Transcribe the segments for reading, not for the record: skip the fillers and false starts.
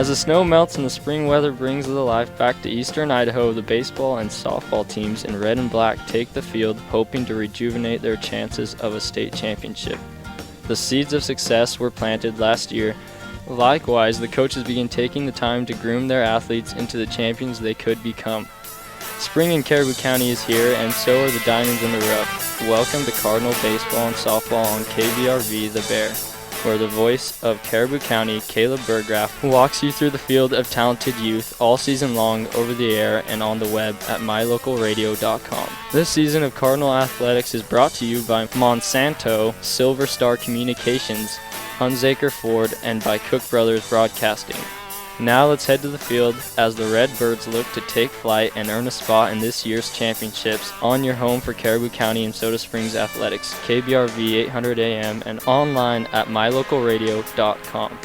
As the snow melts and the spring weather brings the life back to eastern Idaho, the baseball and softball teams in red and black take the field, hoping to rejuvenate their chances of a state championship. The seeds of success were planted last year. Likewise, the coaches began taking the time to groom their athletes into the champions they could become. Spring in Caribou County is here, and so are the diamonds in the rough. Welcome to Cardinal Baseball and Softball on KBRV The Bear, where the voice of Caribou County, Caleb Burgraff, walks you through the field of talented youth all season long over the air and on the web at mylocalradio.com. This season of Cardinal Athletics is brought to you by Monsanto, Silver Star Communications, Hunsaker Ford, and by Cook Brothers Broadcasting. Now let's head to the field as the Redbirds look to take flight and earn a spot in this year's championships on your home for Caribou County and Soda Springs Athletics, KBRV 800 AM, and online at mylocalradio.com.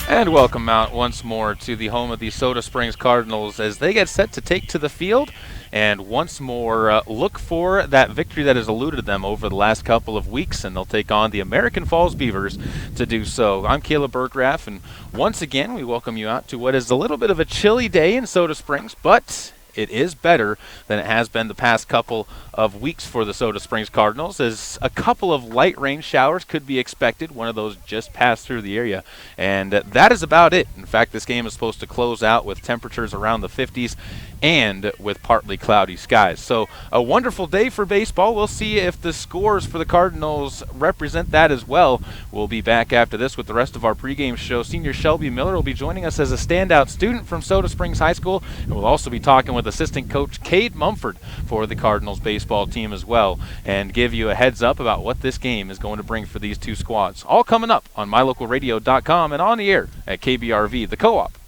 And welcome out once more to the home of the Soda Springs Cardinals as they get set to take to the field and once more look for that victory that has eluded them over the last couple of weeks, and they'll take on the American Falls Beavers to do so. I'm Caleb Burgraff, and once again we welcome you out to what is a little bit of a chilly day in Soda Springs, but it is better than it has been the past couple of weeks for the Soda Springs Cardinals, as a couple of light rain showers could be expected. One of those just passed through the area, and that is about it. In fact, this game is supposed to close out with temperatures around the 50s and with partly cloudy skies. So a wonderful day for baseball. We'll see if the scores for the Cardinals represent that as well. We'll be back after this with the rest of our pregame show. Senior Shelby Miller will be joining us as a standout student from Soda Springs High School, and we'll also be talking with assistant coach Cade Mumford for the Cardinals baseball team as well, and give you a heads up about what this game is going to bring for these two squads. All coming up on mylocalradio.com and on the air at KBRV, the Co-op.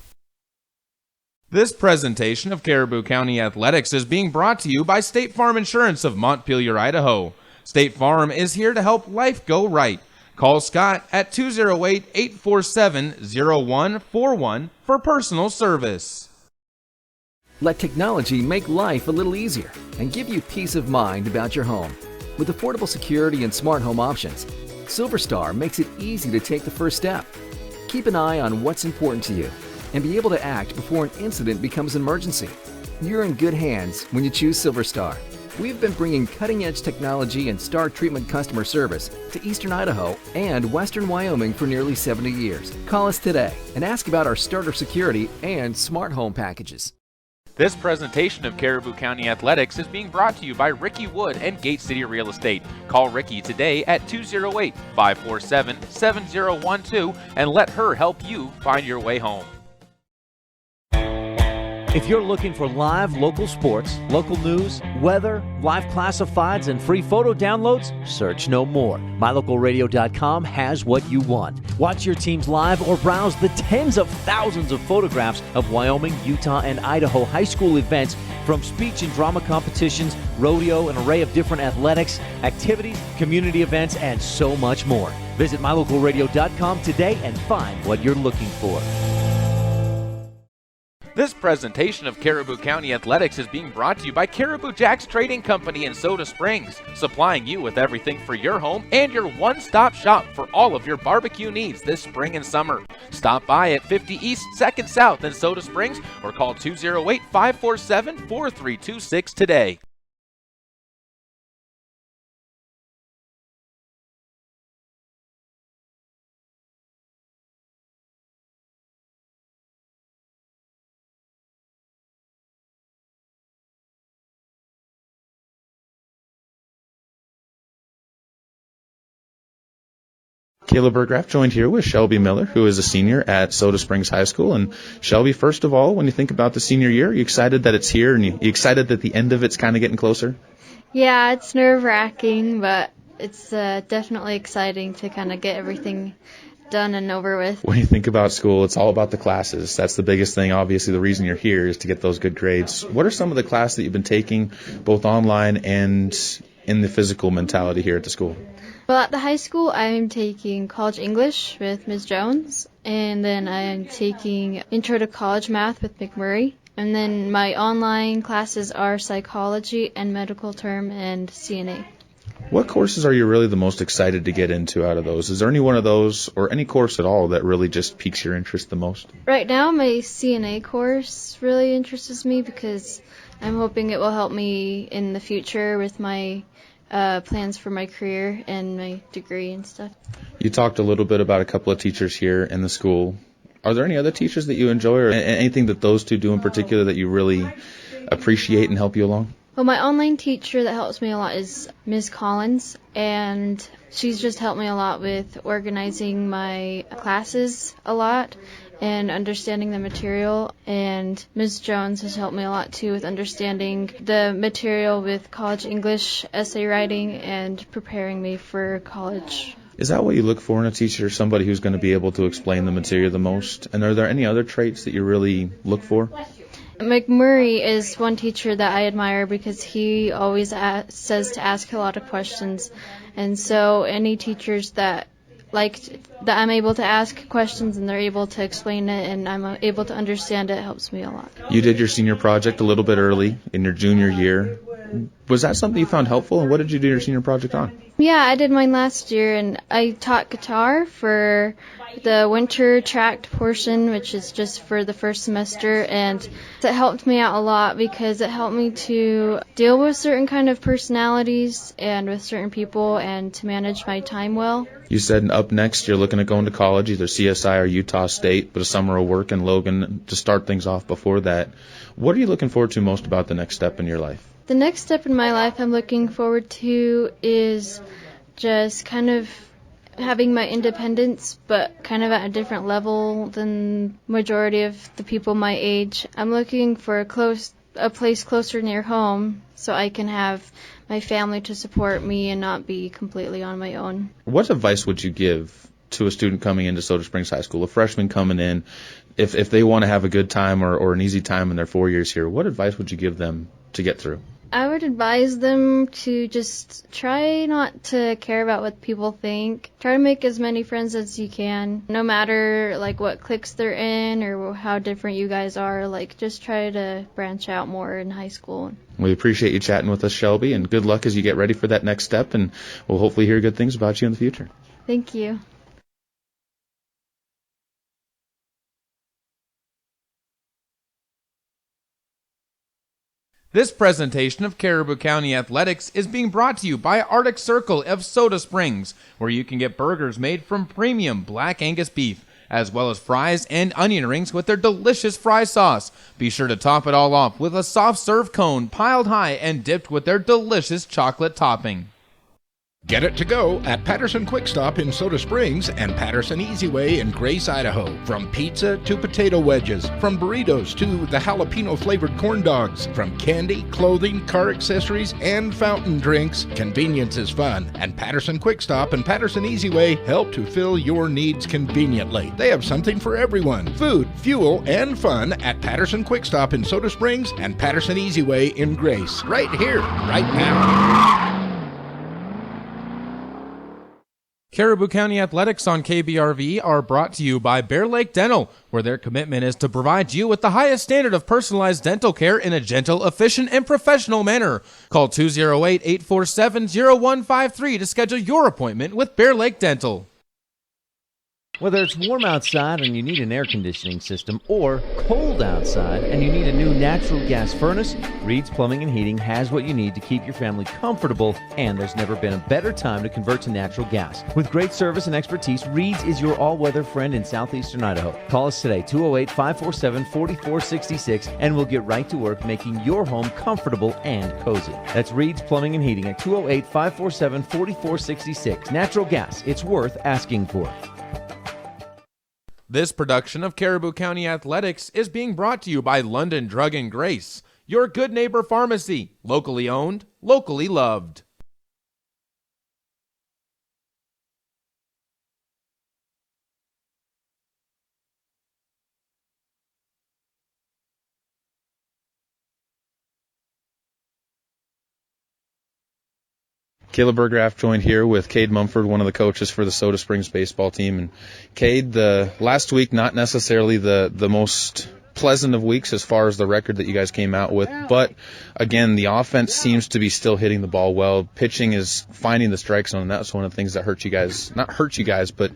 This presentation of Caribou County Athletics is being brought to you by State Farm Insurance of Montpelier, Idaho. State Farm is here to help life go right. Call Scott at 208-847-0141 for personal service. Let technology make life a little easier and give you peace of mind about your home. With affordable security and smart home options, Silver Star makes it easy to take the first step. Keep an eye on what's important to you and be able to act before an incident becomes an emergency. You're in good hands when you choose Silver Star. We've been bringing cutting-edge technology and star treatment customer service to Eastern Idaho and Western Wyoming for nearly 70 years. Call us today and ask about our starter security and smart home packages. This presentation of Caribou County Athletics is being brought to you by Ricky Wood and Gate City Real Estate. Call Ricky today at 208-547-7012 and let her help you find your way home. If you're looking for live local sports, local news, weather, live classifieds, and free photo downloads, search no more. MyLocalRadio.com has what you want. Watch your teams live or browse the tens of thousands of photographs of Wyoming, Utah, and Idaho high school events, from speech and drama competitions, rodeo, an array of different athletics, activities, community events, and so much more. Visit MyLocalRadio.com today and find what you're looking for. This presentation of Caribou County Athletics is being brought to you by Caribou Jack's Trading Company in Soda Springs, supplying you with everything for your home and your one-stop shop for all of your barbecue needs this spring and summer. Stop by at 50 East 2nd South in Soda Springs or call 208-547-4326 today. Caleb Burgraff joined here with Shelby Miller, who is a senior at Soda Springs High School. And Shelby, first of all, when you think about the senior year, are you excited that it's here, and you excited that the end of it's kind of getting closer? Yeah, it's nerve-wracking, but it's definitely exciting to kind of get everything done and over with. When you think about school, it's all about the classes. That's the biggest thing. Obviously, the reason you're here is to get those good grades. What are some of the classes that you've been taking, both online and in the physical mentality here at the school? Well, at the high school, I'm taking college English with Ms. Jones, and then I'm taking Intro to College Math with McMurray. And then my online classes are psychology and medical term and CNA. What courses are you really the most excited to get into out of those? Is there any one of those or any course at all that really just piques your interest the most? Right now, my CNA course really interests me because I'm hoping it will help me in the future with my plans for my career and my degree and stuff. You talked a little bit about a couple of teachers here in the school. Are there any other teachers that you enjoy or anything that those two do in particular that you really appreciate and help you along? Well, my online teacher that helps me a lot is Ms. Collins, and she's just helped me a lot with organizing my classes a lot and understanding the material. And Ms. Jones has helped me a lot too with understanding the material with college English, essay writing, and preparing me for college. Is that what you look for in a teacher, somebody who's going to be able to explain the material the most? And are there any other traits that you really look for? McMurray is one teacher that I admire because he always says to ask a lot of questions. And so any teachers that I'm able to ask questions and they're able to explain it and I'm able to understand it helps me a lot. You did your senior project a little bit early in your junior year. Was that something you found helpful, and what did you do your senior project on? Yeah, I did mine last year, and I taught guitar for the winter tract portion, which is just for the first semester, and it helped me out a lot because it helped me to deal with certain kind of personalities and with certain people and to manage my time well. You said up next you're looking at going to college, either CSI or Utah State, but a summer of work in Logan to start things off before that. What are you looking forward to most about the next step in your life? The next step in my life I'm looking forward to is just kind of having my independence, but kind of at a different level than majority of the people my age. I'm looking for a place closer near home so I can have my family to support me and not be completely on my own. What advice would you give to a student coming into Soda Springs High School, a freshman coming in, if they want to have a good time or an easy time in their 4 years here? What advice would you give them to get through? I would advise them to just try not to care about what people think. Try to make as many friends as you can, no matter what cliques they're in or how different you guys are. Just try to branch out more in high school. We appreciate you chatting with us, Shelby, and good luck as you get ready for that next step, and we'll hopefully hear good things about you in the future. Thank you. This presentation of Caribou County Athletics is being brought to you by Arctic Circle of Soda Springs, where you can get burgers made from premium Black Angus beef, as well as fries and onion rings with their delicious fry sauce. Be sure to top it all off with a soft serve cone piled high and dipped with their delicious chocolate topping. Get it to go at Patterson Quick Stop in Soda Springs and Patterson Easy Way in Grace, Idaho. From pizza to potato wedges, from burritos to the jalapeno-flavored corn dogs, from candy, clothing, car accessories, and fountain drinks, convenience is fun. And Patterson Quick Stop and Patterson Easy Way help to fill your needs conveniently. They have something for everyone. Food, fuel, and fun at Patterson Quick Stop in Soda Springs and Patterson Easy Way in Grace. Right here, right now. Caribou County Athletics on KBRV are brought to you by Bear Lake Dental, where their commitment is to provide you with the highest standard of personalized dental care in a gentle, efficient, and professional manner. Call 208-847-0153 to schedule your appointment with Bear Lake Dental. Whether it's warm outside and you need an air conditioning system, or cold outside and you need a new natural gas furnace, Reed's Plumbing and Heating has what you need to keep your family comfortable, and there's never been a better time to convert to natural gas. With great service and expertise, Reed's is your all-weather friend in southeastern Idaho. Call us today, 208-547-4466, and we'll get right to work making your home comfortable and cozy. That's Reed's Plumbing and Heating at 208-547-4466. Natural gas, it's worth asking for. This production of Caribou County Athletics is being brought to you by London Drug and Grace, your good neighbor pharmacy, locally owned, locally loved. Caleb Burgraff joined here with Cade Mumford, one of the coaches for the Soda Springs baseball team. And Cade, the last week, not necessarily the most pleasant of weeks as far as the record that you guys came out with. But, again, the offense seems to be still hitting the ball well. Pitching is finding the strike zone, and that's one of the things that hurt you guys. Not hurt you guys, but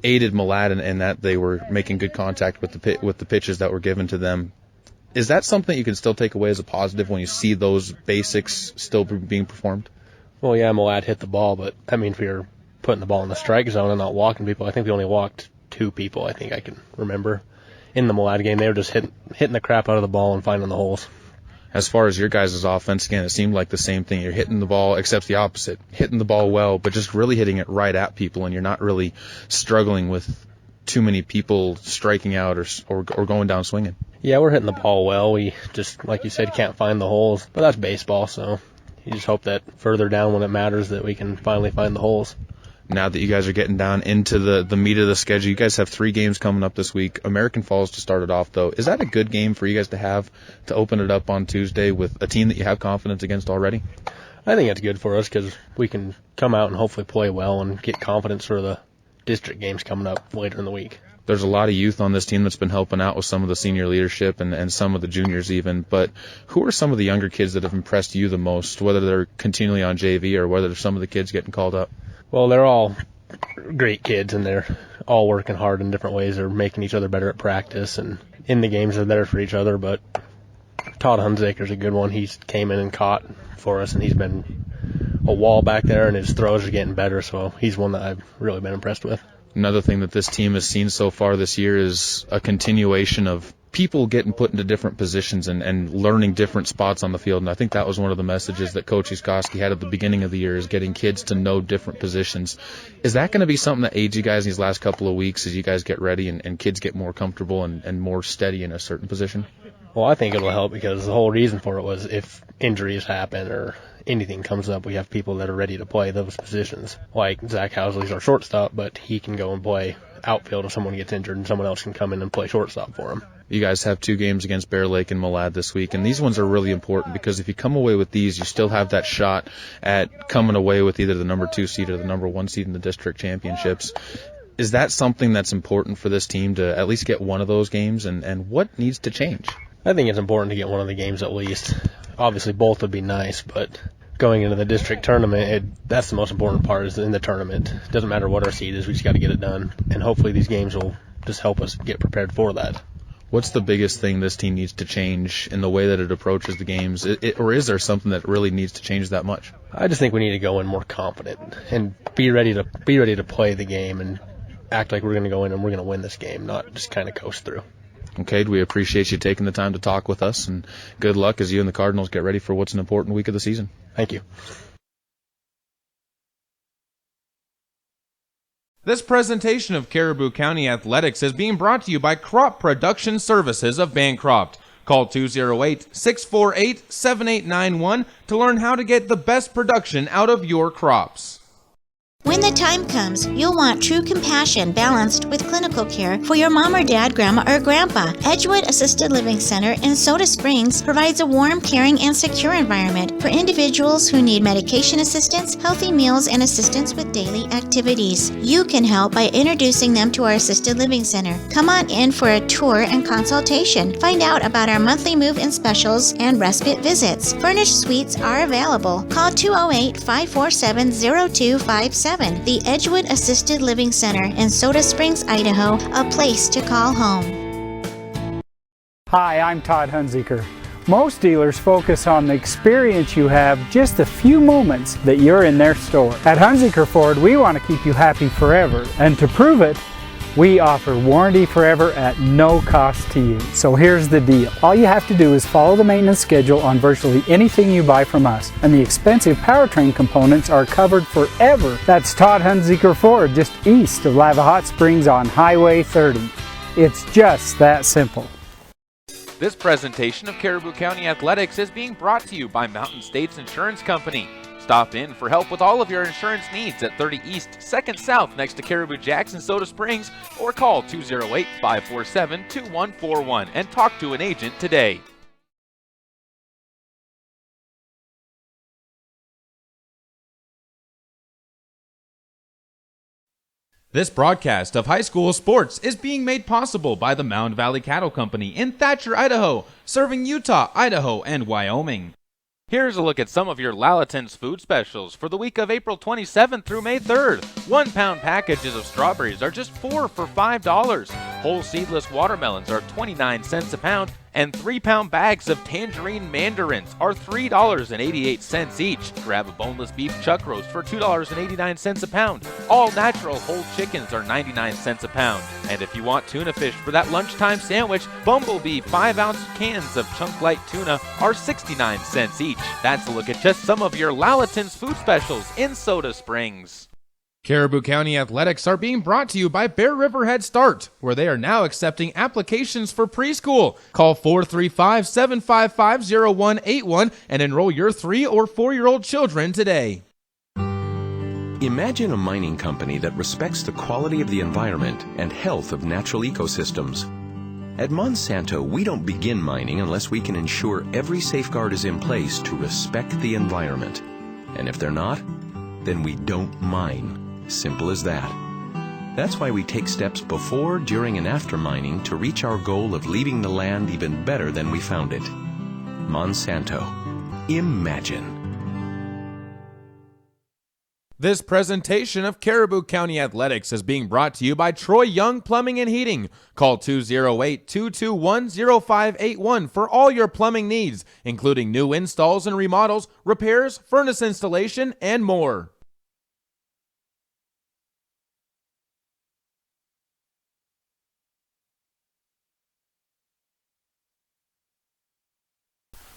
aided Malad in that they were making good contact with the pitches that were given to them. Is that something you can still take away as a positive when you see those basics still being performed? Well, yeah, Malad hit the ball, but, I mean, if we were putting the ball in the strike zone and not walking people, I think we only walked 2 people, I think I can remember. In the Malad game, they were just hitting the crap out of the ball and finding the holes. As far as your guys' offense, again, it seemed like the same thing. You're hitting the ball, except the opposite. Hitting the ball well, but just really hitting it right at people, and you're not really struggling with too many people striking out or going down swinging. Yeah, we're hitting the ball well. We just, like you said, can't find the holes. But that's baseball, so you just hope that further down when it matters that we can finally find the holes. Now that you guys are getting down into the meat of the schedule, you guys have 3 games coming up this week. American Falls to start it off, though. Is that a good game for you guys to have to open it up on Tuesday with a team that you have confidence against already? I think it's good for us because we can come out and hopefully play well and get confidence for the district games coming up later in the week. There's a lot of youth on this team that's been helping out with some of the senior leadership and some of the juniors even, but who are some of the younger kids that have impressed you the most, whether they're continually on JV or whether some of the kids getting called up? Well, they're all great kids, and they're all working hard in different ways. They're making each other better at practice, and in the games they're there for each other, but Todd Hunziker's a good one. He came in and caught for us, and he's been a wall back there, and his throws are getting better, so he's one that I've really been impressed with. Another thing that this team has seen so far this year is a continuation of people getting put into different positions and learning different spots on the field. And I think that was one of the messages that Coach Uskoski had at the beginning of the year, is getting kids to know different positions. Is that going to be something that aids you guys in these last couple of weeks as you guys get ready and kids get more comfortable and more steady in a certain position? Well, I think it'll help because the whole reason for it was if injuries happen or anything comes up, we have people that are ready to play those positions. Like Zach Housley's our shortstop, but he can go and play outfield if someone gets injured, and someone else can come in and play shortstop for him. You guys have 2 games against Bear Lake and Malad this week, and these ones are really important because if you come away with these, you still have that shot at coming away with either the number 2 seed or the number 1 seed in the district championships. Is that something that's important for this team to at least get one of those games, and what needs to change? I think it's important to get one of the games at least. Obviously, both would be nice, but going into the district tournament, that's the most important part, is in the tournament. It doesn't matter what our seed is, we just got to get it done, and hopefully these games will just help us get prepared for that. What's the biggest thing this team needs to change in the way that it approaches the games, or is there something that really needs to change that much? I just think we need to go in more confident and be ready to play the game and act like we're going to go in and we're going to win this game, not just kind of coast through. Okay, we appreciate you taking the time to talk with us, and good luck as you and the Cardinals get ready for what's an important week of the season. Thank you. This presentation of Caribou County Athletics is being brought to you by Crop Production Services of Bancroft. Call 208-648-7891 to learn how to get the best production out of your crops. When the time comes, you'll want true compassion balanced with clinical care for your mom or dad, grandma or grandpa. Edgewood Assisted Living Center in Soda Springs provides a warm, caring, and secure environment for individuals who need medication assistance, healthy meals, and assistance with daily activities. You can help by introducing them to our Assisted Living Center. Come on in for a tour and consultation. Find out about our monthly move-in specials and respite visits. Furnished suites are available. Call 208-547-0257. The Edgewood Assisted Living Center in Soda Springs, Idaho, a place to call home. Hi, I'm Todd Hunziker. Most dealers focus on the experience you have just a few moments that you're in their store. At Hunziker Ford, we want to keep you happy forever, and to prove it, we offer warranty forever at no cost to you. So here's the deal. All you have to do is follow the maintenance schedule on virtually anything you buy from us, and the expensive powertrain components are covered forever. That's Todd Hunziker Ford, just east of Lava Hot Springs on Highway 30. It's just that simple. This presentation of Caribou County Athletics is being brought to you by Mountain States Insurance Company. Stop in for help with all of your insurance needs at 30 East, 2nd South next to Caribou Jackson, Soda Springs, or call 208-547-2141 and talk to an agent today. This broadcast of high school sports is being made possible by the Mound Valley Cattle Company in Thatcher, Idaho, serving Utah, Idaho, and Wyoming. Here's a look at some of your Lalaton's food specials for the week of April 27th through May 3rd. 1 pound packages of strawberries are just 4 for $5. Whole seedless watermelons are 29 cents a pound. And 3 pound bags of tangerine mandarins are $3.88 each. Grab a boneless beef chuck roast for $2.89 a pound. All natural whole chickens are 99 cents a pound. And if you want tuna fish for that lunchtime sandwich, Bumblebee 5-ounce cans of chunk light tuna are 69 cents each. That's a look at just some of your Lalaton's food specials in Soda Springs. Caribou County Athletics are being brought to you by Bear River Head Start, where they are now accepting applications for preschool. Call 435-755-0181 and enroll your 3 or 4-year-old children today. Imagine a mining company that respects the quality of the environment and health of natural ecosystems. At Monsanto, we don't begin mining unless we can ensure every safeguard is in place to respect the environment. And if they're not, then we don't mine. Simple as that. That's why we take steps before, during, and after mining to reach our goal of leaving the land even better than we found it. Monsanto. Imagine. This presentation of Caribou County Athletics is being brought to you by Troy Young Plumbing and Heating. Call 208-221-0581 for all your plumbing needs, including new installs and remodels, repairs, furnace installation, and more.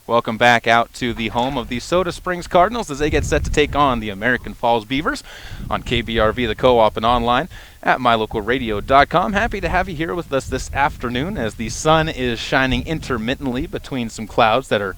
Welcome back out to the home of the Soda Springs Cardinals as they get set to take on the American Falls Beavers on KBRV, the Co-op, and online at mylocalradio.com. Happy to have you here with us this afternoon as the sun is shining intermittently between some clouds that are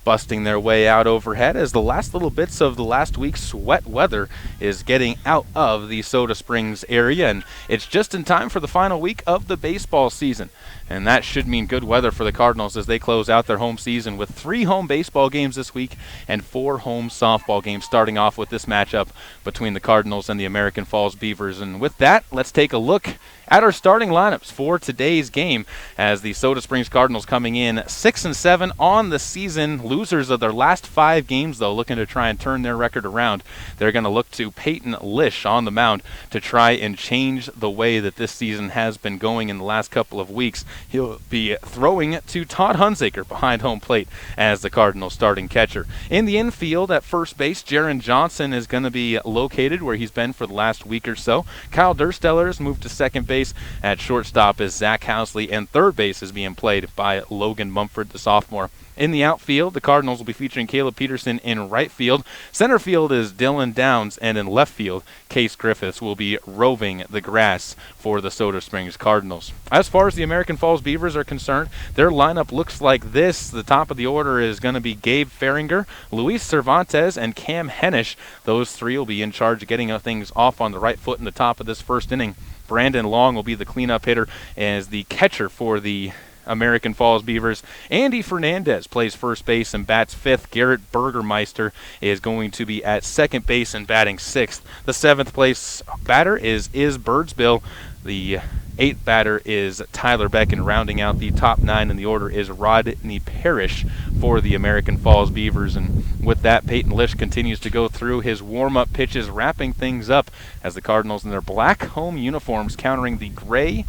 busting their way out overhead as the last little bits of the last week's wet weather is getting out of the Soda Springs area, and it's just in time for the final week of the baseball season. And that should mean good weather for the Cardinals as they close out their home season with 3 home baseball games this week and 4 home softball games, starting off with this matchup between the Cardinals and the American Falls Beavers. And with that, let's take a look at our starting lineups for today's game as the Soda Springs Cardinals coming in 6-7 on the season. Losers of their last 5 games, though, looking to try and turn their record around. They're going to look to Peyton Lish on the mound to try and change the way that this season has been going in the last couple of weeks. He'll be throwing to Todd Hunsaker behind home plate as the Cardinals starting catcher. In the infield at first base, Jaron Johnson is going to be located where he's been for the last week or so. Kyle Dursteller has moved to second base. At shortstop is Zach Housley, and third base is being played by Logan Mumford, the sophomore. In the outfield, the Cardinals will be featuring Caleb Peterson in right field. Center field is Dylan Downs, and in left field, Case Griffiths will be roving the grass for the Soda Springs Cardinals. As far as the American Falls Beavers are concerned, their lineup looks like this. The top of the order is going to be Gabe Feringer, Luis Cervantes, and Cam Hennish. Those 3 will be in charge of getting things off on the right foot in the top of this first inning. Brandon Long will be the cleanup hitter as the catcher for the American Falls Beavers. Andy Fernandez plays first base and bats 5th. Garrett Burgermeister is going to be at second base and batting 6th. The 7th place batter is Birdsbill. The 8th batter is Tyler Beck, and rounding out the top 9 in the order is Rodney Parrish for the American Falls Beavers. And with that, Peyton Lish continues to go through his warm-up pitches, wrapping things up as the Cardinals in their black home uniforms countering the gray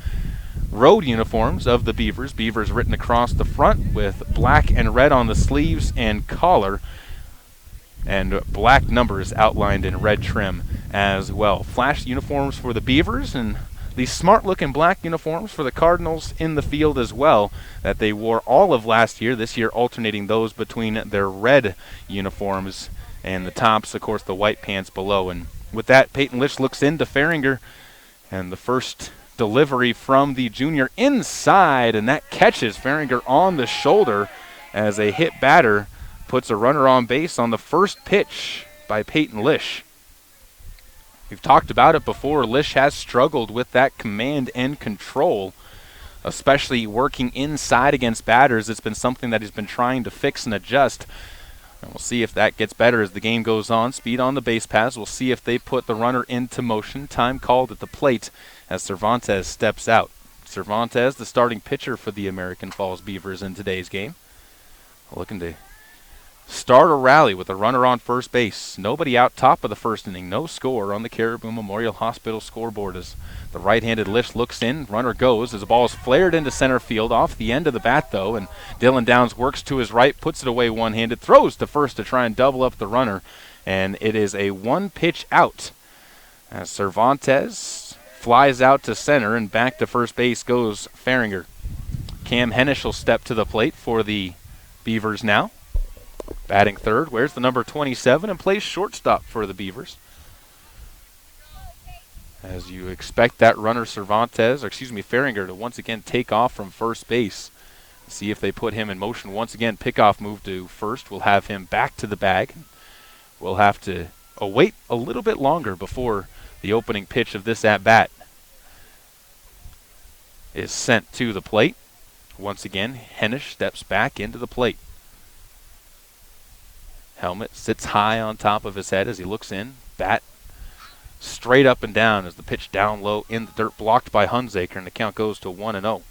road uniforms of the Beavers. Beavers written across the front with black and red on the sleeves and collar, and black numbers outlined in red trim as well. Flash uniforms for the Beavers, and the smart-looking black uniforms for the Cardinals in the field as well that they wore all of last year, this year alternating those between their red uniforms and the tops, of course, the white pants below. And with that, Peyton Lish looks into Feringer, and the first delivery from the junior inside, and that catches Feringer on the shoulder as a hit batter puts a runner on base on the first pitch by Peyton Lish. We've talked about it before. Lish has struggled with that command and control, especially working inside against batters. It's been something that he's been trying to fix and adjust. And we'll see if that gets better as the game goes on. Speed on the base paths. We'll see if they put the runner into motion. Time called at the plate as Cervantes steps out. Cervantes, the starting pitcher for the American Falls Beavers in today's game, looking to start a rally with a runner on first base. Nobody out top of the first inning. No score on the Caribou Memorial Hospital scoreboard as the right-handed Lish looks in. Runner goes as the ball is flared into center field off the end of the bat, though, and Dylan Downs works to his right, puts it away one-handed, throws to first to try and double up the runner, and it is a one-pitch out as Cervantes flies out to center, and back to first base goes Fahringer. Cam Hennish will step to the plate for the Beavers now. Batting third, wears the number 27 and plays shortstop for the Beavers. As you expect that runner Fahringer to once again take off from first base. See if they put him in motion once again. Pickoff move to first. We'll have him back to the bag. We'll have to await a little bit longer before the opening pitch of this at-bat is sent to the plate. Once again, Hennish steps back into the plate. Helmet sits high on top of his head as he looks in. Bat straight up and down as the pitch down low in the dirt, blocked by Hunsaker, and the count goes to 1-0.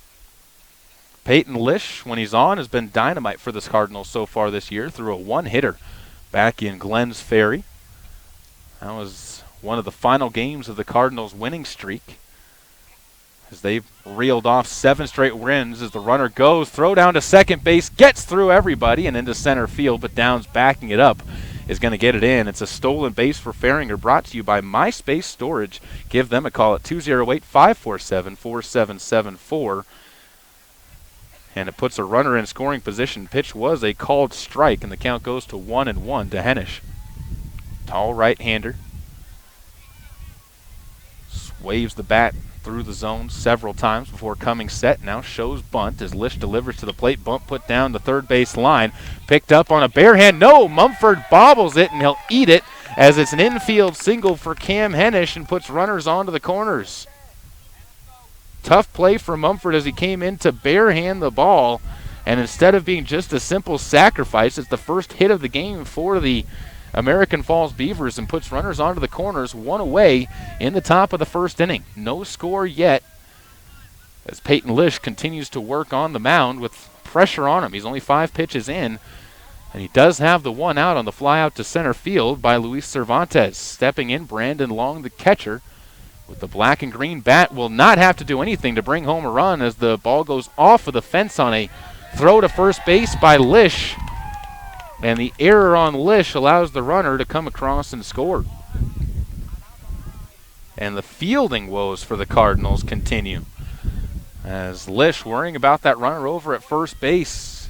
Peyton Lish, when he's on, has been dynamite for the Cardinals so far this year through a one-hitter back in Glens Ferry. That was one of the final games of the Cardinals' winning streak as they've reeled off 7 straight wins as the runner goes, throw down to second base, gets through everybody and into center field, but Downs backing it up is going to get it in. It's a stolen base for Fahringer, brought to you by MySpace Storage. Give them a call at 208-547-4774. And it puts a runner in scoring position. Pitch was a called strike, and the count goes to 1-1 to Hennish. Tall right-hander. Waves the bat through the zone several times before coming set. Now shows bunt as Lish delivers to the plate. Bunt put down the third base line. Picked up on a bare hand. No, Mumford bobbles it, and he'll eat it as it's an infield single for Cam Hennish and puts runners onto the corners. Tough play for Mumford as he came in to bare hand the ball, and instead of being just a simple sacrifice, it's the first hit of the game for the American Falls Beavers and puts runners onto the corners, one away in the top of the first inning. No score yet as Peyton Lish continues to work on the mound with pressure on him. He's only 5 pitches in, and he does have the one out on the fly out to center field by Luis Cervantes. Stepping in, Brandon Long, the catcher, with the black and green bat, will not have to do anything to bring home a run as the ball goes off of the fence on a throw to first base by Lish. And the error on Lish allows the runner to come across and score. And the fielding woes for the Cardinals continue as Lish, worrying about that runner over at first base,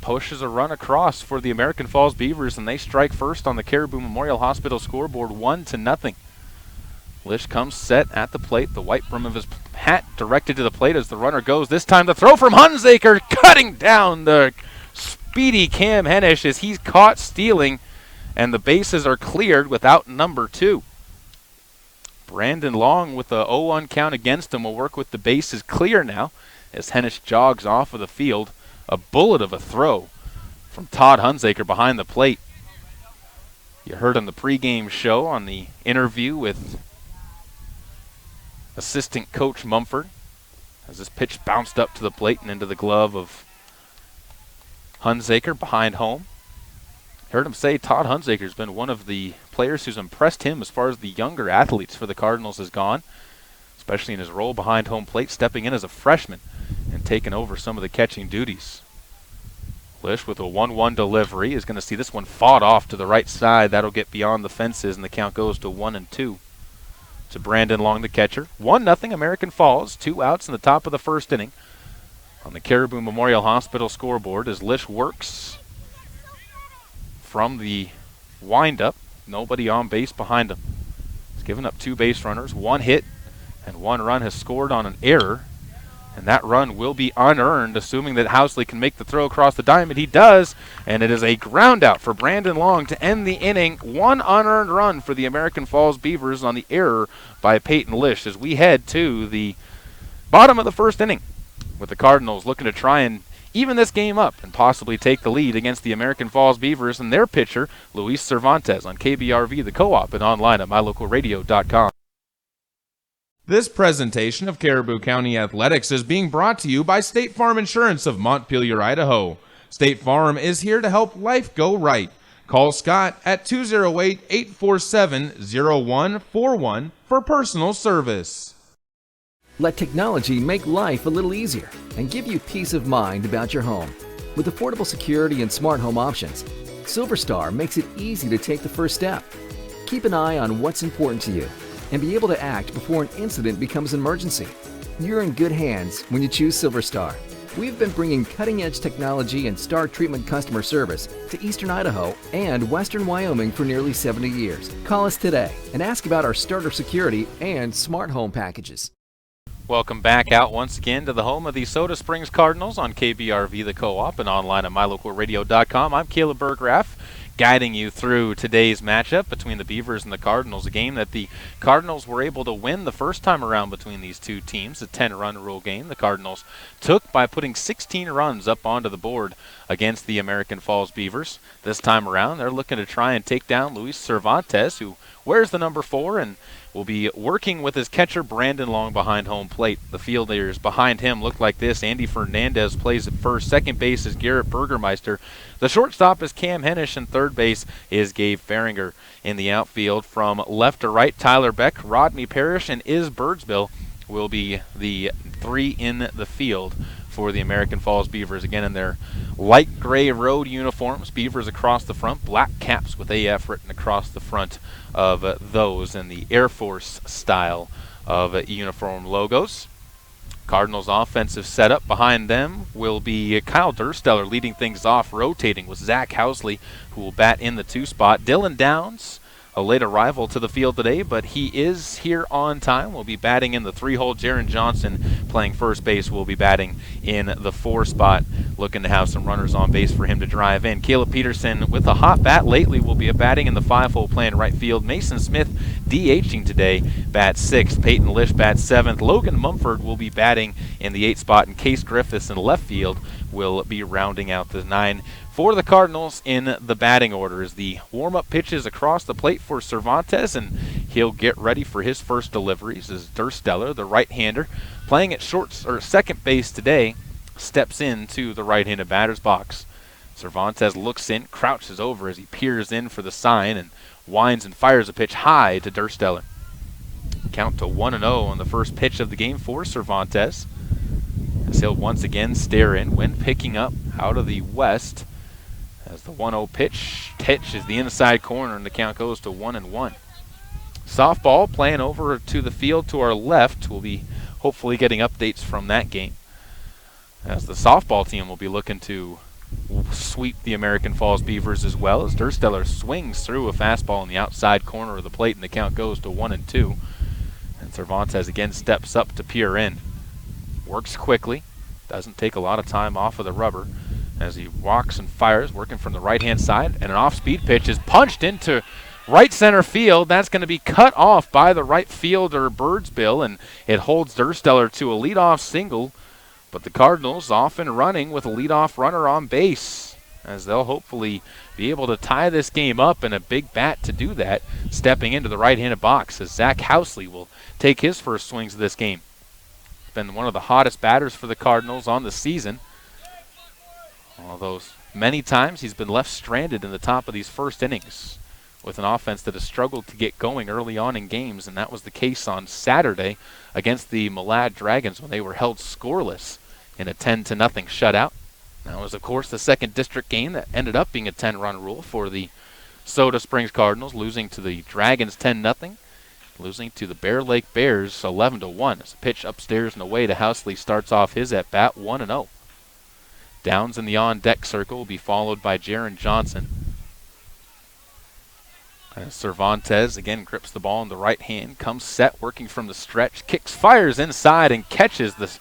pushes a run across for the American Falls Beavers, and they strike first on the Caribou Memorial Hospital scoreboard 1-0. Lish comes set at the plate, the white brim of his hat directed to the plate as the runner goes. This time the throw from Hunsaker, cutting down the speedy Cam Hennish as he's caught stealing, and the bases are cleared without number 2. Brandon Long with the 0-1 count against him will work with the bases clear now as Hennish jogs off of the field. A bullet of a throw from Todd Hunsaker behind the plate. You heard on the pregame show on the interview with assistant coach Mumford as this pitch bounced up to the plate and into the glove of Hunsaker behind home. Heard him say Todd Hunsaker's been one of the players who's impressed him as far as the younger athletes for the Cardinals has gone, especially in his role behind home plate, stepping in as a freshman and taking over some of the catching duties. Lish with a 1-1 delivery is going to see this one fought off to the right side. That'll get beyond the fences, and the count goes to 1-2 to Brandon Long, the catcher. 1-0 American Falls, 2 outs in the top of the first inning on the Caribou Memorial Hospital scoreboard as Lish works from the windup. Nobody on base behind him. He's given up 2 base runners, 1 hit, and 1 run has scored on an error. And that run will be unearned, assuming that Housley can make the throw across the diamond. He does, and it is a ground out for Brandon Long to end the inning. 1 unearned run for the American Falls Beavers on the error by Peyton Lish as we head to the bottom of the first inning with the Cardinals looking to try and even this game up and possibly take the lead against the American Falls Beavers and their pitcher, Luis Cervantes, on KBRV, the Co-op, and online at mylocalradio.com. This presentation of Caribou County Athletics is being brought to you by State Farm Insurance of Montpelier, Idaho. State Farm is here to help life go right. Call Scott at 208-847-0141 for personal service. Let technology make life a little easier and give you peace of mind about your home. With affordable security and smart home options, SilverStar makes it easy to take the first step. Keep an eye on what's important to you and be able to act before an incident becomes an emergency. You're in good hands when you choose SilverStar. We've been bringing cutting-edge technology and star treatment customer service to Eastern Idaho and Western Wyoming for nearly 70 years. Call us today and ask about our starter security and smart home packages. Welcome back out once again to the home of the Soda Springs Cardinals on KBRV, the Co-op, and online at mylocalradio.com. I'm Caleb Bergraff, guiding you through today's matchup between the Beavers and the Cardinals, a game that the Cardinals were able to win the first time around between these two teams, a 10-run rule game the Cardinals took by putting 16 runs up onto the board against the American Falls Beavers. This time around, they're looking to try and take down Luis Cervantes, who wears the number 4 and will be working with his catcher Brandon Long behind home plate. The fielders behind him look like this. Andy Fernandez plays at first. Second base is Garrett Burgermeister. The shortstop is Cam Hennish, and third base is Gabe Faringer. In the outfield, from left to right, Tyler Beck, Rodney Parrish, and Iz Birdsbill will be the three in the field for the American Falls Beavers. Again, in their light gray road uniforms, Beavers across the front, black caps with AF written across the front of those, and the Air Force style of uniform logos. Cardinals offensive setup behind them will be Kyle Dursteller leading things off, rotating with Zach Housley, who will bat in the 2 spot. Dylan Downs, a late arrival to the field today, but he is here on time. Will be batting in the 3-hole. Jaron Johnson, playing first base, will be batting in the 4 spot, looking to have some runners on base for him to drive in. Caleb Peterson, with a hot bat lately, will be batting in the 5-hole, playing right field. Mason Smith DHing today, bats 6th. Peyton Lish bats 7th. Logan Mumford will be batting in the 8 spot, and Case Griffiths in left field will be rounding out the 9. For the Cardinals in the batting order is the warm-up pitches across the plate for Cervantes, and he'll get ready for his first deliveries as Dursteller, the right-hander, playing at second base today, steps into the right-handed batter's box. Cervantes looks in, crouches over as he peers in for the sign, and winds and fires a pitch high to Dursteller. Count to 1-0 on the first pitch of the game for Cervantes, as he'll once again stare in. Wind picking up out of the west as the 1-0 pitch is the inside corner, and the count goes to 1-1. Softball playing over to the field to our left. We'll be hopefully getting updates from that game, as the softball team will be looking to sweep the American Falls Beavers as well, as Dursteller swings through a fastball in the outside corner of the plate, and the count goes to 1-2. And Cervantes again steps up to peer in. Works quickly, doesn't take a lot of time off of the rubber as he walks and fires, working from the right-hand side, and an off-speed pitch is punched into right center field. That's going to be cut off by the right fielder Birdsbill, and it holds Dursteller to a leadoff single, but the Cardinals off and running with a leadoff runner on base, as they'll hopefully be able to tie this game up, and a big bat to do that, stepping into the right-handed box as Zach Housley will take his first swings of this game. Been one of the hottest batters for the Cardinals on the season, although many times he's been left stranded in the top of these first innings with an offense that has struggled to get going early on in games, and that was the case on Saturday against the Malad Dragons when they were held scoreless in a 10-0 shutout. That was, of course, the second district game that ended up being a 10-run rule for the Soda Springs Cardinals, losing to the Dragons 10-0, losing to the Bear Lake Bears 11-1. As a pitch upstairs and away to Housley starts off his at-bat 1-0. Downs in the on-deck circle will be followed by Jaron Johnson. As Cervantes again grips the ball in the right hand, comes set, working from the stretch, kicks, fires inside, and catches the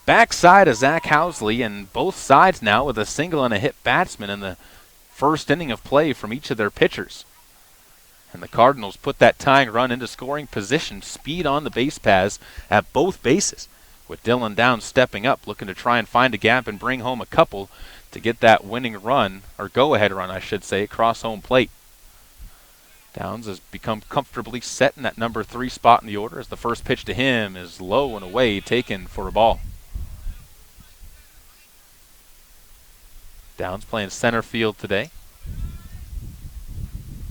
backside of Zach Housley, and both sides now with a single and a hit batsman in the first inning of play from each of their pitchers. And the Cardinals put that tying run into scoring position, speed on the base paths at both bases. with Dylan Downs stepping up, looking to try and find a gap and bring home a couple to get that winning run, or go-ahead run, I should say, across home plate. Downs has become comfortably set in that number 3 spot in the order as the first pitch to him is low and away, taken for a ball. Downs playing center field today.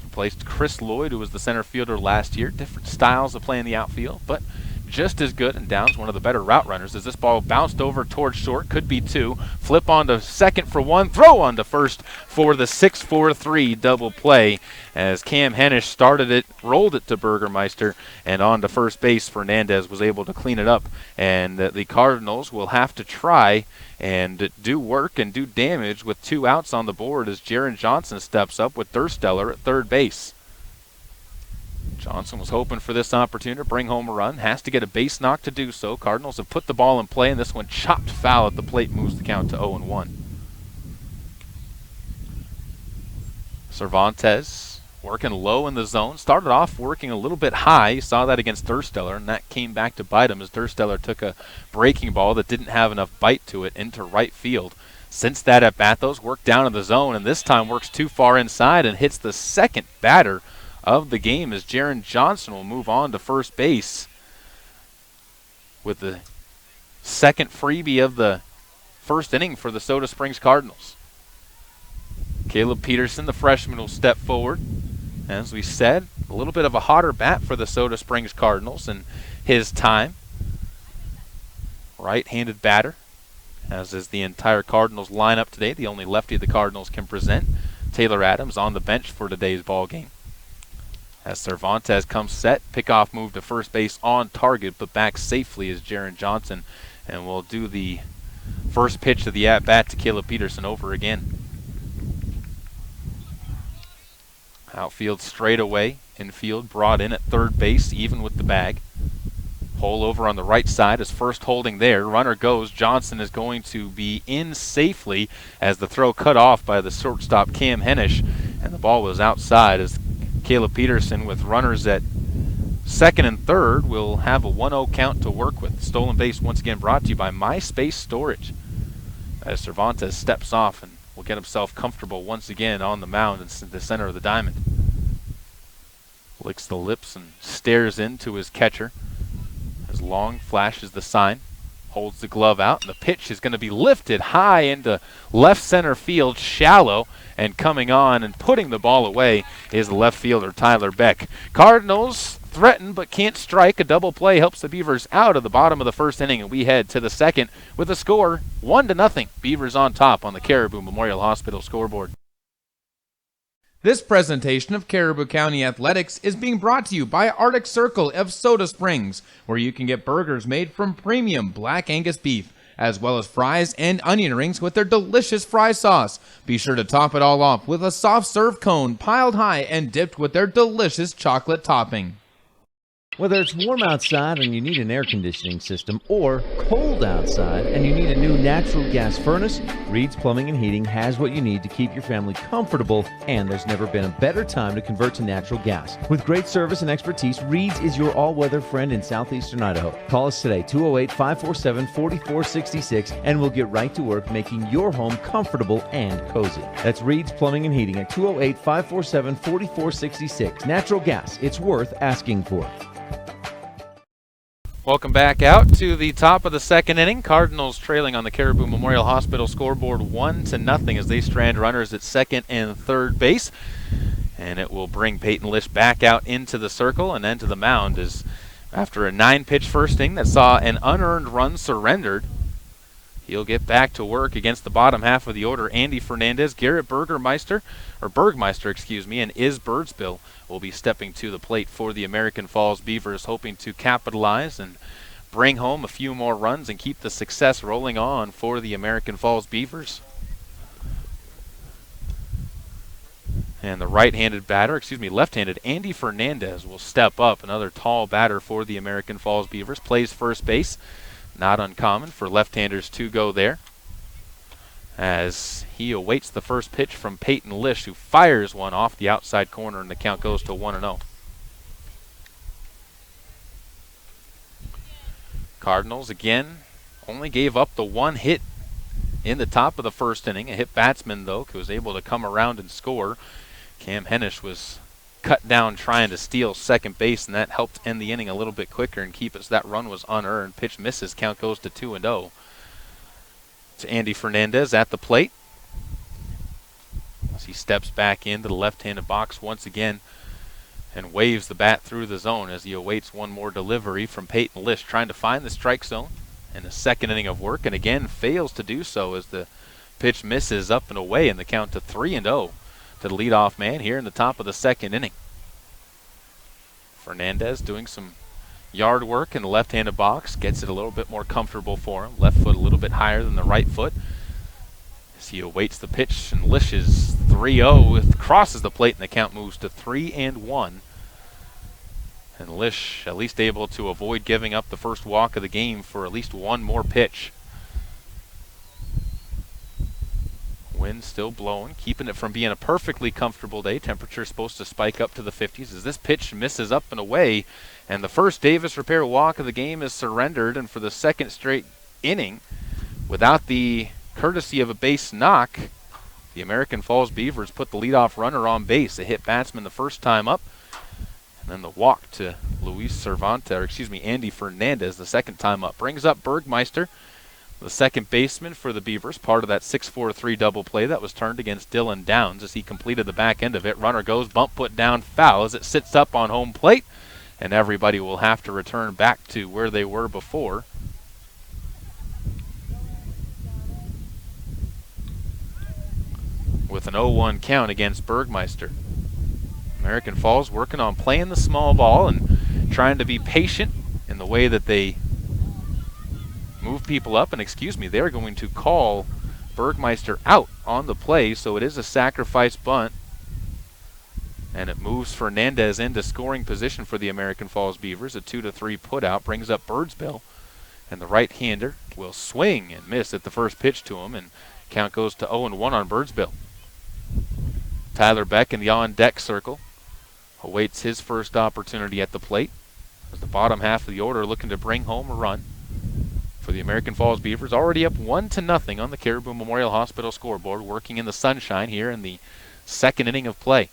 Replaced Chris Lloyd, who was the center fielder last year. Different styles of playing the outfield, but just as good, and Downs one of the better route runners as this ball bounced over towards short, could be 2, flip onto second for 1, throw onto first for the 6-4-3 double play as Cam Hennish started it, rolled it to Burgermeister, and on to first base. Fernandez was able to clean it up, and the Cardinals will have to try and do work and do damage with 2 outs on the board as Jaron Johnson steps up with Dursteller at third base. Johnson was hoping for this opportunity to bring home a run. Has to get a base knock to do so. Cardinals have put the ball in play, and this one chopped foul at the plate, moves the count to 0-1. Cervantes working low in the zone. Started off working a little bit high. You saw that against Dursteller, and that came back to bite him as Dursteller took a breaking ball that didn't have enough bite to it into right field. Since that at bat, those worked down in the zone, and this time works too far inside and hits the second batter of the game as Jaron Johnson will move on to first base with the second freebie of the first inning for the Soda Springs Cardinals. Caleb Peterson, the freshman, will step forward. As we said, a little bit of a hotter bat for the Soda Springs Cardinals in his time. Right-handed batter, as is the entire Cardinals lineup today. The only lefty the Cardinals can present. Taylor Adams on the bench for today's ball game. As Cervantes comes set, pickoff move to first base on target, but back safely is Jaron Johnson, and will do the first pitch of the at-bat to Caleb Peterson over again. Outfield straight away, infield brought in at third base, even with the bag. Hole over on the right side is first holding there. Runner goes. Johnson is going to be in safely as the throw cut off by the shortstop Cam Hennish, and the ball was outside as Caleb Peterson, with runners at second and third, will have a 1-0 count to work with. Stolen base once again brought to you by MySpace Storage. As Cervantes steps off and will get himself comfortable once again on the mound in the center of the diamond. Licks the lips and stares into his catcher. As Long flashes the sign, holds the glove out, and the pitch is going to be lifted high into left center field, shallow, and coming on and putting the ball away is the left fielder Tyler Beck. Cardinals threaten but can't strike. A double play helps the Beavers out of the bottom of the first inning, and we head to the second with a score 1-0. Beavers on top on the Caribou Memorial Hospital scoreboard. This presentation of Caribou County Athletics is being brought to you by Arctic Circle of Soda Springs, where you can get burgers made from premium Black Angus beef, as well as fries and onion rings with their delicious fry sauce. Be sure to top it all off with a soft serve cone piled high and dipped with their delicious chocolate topping. Whether it's warm outside and you need an air conditioning system, or cold outside and you need a new natural gas furnace, Reed's Plumbing and Heating has what you need to keep your family comfortable, and there's never been a better time to convert to natural gas. With great service and expertise, Reed's is your all-weather friend in southeastern Idaho. Call us today, 208-547-4466, and we'll get right to work making your home comfortable and cozy. That's Reed's Plumbing and Heating at 208-547-4466. Natural gas, it's worth asking for. Welcome back out to the top of the second inning. Cardinals trailing on the Caribou Memorial Hospital scoreboard 1-0 as they strand runners at second and third base. And it will bring Peyton Lish back out into the circle and then to the mound as after a 9-pitch first inning that saw an unearned run surrendered, he'll get back to work against the bottom half of the order. Andy Fernandez, Garrett Bergmeister, and Iz Birdsbill will be stepping to the plate for the American Falls Beavers, hoping to capitalize and bring home a few more runs and keep the success rolling on for the American Falls Beavers. And the left-handed Andy Fernandez will step up, another tall batter for the American Falls Beavers, plays first base. Not uncommon for left-handers to go there, as he awaits the first pitch from Peyton Lish, who fires one off the outside corner, and the count goes to 1-0. Cardinals, again, only gave up the one hit in the top of the first inning. A hit batsman, though, who was able to come around and score. Cam Hennish was cut down trying to steal second base, and that helped end the inning a little bit quicker and keep us. That run was unearned. Pitch misses. Count goes to 2-0. To Andy Fernandez at the plate. As he steps back into the left-handed box once again and waves the bat through the zone as he awaits one more delivery from Peyton Lish, trying to find the strike zone in the second inning of work, and again fails to do so as the pitch misses up and away, and the count to 3-0 to the leadoff man here in the top of the second inning. Fernandez doing some yard work in the left-handed box, gets it a little bit more comfortable for him. Left foot a little bit higher than the right foot as he awaits the pitch, and Lish's 3-0 crosses the plate, and the count moves to 3-1. And Lish at least able to avoid giving up the first walk of the game for at least one more pitch. Wind still blowing, keeping it from being a perfectly comfortable day. Temperature supposed to spike up to the 50s as this pitch misses up and away. And the first Davis Repair walk of the game is surrendered. And for the second straight inning, without the courtesy of a base knock, the American Falls Beavers put the leadoff runner on base. A hit batsman the first time up. And then the walk to Andy Fernandez the second time up. Brings up Bergmeister, the second baseman for the Beavers, part of that 6-4-3 double play that was turned against Dylan Downs as he completed the back end of it. Runner goes, bump put down, foul as it sits up on home plate, and everybody will have to return back to where they were before. With an 0-1 count against Bergmeister. American Falls working on playing the small ball and trying to be patient in the way that they move people up. And they're going to call Bergmeister out on the play, so it is a sacrifice bunt. And it moves Fernandez into scoring position for the American Falls Beavers. A 2-3 put out brings up Birdsbill, and the right-hander will swing and miss at the first pitch to him, and count goes to 0-1 on Birdsbill. Tyler Beck in the on-deck circle awaits his first opportunity at the plate as the bottom half of the order looking to bring home a run for the American Falls Beavers. Already up 1-0 on the Caribou Memorial Hospital scoreboard, working in the sunshine here in the second inning of play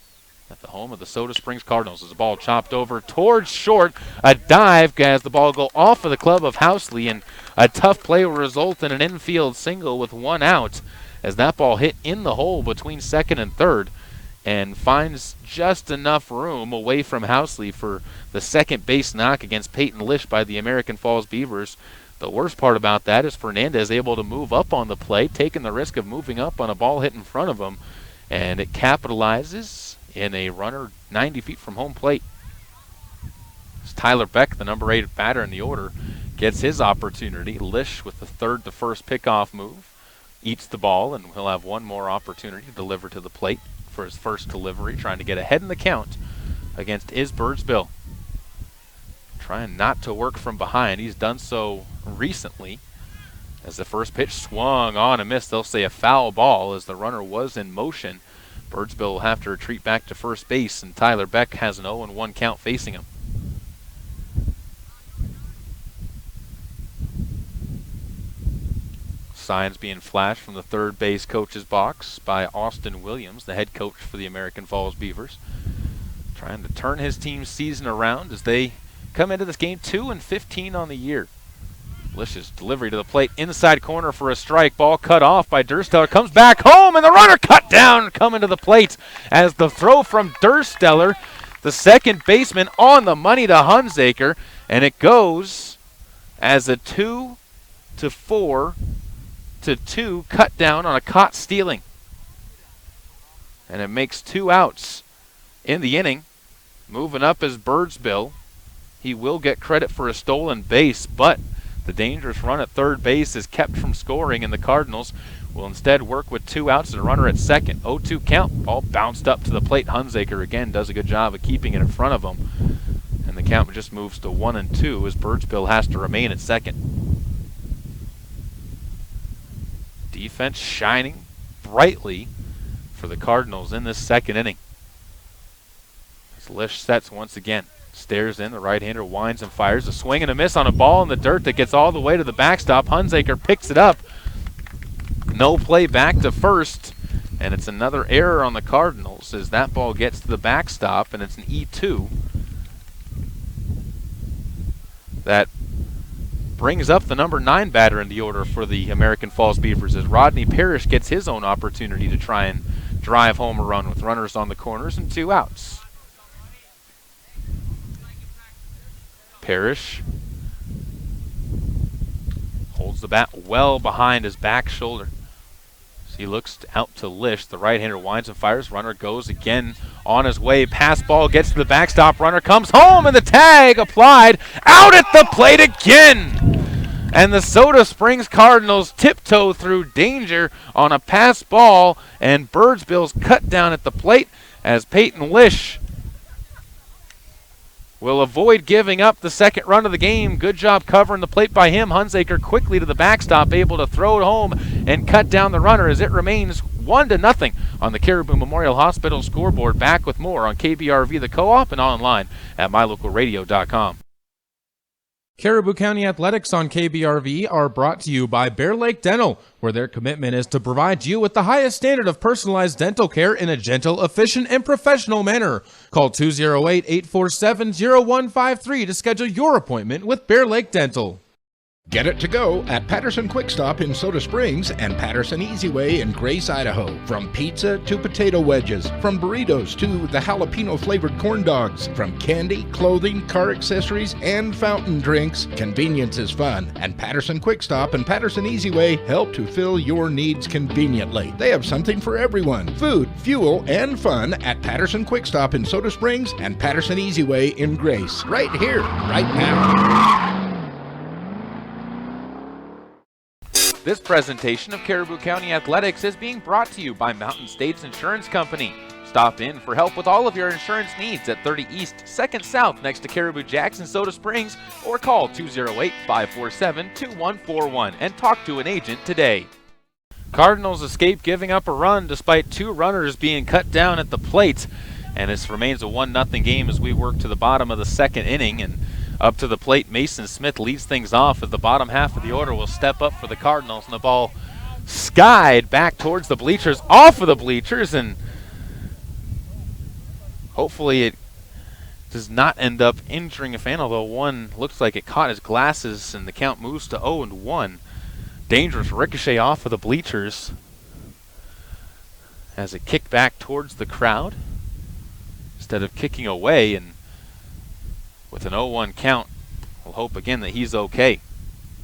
at the home of the Soda Springs Cardinals. As the ball chopped over towards short, a dive as the ball go off of the club of Housley, and a tough play will result in an infield single with one out as that ball hit in the hole between second and third and finds just enough room away from Housley for the second base knock against Peyton Lish by the American Falls Beavers. The worst part about that is Fernandez able to move up on the play, taking the risk of moving up on a ball hit in front of him, and it capitalizes in a runner 90 feet from home plate. As Tyler Beck, the number 8 batter in the order, gets his opportunity. Lish with the third to first pickoff move eats the ball, and he'll have one more opportunity to deliver to the plate for his first delivery, trying to get ahead in the count against Birdsbill. Trying not to work from behind. He's done so recently as the first pitch swung on and missed. They'll say a foul ball as the runner was in motion. Birdsbill will have to retreat back to first base, and Tyler Beck has an 0-1 count facing him. Signs being flashed from the third base coach's box by Austin Williams, the head coach for the American Falls Beavers, trying to turn his team's season around as they come into this game 2-15 on the year. Lish's delivery to the plate, inside corner for a strike. Ball cut off by Dursteller, comes back home, and the runner cut down coming to the plate as the throw from Dursteller, the second baseman, on the money to Hunsaker, and it goes as a 2-4 to 2 cut down on a caught stealing. And it makes 2 outs in the inning. Moving up is Birdsbill. He will get credit for a stolen base, but the dangerous run at third base is kept from scoring, and the Cardinals will instead work with 2 outs and a runner at second. 0-2 count. Ball bounced up to the plate. Hunsaker again does a good job of keeping it in front of him. And the count just moves to 1-2 as Birdsbill has to remain at second. Defense shining brightly for the Cardinals in this second inning. As Lish sets once again. Stares in, the right-hander winds and fires. A swing and a miss on a ball in the dirt that gets all the way to the backstop. Hunsaker picks it up. No play back to first, and it's another error on the Cardinals as that ball gets to the backstop, and it's an E2. That brings up the number 9 batter in the order for the American Falls Beavers as Rodney Parrish gets his own opportunity to try and drive home a run with runners on the corners and 2 outs. Parrish holds the bat well behind his back shoulder. So he looks out to Lish. The right-hander winds and fires. Runner goes again on his way. Pass ball gets to the backstop. Runner comes home and the tag applied. Out at the plate again. And the Soda Springs Cardinals tiptoe through danger on a pass ball, and Birdsbill's cut down at the plate as Peyton Lish will avoid giving up the second run of the game. Good job covering the plate by him. Hunsaker quickly to the backstop, able to throw it home and cut down the runner as it remains 1-0 on the Caribou Memorial Hospital scoreboard. Back with more on KBRV, the Co-op, and online at mylocalradio.com. Caribou County Athletics on KBRV are brought to you by Bear Lake Dental, where their commitment is to provide you with the highest standard of personalized dental care in a gentle, efficient, and professional manner. Call 208-847-0153 to schedule your appointment with Bear Lake Dental. Get it to go at Patterson Quick Stop in Soda Springs and Patterson Easy Way in Grace, Idaho. From pizza to potato wedges, from burritos to the jalapeno flavored corn dogs, from candy, clothing, car accessories, and fountain drinks, convenience is fun. And Patterson Quick Stop and Patterson Easy Way help to fill your needs conveniently. They have something for everyone: food, fuel, and fun at Patterson Quick Stop in Soda Springs and Patterson Easy Way in Grace. Right here, right now. This presentation of Caribou County Athletics is being brought to you by Mountain States Insurance Company. Stop in for help with all of your insurance needs at 30 East, 2nd South next to Caribou Jacks in Soda Springs, or call 208-547-2141 and talk to an agent today. Cardinals escape giving up a run despite 2 runners being cut down at the plate, and this remains a 1-0 game as we work to the bottom of the 2nd inning. And up to the plate, Mason Smith leads things off as the bottom half of the order will step up for the Cardinals, and the ball skied back towards the bleachers, off of the bleachers, and hopefully it does not end up injuring a fan, although one looks like it caught his glasses, and the count moves to 0-1. Dangerous ricochet off of the bleachers as it kicked back towards the crowd instead of kicking away, and with an 0-1 count, we'll hope again that he's okay.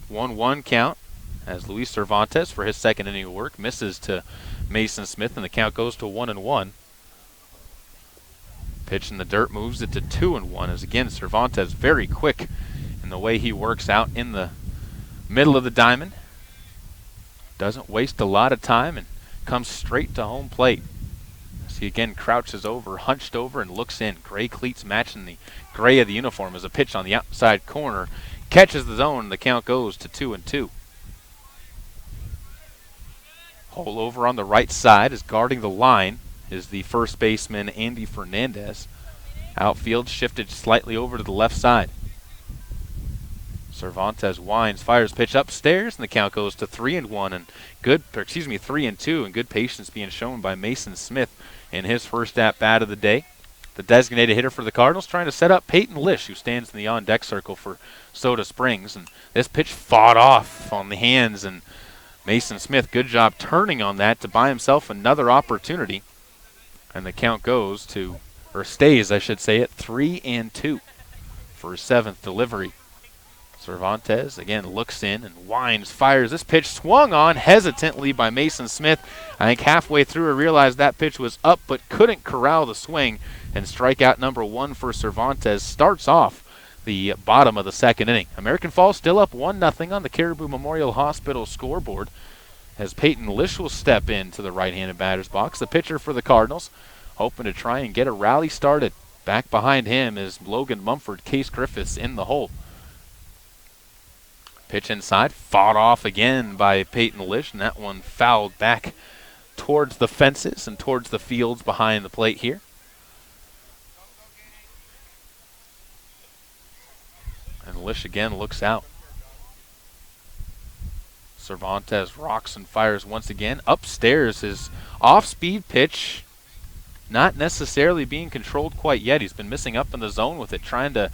1-1 count as Luis Cervantes, for his second inning of work, misses to Mason Smith, and the count goes to 1-1. Pitch in the dirt moves it to 2-1 as again Cervantes very quick in the way he works out in the middle of the diamond. Doesn't waste a lot of time and comes straight to home plate. He again crouches over, hunched over, and looks in. Gray cleats matching the gray of the uniform as a pitch on the outside corner catches the zone, and the count goes to 2-2. Hole over on the right side is guarding the line is the first baseman Andy Fernandez. Outfield shifted slightly over to the left side. Cervantes winds, fires pitch upstairs, and the count goes to 3-1, and 3-2, and good patience being shown by Mason Smith in his first at-bat of the day. The designated hitter for the Cardinals trying to set up Peyton Lish, who stands in the on-deck circle for Soda Springs, and this pitch fought off on the hands, and Mason Smith, good job turning on that to buy himself another opportunity, and the count goes to, or stays, I should say, at 3-2 for his 7th delivery. Cervantes again looks in and winds, fires. This pitch swung on hesitantly by Mason Smith. I think halfway through he realized that pitch was up but couldn't corral the swing, and strikeout number 1 for Cervantes starts off the bottom of the 2nd inning. American Falls still up 1-0 on the Caribou Memorial Hospital scoreboard as Peyton Lish will step into the right-handed batter's box. The pitcher for the Cardinals hoping to try and get a rally started. Back behind him is Logan Mumford, Case Griffiths in the hole. Pitch inside, fought off again by Peyton Lish, and that one fouled back towards the fences and towards the fields behind the plate here. Lish again looks out. Cervantes rocks and fires once again. Upstairs, his off-speed pitch not necessarily being controlled quite yet. He's been missing up in the zone with it, trying to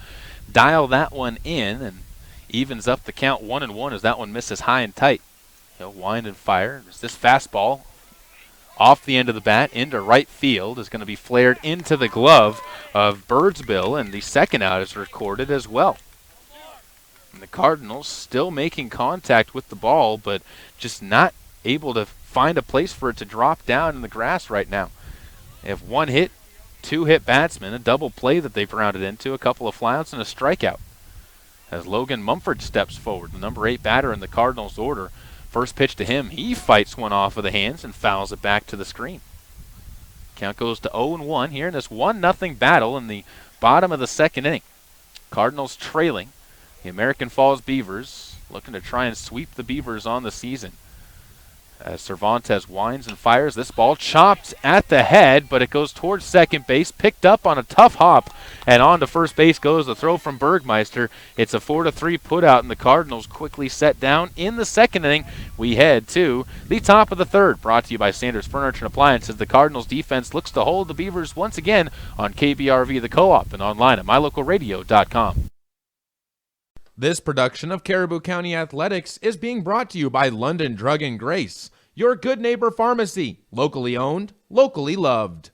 dial that one in, and evens up the count 1-1 as that one misses high and tight. He'll wind and fire. There's this fastball off the end of the bat into right field is going to be flared into the glove of Birdsbill, and the second out is recorded as well. And the Cardinals still making contact with the ball, but just not able to find a place for it to drop down in the grass right now. They have one hit, two hit batsmen, a double play that they've rounded into, a couple of flyouts, and a strikeout. As Logan Mumford steps forward, the number 8 batter in the Cardinals' order. First pitch to him, he fights one off of the hands and fouls it back to the screen. Count goes to 0-1 here in this 1-0 battle in the bottom of the second inning. Cardinals trailing. The American Falls Beavers looking to try and sweep the Beavers on the season. As Cervantes winds and fires, this ball chopped at the head, but it goes towards second base, picked up on a tough hop, and on to first base goes the throw from Bergmeister. It's a 4-3 putout, and the Cardinals quickly set down in the second inning. We head to the top of the third, brought to you by Sanders Furniture and Appliances. The Cardinals defense looks to hold the Beavers once again on KBRV The Co-op and online at mylocalradio.com. This production of Caribou County Athletics is being brought to you by London Drug and Grace, your good neighbor pharmacy, locally owned, locally loved.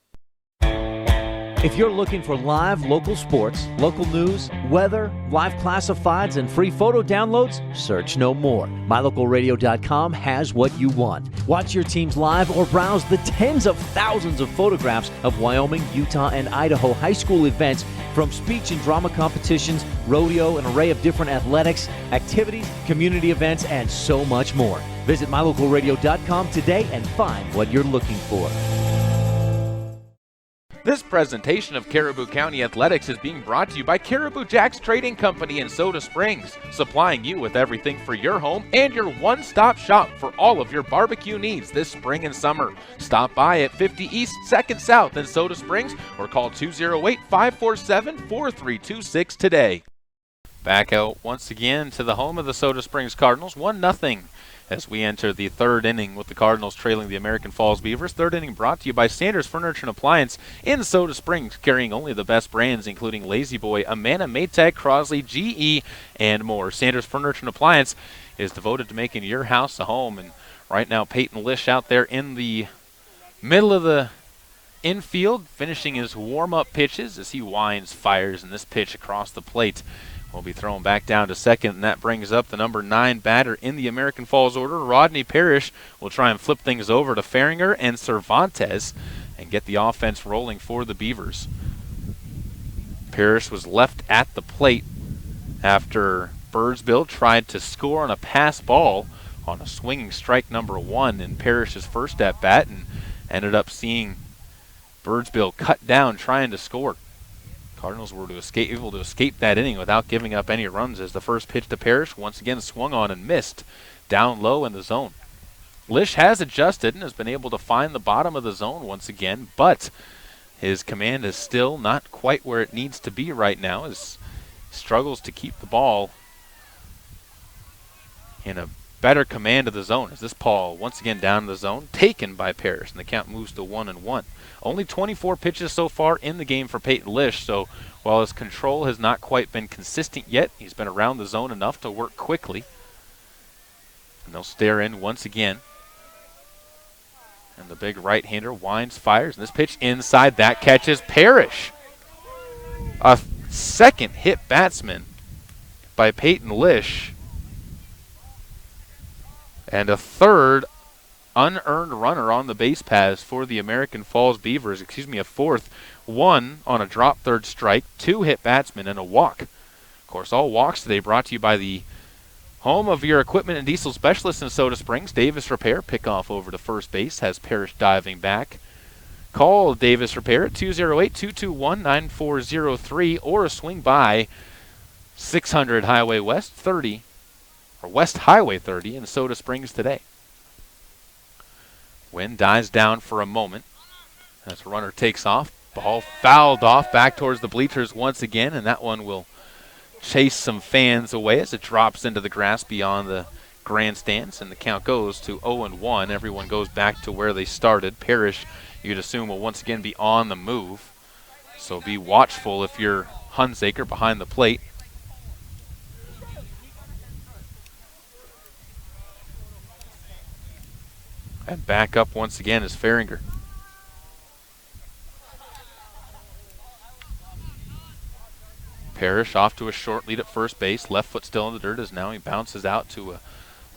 If you're looking for live local sports, local news, weather, live classifieds, and free photo downloads, search no more. MyLocalRadio.com has what you want. Watch your teams live or browse the tens of thousands of photographs of Wyoming, Utah, and Idaho high school events, from speech and drama competitions, rodeo, an array of different athletics, activities, community events, and so much more. Visit MyLocalRadio.com today and find what you're looking for. This presentation of Caribou County Athletics is being brought to you by Caribou Jacks Trading Company in Soda Springs, supplying you with everything for your home and your one-stop shop for all of your barbecue needs this spring and summer. Stop by at 50 East 2nd South in Soda Springs or call 208-547-4326 today. Back out once again to the home of the Soda Springs Cardinals, 1-0. As we enter the third inning with the Cardinals trailing the American Falls Beavers. Third inning brought to you by Sanders Furniture and Appliance in Soda Springs, carrying only the best brands, including Lazy Boy, Amana, Maytag, Crosley, GE, and more. Sanders Furniture and Appliance is devoted to making your house a home. And right now, Peyton Lish out there in the middle of the infield, finishing his warm-up pitches as he winds, fires, and this pitch across the plate will be thrown back down to second, and that brings up the number 9 batter in the American Falls order. Rodney Parrish will try and flip things over to Faringer and Cervantes and get the offense rolling for the Beavers. Parrish was left at the plate after Birdsbill tried to score on a pass ball on a swinging strike number 1 in Parrish's first at-bat, and ended up seeing Birdsbill cut down trying to score. Cardinals were able to escape that inning without giving up any runs as the first pitch to Parrish once again swung on and missed down low in the zone. Lish has adjusted and has been able to find the bottom of the zone once again, but his command is still not quite where it needs to be right now, as he struggles to keep the ball in a better command of the zone. As this ball once again down in the zone, taken by Parrish, and the count moves to 1-1. Only 24 pitches so far in the game for Peyton Lish, so while his control has not quite been consistent yet, he's been around the zone enough to work quickly. And they'll stare in once again. And the big right-hander winds, fires, and this pitch inside, that catches Parrish. A second hit batsman by Peyton Lish, and a third unearned runner on the base paths for the American Falls Beavers. A fourth, one on a drop third strike, 2 hit batsmen, and a walk. Of course, all walks today brought to you by the home of your equipment and diesel specialist in Soda Springs, Davis Repair. Pickoff over to first base, has Parrish diving back. Call Davis Repair at 208-221-9403 or swing by 600 Highway West 30, or West Highway 30 in Soda Springs today. Wind dies down for a moment as the runner takes off. Ball fouled off back towards the bleachers once again, and that one will chase some fans away as it drops into the grass beyond the grandstands, and the count goes to 0-1. Everyone goes back to where they started. Parrish, you'd assume, will once again be on the move, so be watchful if you're Hunsaker behind the plate. And back up once again is Farringer. Parrish off to a short lead at first base. Left foot still in the dirt as now he bounces out to a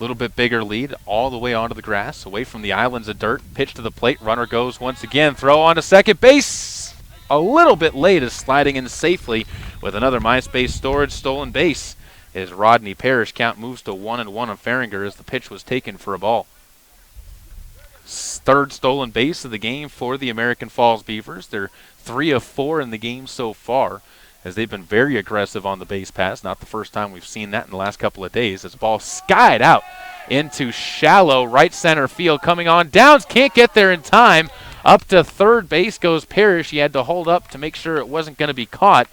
little bit bigger lead all the way onto the grass, away from the islands of dirt. Pitch to the plate. Runner goes once again. Throw on to second base. A little bit late is sliding in safely with another MySpace storage stolen base. As Rodney Parrish count moves to 1-1 on Farringer as the pitch was taken for a ball. Third stolen base of the game for the American Falls Beavers. They're 3 of 4 in the game so far, as they've been very aggressive on the base pass. Not the first time we've seen that in the last couple of days, as the ball skied out into shallow right center field. Coming on, Downs can't get there in time. Up to third base goes Parrish. He had to hold up to make sure it wasn't going to be caught,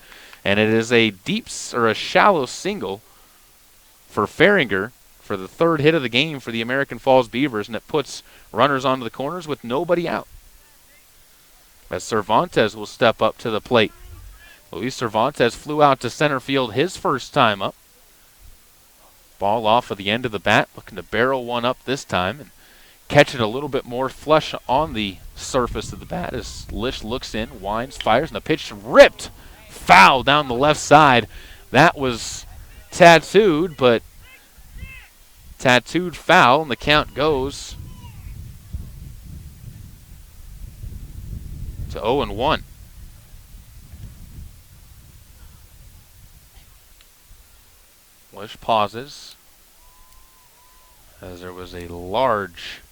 and it is a a shallow single for Farringer for the third hit of the game for the American Falls Beavers, and it puts runners onto the corners with nobody out, as Cervantes will step up to the plate. Luis Cervantes flew out to center field his first time up. Ball off of the end of the bat, looking to barrel one up this time and catch it a little bit more flush on the surface of the bat as Lish looks in, winds, fires, and the pitch ripped foul down the left side. That was tattooed, but tattooed foul, and the count goes to 0-1. Lish pauses as there was a large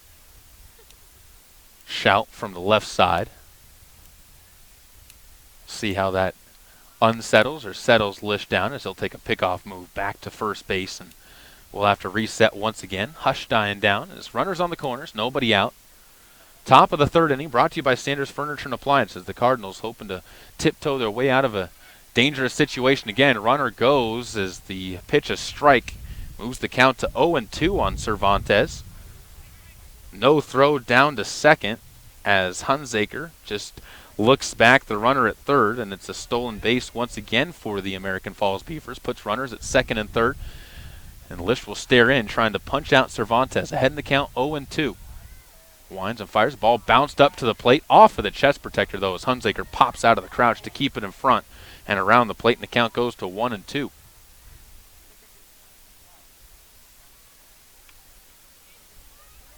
shout from the left side. See how that unsettles or settles Lish down as he'll take a pickoff move back to first base, and we'll have to reset once again. Hush dying down as runners on the corners, nobody out. Top of the third inning, brought to you by Sanders Furniture and Appliances. The Cardinals hoping to tiptoe their way out of a dangerous situation again. Runner goes as the pitch, a strike, moves the count to 0-2 on Cervantes. No throw down to second as Hunsaker just looks back the runner at third, and it's a stolen base once again for the American Falls Beavers. Puts runners at second and third, and Lish will stare in, trying to punch out Cervantes. Ahead in the count, 0-2. Winds and fires. Ball bounced up to the plate, off of the chest protector, though, as Hunsaker pops out of the crouch to keep it in front and around the plate, and the count goes to 1-2.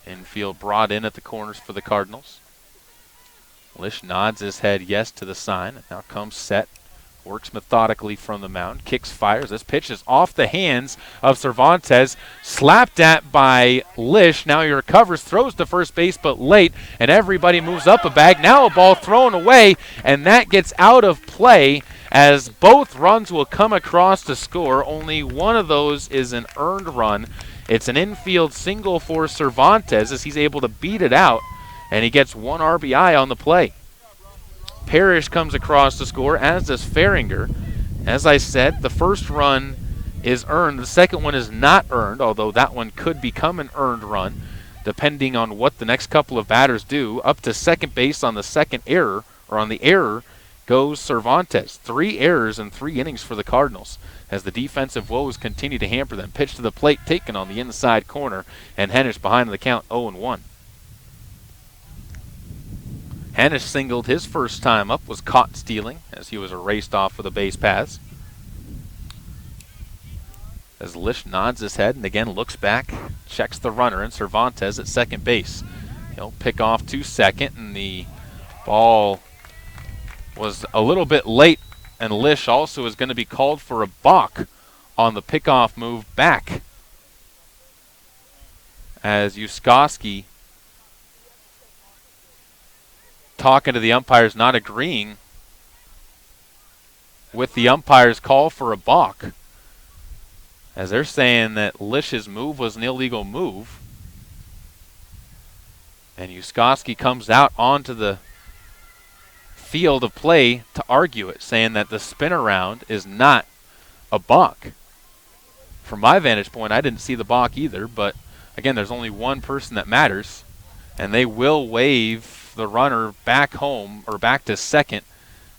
Infield brought in at the corners for the Cardinals. Lish nods his head yes to the sign, and now comes set. Works methodically from the mound, kicks, fires. This pitch is off the hands of Cervantes, slapped at by Lish. Now he recovers, throws to first base, but late, and everybody moves up a bag. Now a ball thrown away, and that gets out of play as both runs will come across to score. Only one of those is an earned run. It's an infield single for Cervantes as he's able to beat it out, and he gets one RBI on the play. Parrish comes across to score, as does Farringer. As I said, the first run is earned. The second one is not earned, although that one could become an earned run, depending on what the next couple of batters do. Up to second base on the second error, or on the error, goes Cervantes. 3 errors in 3 innings for the Cardinals, as the defensive woes continue to hamper them. Pitch to the plate taken on the inside corner, and Hennish behind the count, 0-1. Hennish singled his first time up, was caught stealing as he was erased off with a base pass. As Lish nods his head and again looks back, checks the runner, and Cervantes at second base. He'll pick off to second, and the ball was a little bit late, and Lish also is going to be called for a balk on the pickoff move back, as Yuskoski talking to the umpires, not agreeing with the umpire's call for a balk, as they're saying that Lish's move was an illegal move. And Yuskoski comes out onto the field of play to argue it, saying that the spin around is not a balk. From my vantage point, I didn't see the balk either, but again, there's only one person that matters, and they will wave the runner back home or back to second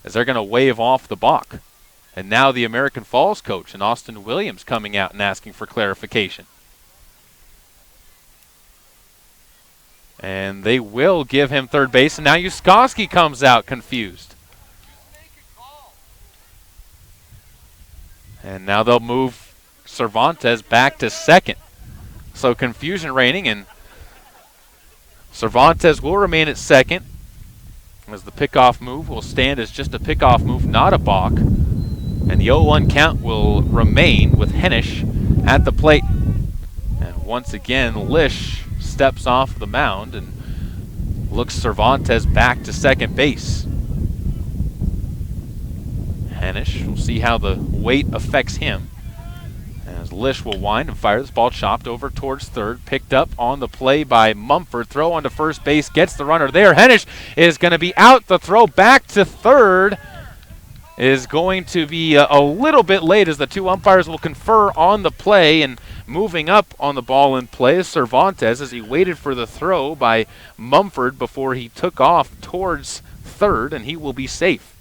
as they're going to wave off the balk. And now the American Falls coach and Austin Williams coming out and asking for clarification. And they will give him third base, and now Yuskoski comes out confused. And now they'll move Cervantes back to second. So confusion reigning, and Cervantes will remain at second as the pickoff move will stand as just a pickoff move, not a balk. And the 0-1 count will remain with Hennish at the plate. And once again, Lish steps off the mound and looks Cervantes back to second base. Hennish, we'll see how the weight affects him. As Lish will wind and fire this ball chopped over towards third. Picked up on the play by Mumford. Throw onto first base. Gets the runner there. Hennish is going to be out. The throw back to third is going to be a little bit late as the two umpires will confer on the play. And moving up on the ball in play is Cervantes as he waited for the throw by Mumford before he took off towards third, and he will be safe.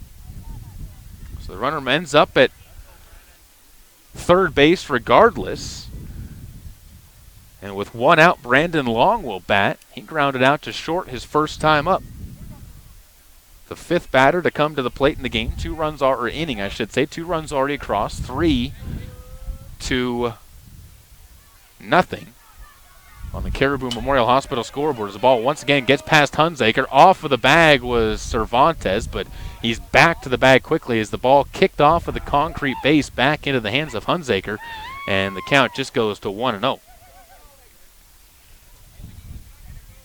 So the runner ends up at third base regardless. And with one out, Brandon Long will bat. He grounded out to short his first time up. The fifth batter to come to the plate in the game. 2 runs or inning, I should say. 2 runs already across. 3-0 on the Caribou Memorial Hospital scoreboard as the ball once again gets past Hunsaker. Off of the bag was Cervantes, but he's back to the bag quickly as the ball kicked off of the concrete base back into the hands of Hunsaker, and the count just goes to 1-0.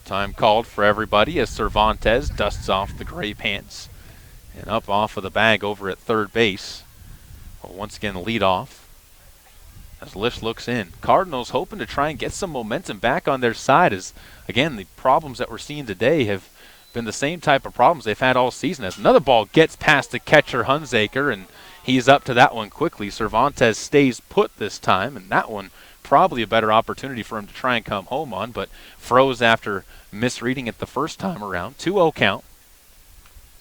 Time called for everybody as Cervantes dusts off the gray pants and up off of the bag over at third base. Well, once again, lead off as Lish looks in. Cardinals hoping to try and get some momentum back on their side as, again, the problems that we're seeing today have been the same type of problems they've had all season. As another ball gets past the catcher, Hunsaker, and he's up to that one quickly. Cervantes stays put this time, and that one probably a better opportunity for him to try and come home on, but froze after misreading it the first time around. 2-0 count.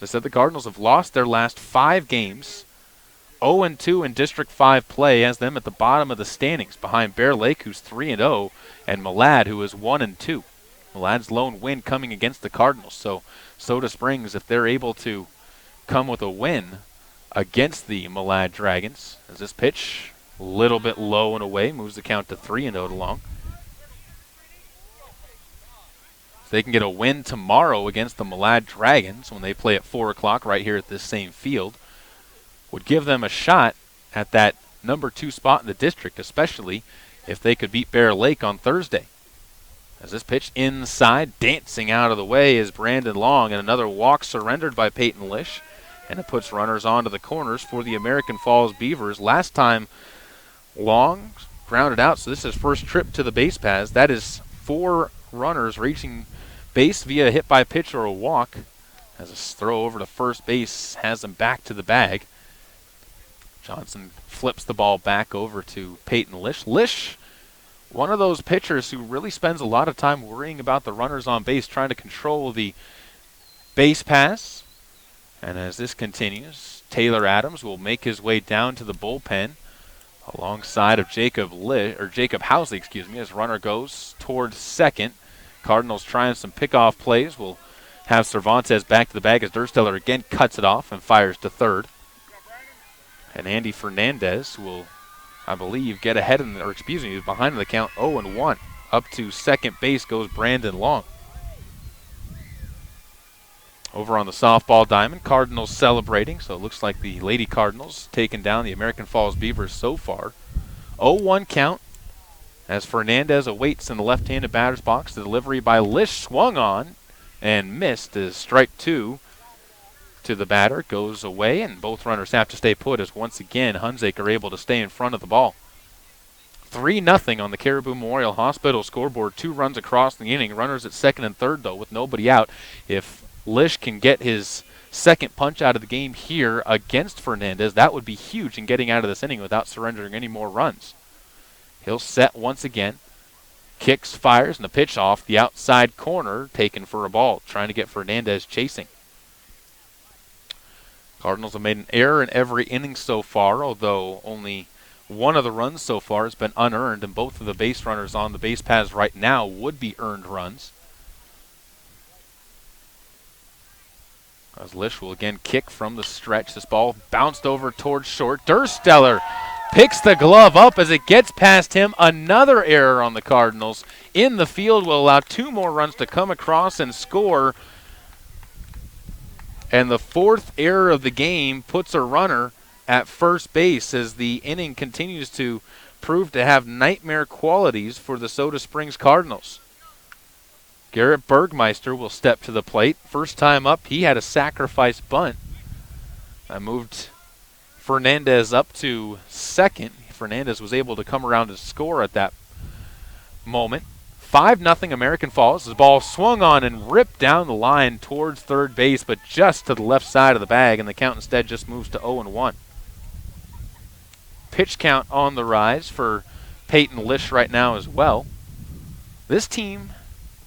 As I said, the Cardinals have lost their last 5 games. 0-2 in District 5 play has them at the bottom of the standings behind Bear Lake, who's 3-0, and Malad, who is 1-2. Malad's lone win coming against the Cardinals. So Soda Springs, if they're able to come with a win against the Malad Dragons, as this pitch a little bit low and away, moves the count to 3-0 to Long. If they can get a win tomorrow against the Malad Dragons when they play at 4 o'clock right here at this same field, would give them a shot at that number 2 spot in the district, especially if they could beat Bear Lake on Thursday. As this pitch inside, dancing out of the way is Brandon Long, and another walk surrendered by Peyton Lish, and it puts runners onto the corners for the American Falls Beavers. Last time Long grounded out, so this is his first trip to the base paths. That is 4 runners reaching base via a hit by pitch or a walk, as a throw over to first base has them back to the bag. Johnson flips the ball back over to Peyton Lish. Lish, one of those pitchers who really spends a lot of time worrying about the runners on base, trying to control the base pass. And as this continues, Taylor Adams will make his way down to the bullpen alongside of Jacob Housley, as runner goes towards second. Cardinals trying some pickoff plays. Will have Cervantes back to the bag as Dursteller again cuts it off and fires to third. And Andy Fernandez will, I believe, get ahead behind in the count 0-1. Up to second base goes Brandon Long. Over on the softball diamond, Cardinals celebrating, so it looks like the Lady Cardinals taking down the American Falls Beavers so far. 0-1 count as Fernandez awaits in the left-handed batter's box. The delivery by Lish swung on and missed as strike 2 to the batter goes away, and both runners have to stay put as once again Hunsaker able to stay in front of the ball. 3-0 on the Caribou Memorial Hospital scoreboard. 2 runs across the inning. Runners at second and third, though, with nobody out. If Lish can get his second punch out of the game here against Fernandez. That would be huge in getting out of this inning without surrendering any more runs. He'll set once again. Kicks, fires, and a pitch off the outside corner, taken for a ball, trying to get Fernandez chasing. Cardinals have made an error in every inning so far, although only one of the runs so far has been unearned, and both of the base runners on the base paths right now would be earned runs. As Lish will again kick from the stretch. This ball bounced over towards short. Dursteller picks the glove up as it gets past him. Another error on the Cardinals. In the field will allow 2 more runs to come across and score. And the 4th error of the game puts a runner at first base as the inning continues to prove to have nightmare qualities for the Soda Springs Cardinals. Garrett Bergmeister will step to the plate. First time up, he had a sacrifice bunt. I moved Fernandez up to second. Fernandez was able to come around and score at that moment. 5-0 American Falls. The ball swung on and ripped down the line towards third base, but just to the left side of the bag, and the count instead just moves to 0-1. Pitch count on the rise for Peyton Lish right now as well. This team,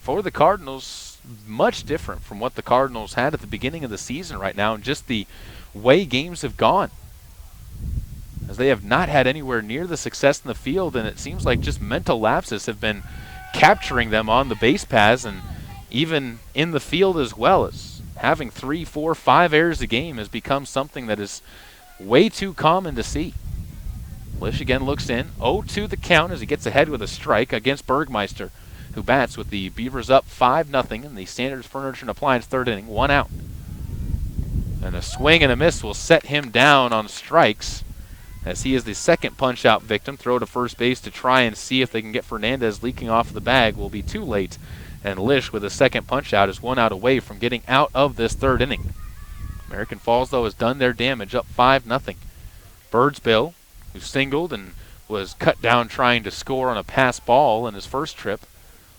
for the Cardinals, much different from what the Cardinals had at the beginning of the season right now, and just the way games have gone. As they have not had anywhere near the success in the field, and it seems like just mental lapses have been capturing them on the base paths and even in the field as well. As having 3, 4, 5 errors a game has become something that is way too common to see. Lish again looks in. 0-2 the count as he gets ahead with a strike against Bergmeister, who bats with the Beavers up 5-0 in the Standards Furniture and Appliance 3rd inning, 1 out. And a swing and a miss will set him down on strikes, as he is the second punch-out victim. Throw to first base to try and see if they can get Fernandez leaking off the bag will be too late, and Lish with a second punch-out is 1 out away from getting out of this 3rd inning. American Falls, though, has done their damage, up 5-0. Birdsbill, who singled and was cut down trying to score on a pass ball in his first trip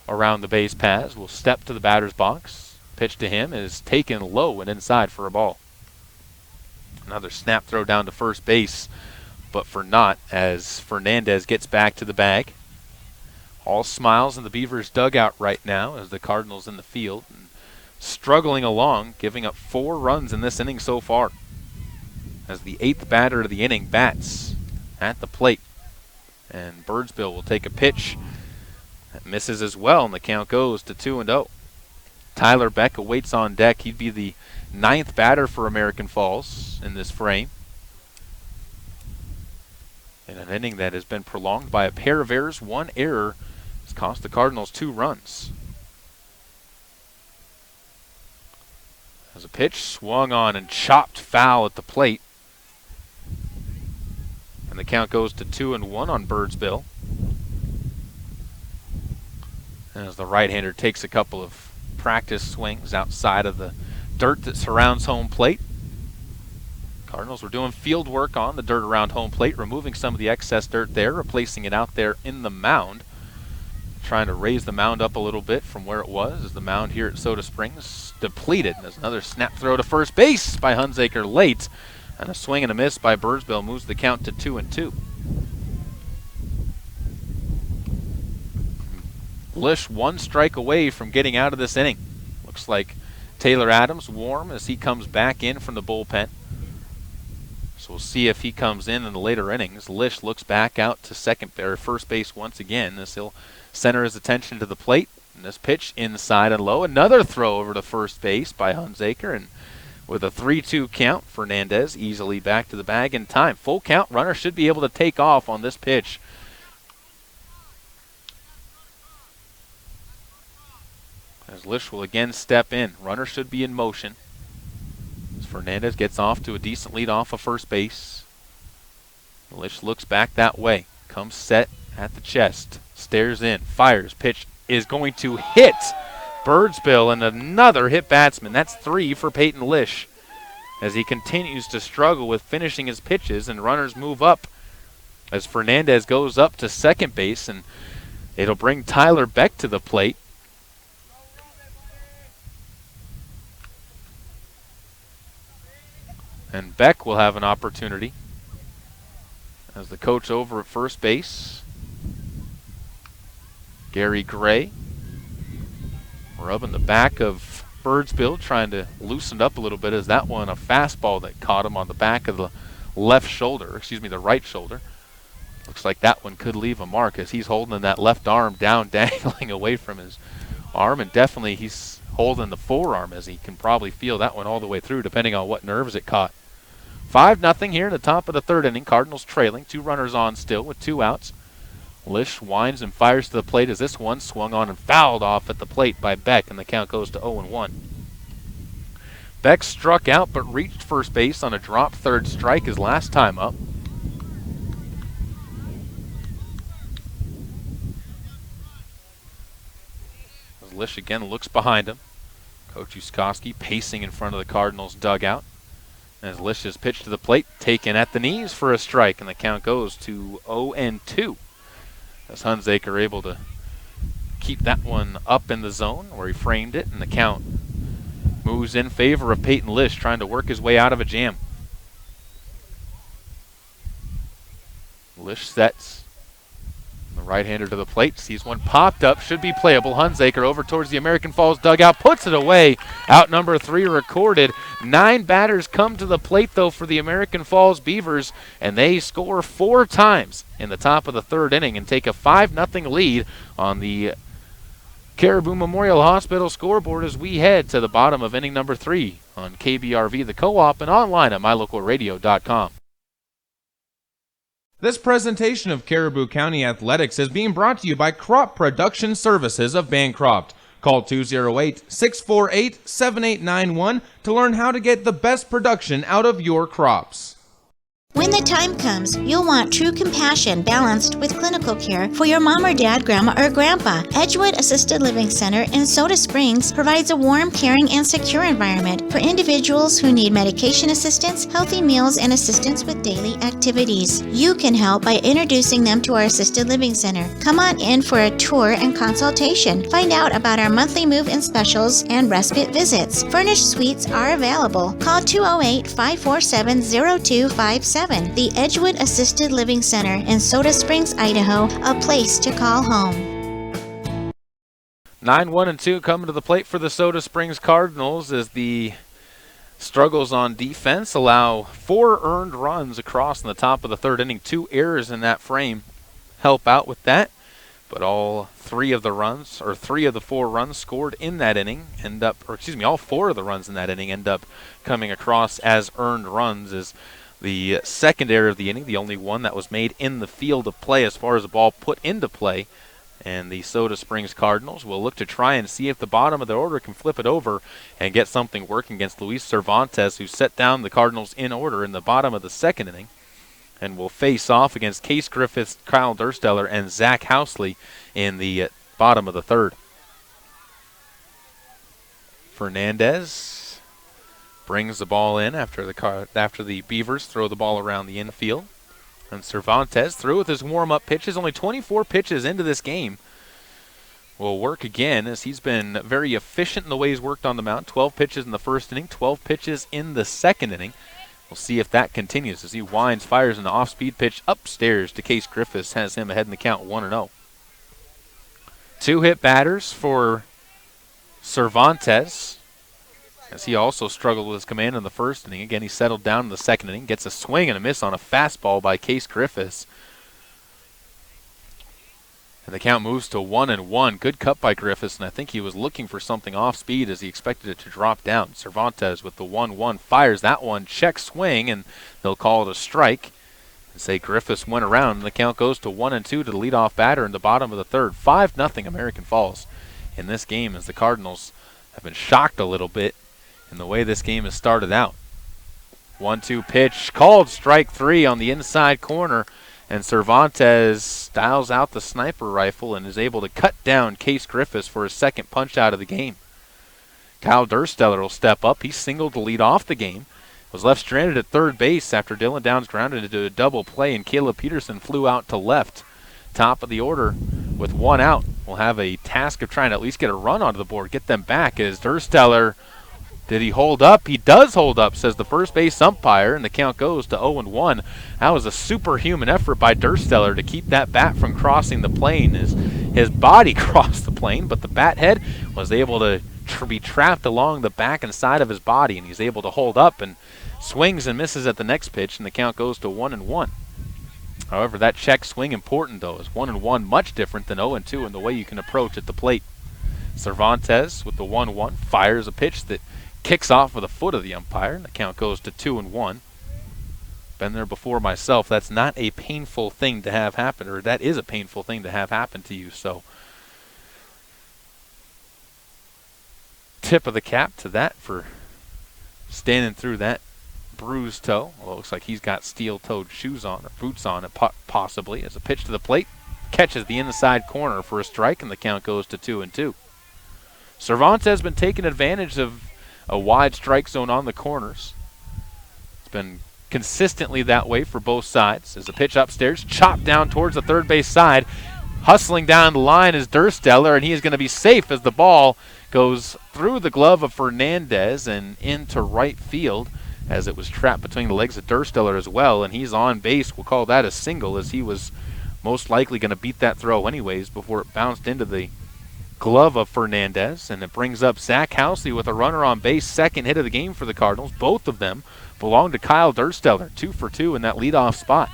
around the base paths, will step to the batter's box. Pitch to him is taken low and inside for a ball. Another snap throw down to first base, but for naught, as Fernandez gets back to the bag. All smiles in the Beavers dugout right now as the Cardinals in the field and struggling along, giving up 4 runs in this inning so far. As the 8th batter of the inning bats at the plate, and Birdsbill will take a pitch that misses as well, and the count goes to 2-0. Tyler Beck awaits on deck. He'd be the 9th batter for American Falls in this frame, in an inning that has been prolonged by a pair of errors. 1 error has cost the Cardinals 2 runs. As a pitch swung on and chopped foul at the plate, and the count goes to 2-1 on Birdsbill. As the right-hander takes a couple of practice swings outside of the dirt that surrounds home plate. Cardinals were doing field work on the dirt around home plate, removing some of the excess dirt there, replacing it out there in the mound, trying to raise the mound up a little bit from where it was, as the mound here at Soda Springs depleted. There's another snap throw to first base by Hunsaker late, and a swing and a miss by Birdsbill moves the count to 2-2. Lish 1 strike away from getting out of this inning. Looks like Taylor Adams warm as he comes back in from the bullpen. So we'll see if he comes in the later innings. Lish looks back out to first base once again as he'll center his attention to the plate. And this pitch inside and low. Another throw over to first base by Hunsaker, and with a 3-2 count, Fernandez easily back to the bag in time. Full count, runner should be able to take off on this pitch. As Lish will again step in. Runner should be in motion. As Fernandez gets off to a decent lead off of first base. Lish looks back that way. Comes set at the chest. Stares in. Fires. Pitch is going to hit Birdsbill, and another hit batsman. That's 3 for Peyton Lish, as he continues to struggle with finishing his pitches, and runners move up as Fernandez goes up to second base, and it'll bring Tyler Beck to the plate. And Beck will have an opportunity as the coach over at first base. Gary Gray rubbing the back of Birdsbill, trying to loosen up a little bit, as that one a fastball that caught him on the back of the the right shoulder. Looks like that one could leave a mark as he's holding that left arm down, dangling away from his arm, and definitely he's holding the forearm as he can probably feel that one all the way through, depending on what nerves it caught. 5-0 here in the top of the third inning. Cardinals trailing, 2 runners on still with 2 outs. Lish winds and fires to the plate as this one swung on and fouled off at the plate by Beck, and the count goes to 0-1. Beck struck out but reached first base on a drop third strike his last time up. As Lish again looks behind him. Coach Uskoski pacing in front of the Cardinals dugout. As Lish's pitch to the plate, taken at the knees for a strike, and the count goes to 0-2. As Hunsaker able to keep that one up in the zone where he framed it, and the count moves in favor of Peyton Lish, trying to work his way out of a jam. Lish sets. The right-hander to the plate, sees one popped up, should be playable. Hunsaker over towards the American Falls dugout, puts it away. Out number 3 recorded. 9 batters come to the plate, though, for the American Falls Beavers, and they score 4 times in the top of the third inning and take a 5-0 lead on the Caribou Memorial Hospital scoreboard as we head to the bottom of inning number 3 on KBRV, the Co-op, and online at mylocalradio.com. This presentation of Caribou County Athletics is being brought to you by Crop Production Services of Bancroft. Call 208-648-7891 to learn how to get the best production out of your crops. When the time comes, you'll want true compassion balanced with clinical care for your mom or dad, grandma or grandpa. Edgewood Assisted Living Center in Soda Springs provides a warm, caring, and secure environment for individuals who need medication assistance, healthy meals, and assistance with daily activities. You can help by introducing them to our Assisted Living Center. Come on in for a tour and consultation. Find out about our monthly move-in specials and respite visits. Furnished suites are available. Call 208-547-0257. The Edgewood Assisted Living Center in Soda Springs, Idaho, a place to call home. 9-1-2 coming to the plate for the Soda Springs Cardinals as the struggles on defense allow 4 earned runs across in the top of the third inning. 2 errors in that frame help out with that, but all 3 of the 4 runs scored in that inning all 4 of the runs in that inning end up coming across as earned runs, as the second error of the inning, the only one that was made in the field of play as far as the ball put into play. And the Soda Springs Cardinals will look to try and see if the bottom of their order can flip it over and get something working against Luis Cervantes, who set down the Cardinals in order in the bottom of the second inning, and will face off against Case Griffiths, Kyle Dursteller, and Zach Housley in the bottom of the third. Fernandez brings the ball in after the Beavers throw the ball around the infield. And Cervantes, through with his warm-up pitches, only 24 pitches into this game, will work again as he's been very efficient in the way he's worked on the mound. 12 pitches in the first inning, 12 pitches in the second inning. We'll see if that continues as he winds, fires an off-speed pitch upstairs to Case Griffiths, has him ahead in the count 1-0. 2 hit batters for Cervantes, as he also struggled with his command in the first inning. Again, he settled down in the second inning, gets a swing and a miss on a fastball by Case Griffiths. And the count moves to 1-1. Good cut by Griffiths, and I think he was looking for something off speed as he expected it to drop down. Cervantes with the 1-1 fires that one, check swing, and they'll call it a strike. And say Griffiths went around, and the count goes to 1-2 to the leadoff batter in the bottom of the third. 5-0 American Falls in this game as the Cardinals have been shocked a little bit in the way this game has started out. 1-2 pitch, called strike 3 on the inside corner, and Cervantes styles out the sniper rifle and is able to cut down Case Griffiths for his second punch out of the game. Kyle Dursteller will step up. He singled to lead off the game. Was left stranded at third base after Dylan Downs grounded into a double play, and Caleb Peterson flew out to left. Top of the order with 1 out. We'll have a task of trying to at least get a run onto the board, get them back as Dursteller Did he hold up? He does hold up, says the first base umpire, and the count goes to 0-1. That was a superhuman effort by Dursteller to keep that bat from crossing the plane. His body crossed the plane, but the bat head was able to be trapped along the back and side of his body, and he's able to hold up and swings and misses at the next pitch, and the count goes to 1-1. However, that check swing important, though, is 1-1 much different than 0-2 in the way you can approach at the plate. Cervantes with the 1-1 fires a pitch that kicks off with a foot of the umpire, and the count goes to 2-1. Been there before myself. That's not a painful thing to have happen, or that is a painful thing to have happen to you. So, tip of the cap to that for standing through that bruised toe. Well, it looks like he's got steel-toed shoes on, or boots on, possibly. As a pitch to the plate, catches the inside corner for a strike, and the count goes to 2-2. Cervantes has been taking advantage of a wide strike zone on the corners. It's been consistently that way for both sides. As the pitch upstairs, chopped down towards the third base side. Hustling down the line is Dursteller, and he is going to be safe as the ball goes through the glove of Fernandez and into right field, as it was trapped between the legs of Dursteller as well, and he's on base. We'll call that a single, as he was most likely going to beat that throw anyways before it bounced into the glove of Fernandez, and it brings up Zach Housley with a runner on base, second hit of the game for the Cardinals. Both of them belong to Kyle Dursteller, 2 for 2 in that leadoff spot.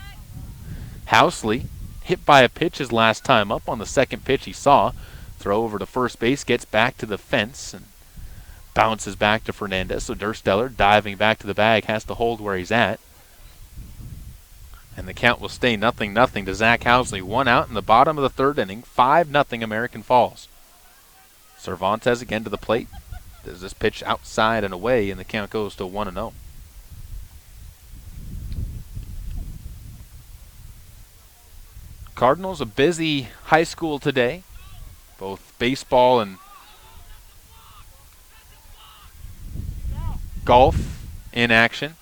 Housley hit by a pitch his last time up on the second pitch he saw. Throw over to first base, gets back to the fence, and bounces back to Fernandez. So Dursteller, diving back to the bag, has to hold where he's at. And the count will stay 0-0 to Zach Housley. 1 out in the bottom of the third inning, 5-0 American Falls. Cervantes again to the plate. Does this pitch outside and away, and the count goes to 1-0. Cardinals, a busy high school today. Both baseball and golf in action.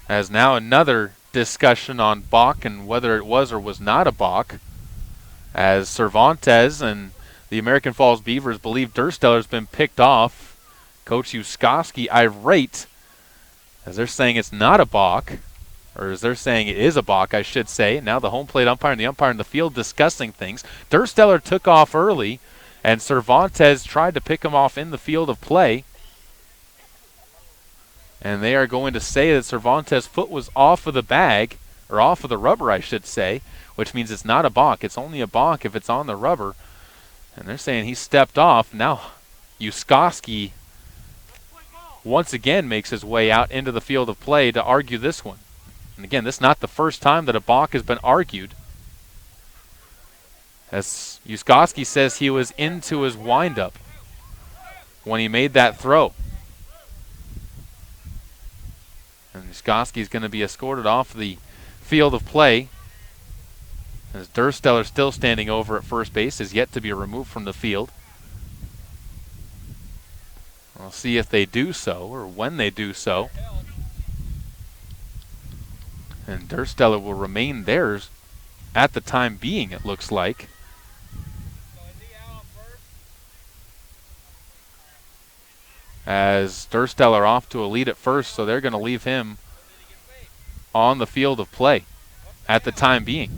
As now another discussion on balk and whether it was or was not a balk, as Cervantes and the American Falls Beavers believe Dursteller's been picked off. Coach Uskoski irate, as they're saying it's not a balk, or as they're saying it is a balk, I should say. Now the home plate umpire and the umpire in the field discussing things. Dursteller took off early, and Cervantes tried to pick him off in the field of play. And they are going to say that Cervantes' foot was off of the bag, or off of the rubber, I should say, which means it's not a balk. It's only a balk if it's on the rubber. And they're saying he stepped off. Now Uskoski once again makes his way out into the field of play to argue this one. And again, this is not the first time that a balk has been argued, as Uskoski says he was into his windup when he made that throw. And Uskoski is going to be escorted off the field of play, as Dursteller, still standing over at first base, is yet to be removed from the field. We'll see if they do so, or when they do so. And Dursteller will remain there at the time being, it looks like. As Dursteller off to a lead at first, so they're going to leave him on the field of play at the time being.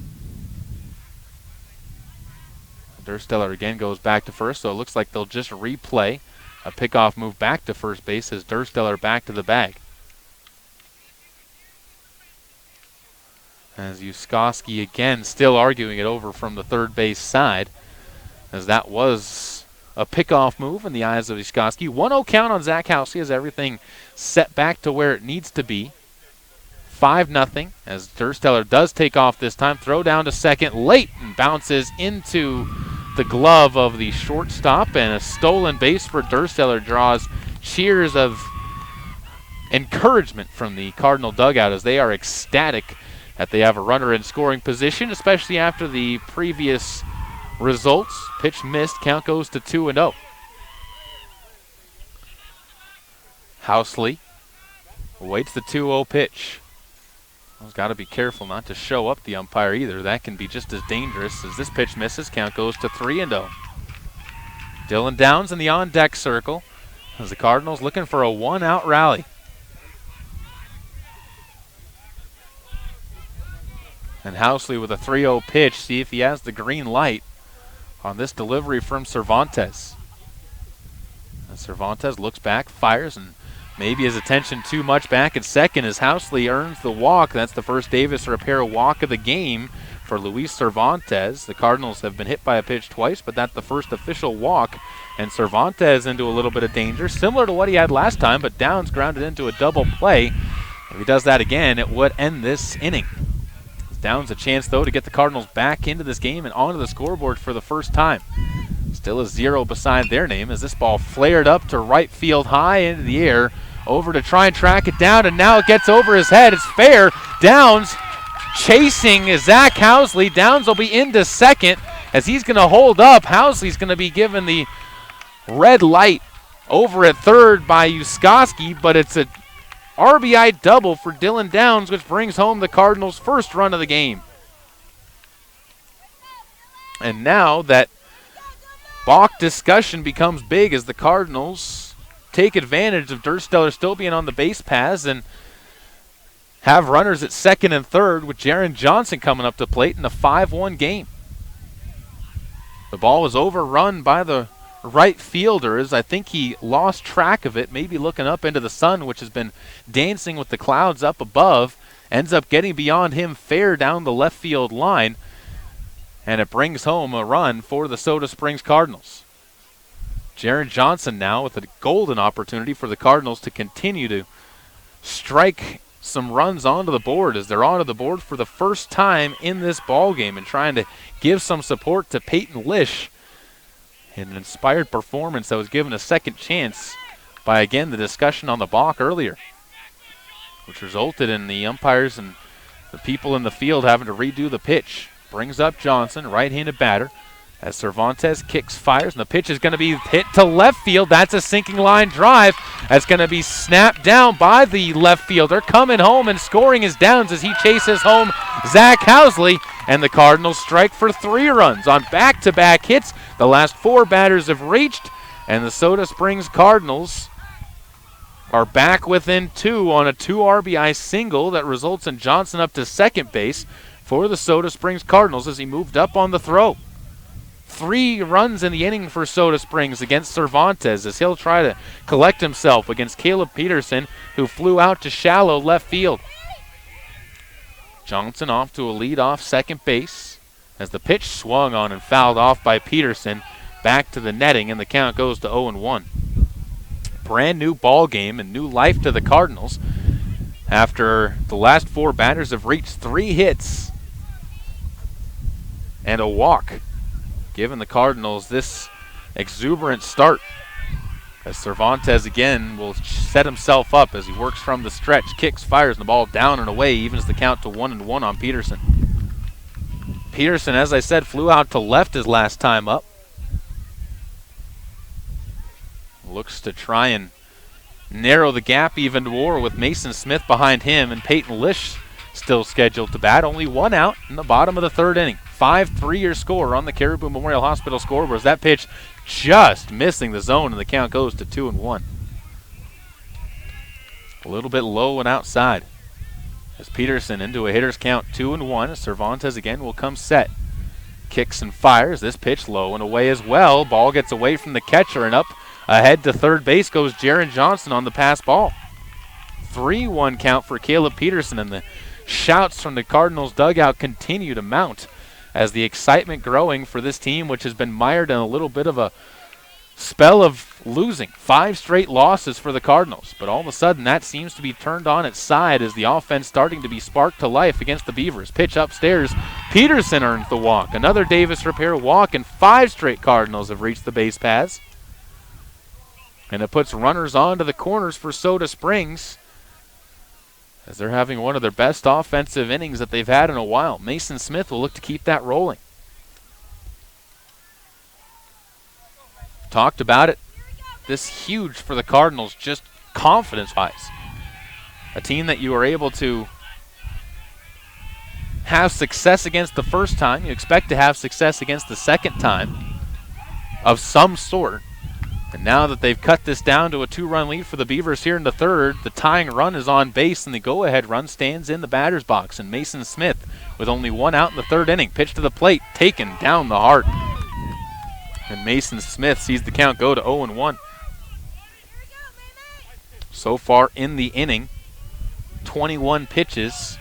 Dursteller again goes back to first, so it looks like they'll just replay a pickoff move back to first base as Dursteller back to the bag. As Uskoski again still arguing it over from the third base side, as that was a pickoff move in the eyes of Uskoski. 1-0 count on Zach Housley as everything set back to where it needs to be. 5-0 as Dursteller does take off this time. Throw down to second late and bounces into the glove of the shortstop, and a stolen base for Dursteller draws cheers of encouragement from the Cardinal dugout, as they are ecstatic that they have a runner in scoring position, especially after the previous results. Pitch missed, count goes to 2-0. Housley awaits the 2-0 pitch. Well, got to be careful not to show up the umpire either. That can be just as dangerous as this pitch misses. Count goes to 3-0. Dylan Downs in the on-deck circle as the Cardinals looking for a one-out rally. And Housley with a 3-0 pitch. See if he has the green light on this delivery from Cervantes. And Cervantes looks back, fires, and maybe his attention too much back at second as Housley earns the walk. That's the first Davis Repair walk of the game for Luis Cervantes. The Cardinals have been hit by a pitch twice, but that's the first official walk. And Cervantes into a little bit of danger, similar to what he had last time, but Downs grounded into a double play. If he does that again, it would end this inning. Downs a chance, though, to get the Cardinals back into this game and onto the scoreboard for the first time. Still a 0 beside their name as this ball flared up to right field high into the air. Over to try and track it down, and now it gets over his head. It's fair. Downs chasing Zach Housley. Downs will be into second as he's going to hold up. Housley's going to be given the red light over at third by Uskoski, but it's a RBI double for Dylan Downs, which brings home the Cardinals' first run of the game. And now that balk discussion becomes big as the Cardinals take advantage of Dursteller still being on the base paths and have runners at second and third with Jaron Johnson coming up to plate in a 5-1 game. The ball was overrun by the right fielder as I think he lost track of it, maybe looking up into the sun, which has been dancing with the clouds up above, ends up getting beyond him fair down the left field line, and it brings home a run for the Soda Springs Cardinals. Jaron Johnson now with a golden opportunity for the Cardinals to continue to strike some runs onto the board as they're onto the board for the first time in this ball game and trying to give some support to Peyton Lish in an inspired performance that was given a second chance by, again, the discussion on the balk earlier, which resulted in the umpires and the people in the field having to redo the pitch. Brings up Johnson, right-handed batter, as Cervantes kicks, fires, and the pitch is going to be hit to left field. That's a sinking line drive. That's going to be snapped down by the left fielder. Coming home and scoring is Downs as he chases home Zach Housley, and the Cardinals strike for 3 runs on back-to-back hits. The last 4 batters have reached, and the Soda Springs Cardinals are back within 2 on a 2 RBI single that results in Johnson up to second base for the Soda Springs Cardinals as he moved up on the throw. 3 runs in the inning for Soda Springs against Cervantes as he'll try to collect himself against Caleb Peterson, who flew out to shallow left field. Johnson off to a lead-off second base as the pitch swung on and fouled off by Peterson. Back to the netting, and the count goes to 0-1. Brand new ball game and new life to the Cardinals after the last 4 batters have reached 3 hits and a walk, giving the Cardinals this exuberant start as Cervantes again will set himself up as he works from the stretch, kicks, fires, and the ball down and away, evens the count to 1-1 on Peterson. Peterson, as I said, flew out to left his last time up. Looks to try and narrow the gap even more with Mason Smith behind him and Peyton Lish still scheduled to bat. Only 1 out in the bottom of the 3rd inning. 5-3 your score on the Caribou Memorial Hospital scoreboard. That pitch just missing the zone, and the count goes to 2-1. A little bit low and outside as Peterson into a hitter's count 2-1. Cervantes again will come set. Kicks and fires. This pitch low and away as well. Ball gets away from the catcher, and up ahead to third base goes Jaron Johnson on the pass ball. 3-1 count for Caleb Peterson, and the shouts from the Cardinals dugout continue to mount as the excitement growing for this team, which has been mired in a little bit of a spell of losing. 5 straight losses for the Cardinals, but all of a sudden that seems to be turned on its side as the offense starting to be sparked to life against the Beavers. Pitch upstairs. Peterson earns the walk. Another Davis Repair walk, and 5 straight Cardinals have reached the base paths. And it puts runners onto the corners for Soda Springs as they're having one of their best offensive innings that they've had in a while. Mason Smith will look to keep that rolling. Talked about it. This huge for the Cardinals, just confidence-wise. A team that you are able to have success against the first time, you expect to have success against the second time of some sort. And now that they've cut this down to a 2-run lead for the Beavers here in the third, the tying run is on base, and the go-ahead run stands in the batter's box. And Mason Smith, with only one out in the third inning, pitch to the plate, taken down the heart. And Mason Smith sees the count go to 0-1. So far in the inning, 21 pitches,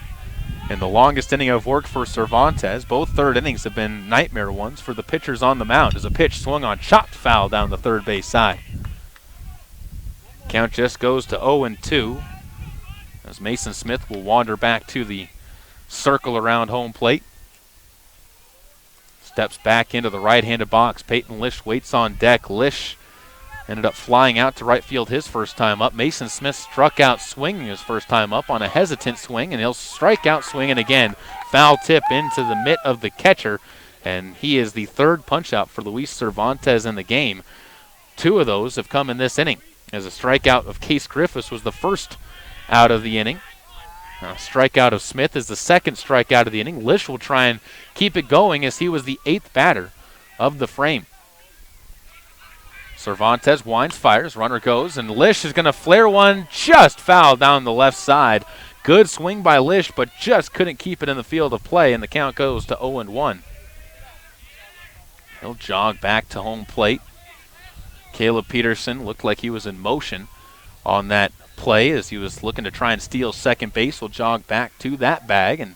and the longest inning of work for Cervantes. Both third innings have been nightmare ones for the pitchers on the mound as a pitch swung on, chopped foul down the third base side. Count just goes to 0-2 as Mason Smith will wander back to the circle around home plate. Steps back into the right-handed box. Peyton Lish waits on deck. Lish ended up flying out to right field his first time up. Mason Smith struck out swinging his first time up on a hesitant swing, and he'll strike out swinging again. Foul tip into the mitt of the catcher, and he is the third punch-out for Luis Cervantes in the game. 2 of those have come in this inning, as a strikeout of Case Griffiths was the first out of the inning. A strikeout of Smith is the second strikeout of the inning. Lish will try and keep it going as he was the 8th batter of the frame. Cervantes winds, fires, runner goes, and Lish is going to flare one, just foul down the left side. Good swing by Lish, but just couldn't keep it in the field of play, and the count goes to 0-1. He'll jog back to home plate. Caleb Peterson looked like he was in motion on that play as he was looking to try and steal second base. Will jog back to that bag and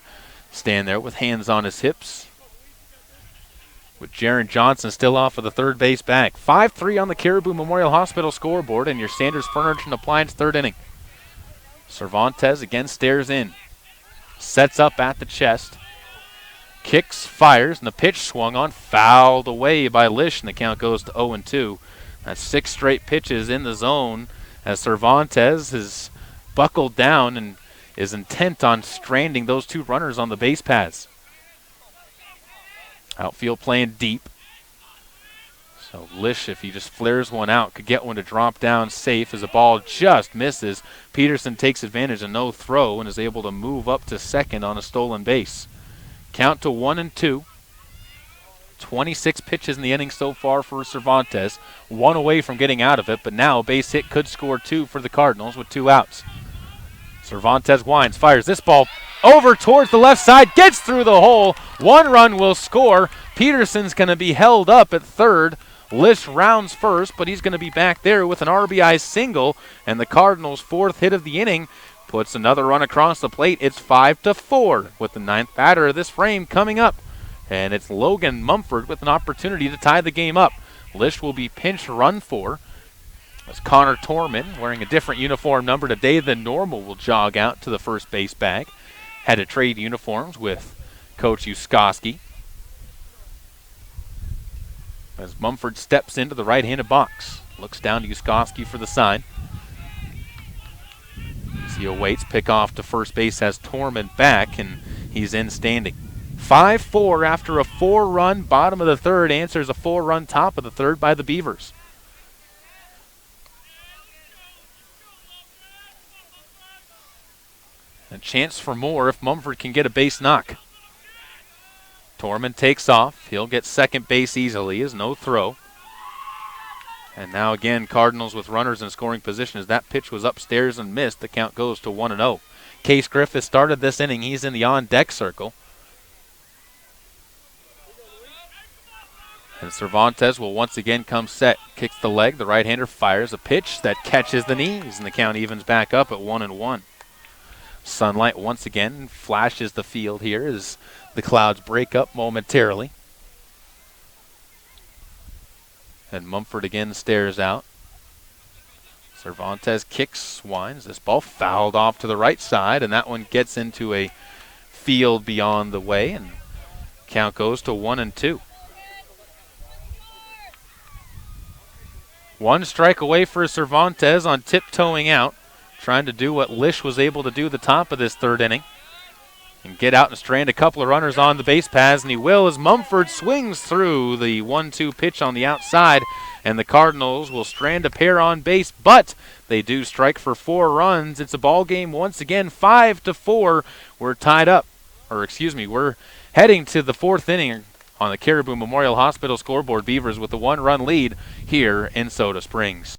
stand there with hands on his hips, with Jaron Johnson still off of the third base bag. 5-3 on the Caribou Memorial Hospital scoreboard and your Sanders Furniture and Appliance third inning. Cervantes again stares in. Sets up at the chest. Kicks, fires, and the pitch swung on, fouled away by Lish, and the count goes to 0-2. That's 6 straight pitches in the zone as Cervantes is buckled down and is intent on stranding those 2 runners on the base paths. Outfield playing deep. So Lish, if he just flares one out, could get one to drop down safe as the ball just misses. Peterson takes advantage of no throw and is able to move up to second on a stolen base. Count to 1-2. 26 pitches in the inning so far for Cervantes. 1 away from getting out of it, but now a base hit could score 2 for the Cardinals with 2 outs. Cervantes winds, fires this ball over towards the left side, gets through the hole. 1 run will score. Peterson's going to be held up at third. Lish rounds first, but he's going to be back there with an RBI single, and the Cardinals' 4th hit of the inning puts another run across the plate. It's 5-4 with the 9th batter of this frame coming up, and it's Logan Mumford with an opportunity to tie the game up. Lish will be pinch run for as Connor Torman, wearing a different uniform number today than normal, will jog out to the first base bag. Had to trade uniforms with Coach Uskoski as Mumford steps into the right-handed box. Looks down to Uskoski for the sign. As he awaits, pick off to first base, has Torman back, and he's in standing. 5-4 after a 4-run bottom of the third answers a 4-run top of the third by the Beavers. A chance for more if Mumford can get a base knock. Torman takes off. He'll get second base easily as no throw. And now again, Cardinals with runners in scoring position as that pitch was upstairs and missed. The count goes to 1-0. Case Griffith started this inning. He's in the on-deck circle. And Cervantes will once again come set. Kicks the leg. The right-hander fires a pitch that catches the knees, and the count evens back up at 1-1. Sunlight once again flashes the field here as the clouds break up momentarily. And Mumford again stares out. Cervantes kicks, winds. This ball fouled off to the right side, and that one gets into a field beyond the way, and count goes to 1-2. 1 strike away for Cervantes on tiptoeing out, trying to do what Lish was able to do the top of this third inning and get out and strand a couple of runners on the base paths, and he will as Mumford swings through the 1-2 pitch on the outside, and the Cardinals will strand a pair on base, but they do strike for 4 runs. It's a ball game once again, 5-4. We're tied up we're heading to the 4th inning on the Caribou Memorial Hospital scoreboard. Beavers with a 1-run lead here in Soda Springs.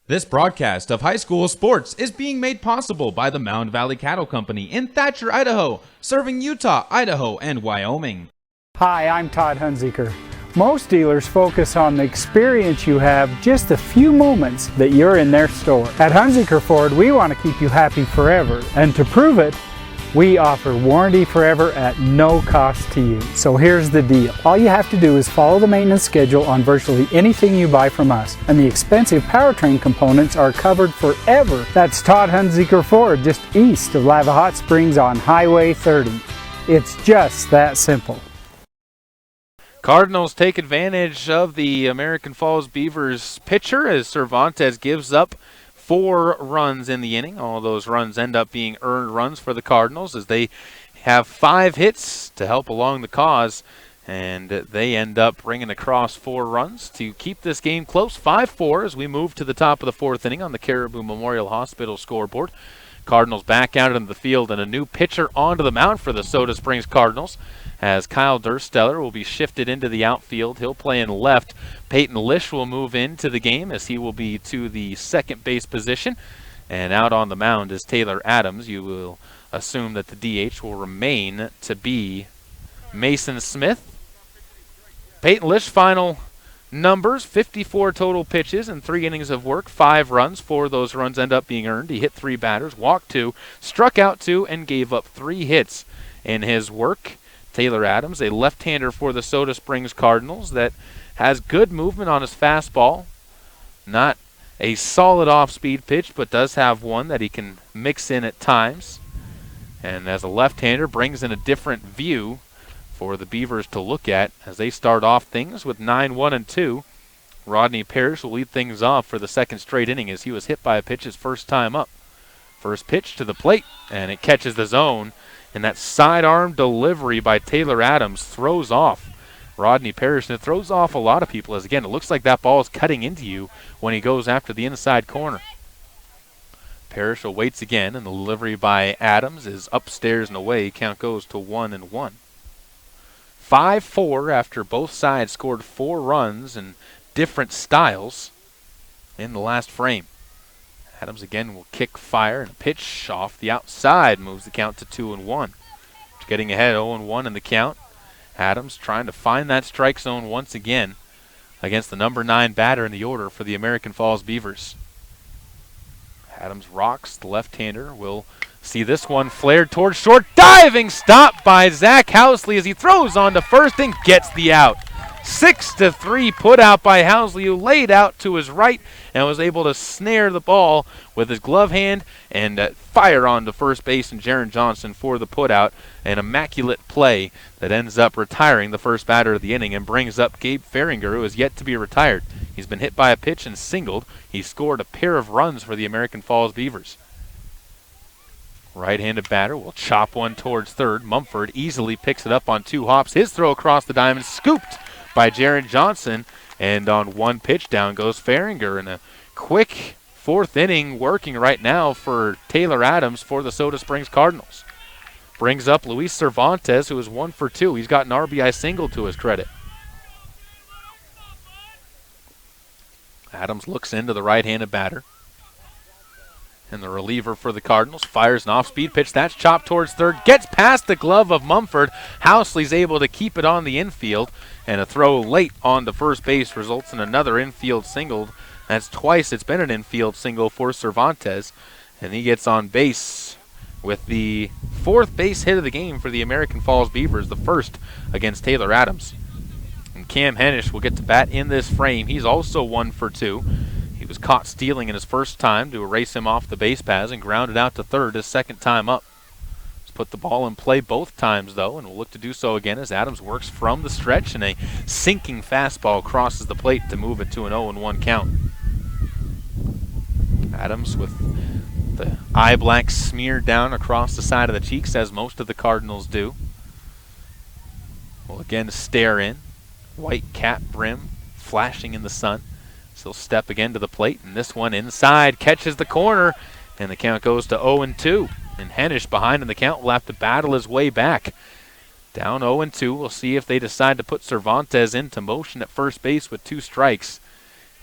This broadcast of high school sports is being made possible by the Mound Valley Cattle Company in Thatcher, Idaho, serving Utah, Idaho, and Wyoming. Hi, I'm Todd Hunziker. Most dealers focus on the experience you have just a few moments that you're in their store. At Hunziker Ford, we want to keep you happy forever, and to prove it, we offer warranty forever at no cost to you. So here's the deal. All you have to do is follow the maintenance schedule on virtually anything you buy from us, and the expensive powertrain components are covered forever. That's Todd Hunziker Ford, just east of Lava Hot Springs on Highway 30. It's just that simple. Cardinals take advantage of the American Falls Beavers pitcher as Cervantes gives up 4 runs in the inning. All those runs end up being earned runs for the Cardinals as they have 5 hits to help along the cause, and they end up bringing across 4 runs to keep this game close. 5-4 as we move to the top of the 4th inning on the Caribou Memorial Hospital scoreboard. Cardinals back out into the field and a new pitcher onto the mound for the Soda Springs Cardinals as Kyle Dursteller will be shifted into the outfield. He'll play in left. Peyton Lish will move into the game as he will be to the second base position. And out on the mound is Taylor Adams. You will assume that the DH will remain to be Mason Smith. Peyton Lish, final numbers, 54 total pitches and 3 innings of work, 5 runs. 4 of those runs end up being earned. He hit 3 batters, walked 2, struck out 2, and gave up 3 hits in his work. Taylor Adams, a left-hander for the Soda Springs Cardinals that has good movement on his fastball. Not a solid off-speed pitch, but does have one that he can mix in at times. And as a left-hander, brings in a different view for the Beavers to look at as they start off things with 9-1-2. Rodney Parrish will lead things off for the second straight inning as he was hit by a pitch his first time up. First pitch to the plate, and it catches the zone. And that sidearm delivery by Taylor Adams throws off Rodney Parrish, and it throws off a lot of people as, again, it looks like that ball is cutting into you when he goes after the inside corner. Parrish awaits again, and the delivery by Adams is upstairs and away. Count goes to 1-1. 5-4 after both sides scored 4 runs in different styles in the last frame. Adams again will kick, fire, and pitch off the outside moves the count to 2-1. Getting ahead 0-1 in the count. Adams trying to find that strike zone once again against the number 9 batter in the order for the American Falls Beavers. Adams rocks. The left-hander will see this one flared towards short. Diving stop by Zach Housley as he throws on to first and gets the out. 6-3 put out by Housley, who laid out to his right and was able to snare the ball with his glove hand and fire on to first base and Jaron Johnson for the put out. An immaculate play that ends up retiring the first batter of the inning and brings up Gabe Feringer, who is yet to be retired. He's been hit by a pitch and singled. He scored a pair of runs for the American Falls Beavers. Right-handed batter will chop one towards third. Mumford easily picks it up on 2 hops. His throw across the diamond, scooped by Jaron Johnson, and on 1 pitch down goes Feringer. And a quick 4th inning working right now for Taylor Adams for the Soda Springs Cardinals. Brings up Luis Cervantes, who is 1 for 2. He's got an RBI single to his credit. Adams looks into the right-handed batter. And the reliever for the Cardinals fires an off-speed pitch. That's chopped towards third. Gets past the glove of Mumford. Housley's able to keep it on the infield. And a throw late on to first base results in another infield single. That's twice it's been an infield single for Cervantes. And he gets on base with the 4th base hit of the game for the American Falls Beavers, the first against Taylor Adams. And Cam Hennish will get to bat in this frame. He's also 1 for 2. He was caught stealing in his first time to erase him off the base paths and grounded out to third his second time up. He's put the ball in play both times, though, and will look to do so again as Adams works from the stretch and a sinking fastball crosses the plate to move it to an 0-1 count. Adams with the eye black smeared down across the side of the cheeks, as most of the Cardinals do. Will again stare in. White cap brim flashing in the sun. So he'll step again to the plate, and this one inside catches the corner, and the count goes to 0-2. And Hennish behind in the count will have to battle his way back. Down 0-2. We'll see if they decide to put Cervantes into motion at first base with 2 strikes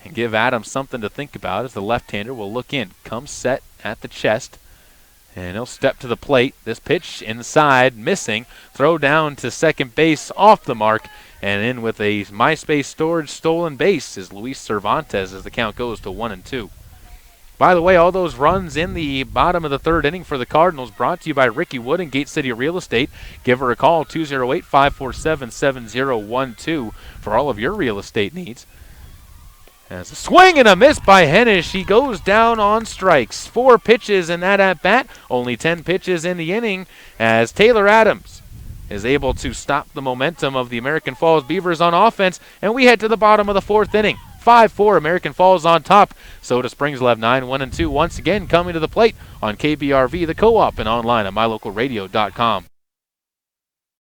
and give Adams something to think about as the left-hander will look in. Comes set at the chest, and he'll step to the plate. This pitch inside, missing. Throw down to second base, off the mark, and in with a MySpace storage stolen base is Luis Cervantes as the count goes to 1-2. By the way, all those runs in the bottom of the 3rd inning for the Cardinals brought to you by Ricky Wood and Gate City Real Estate. Give her a call, 208-547-7012 for all of your real estate needs. As a swing and a miss by Hennish. He goes down on strikes. 4 pitches in that at-bat. Only 10 pitches in the inning as Taylor Adams is able to stop the momentum of the American Falls Beavers on offense. And we head to the bottom of the 4th inning. 5-4, American Falls on top. Soda Springs will have 9-1-2 once again coming to the plate on KBRV, the Co-op, and online at mylocalradio.com.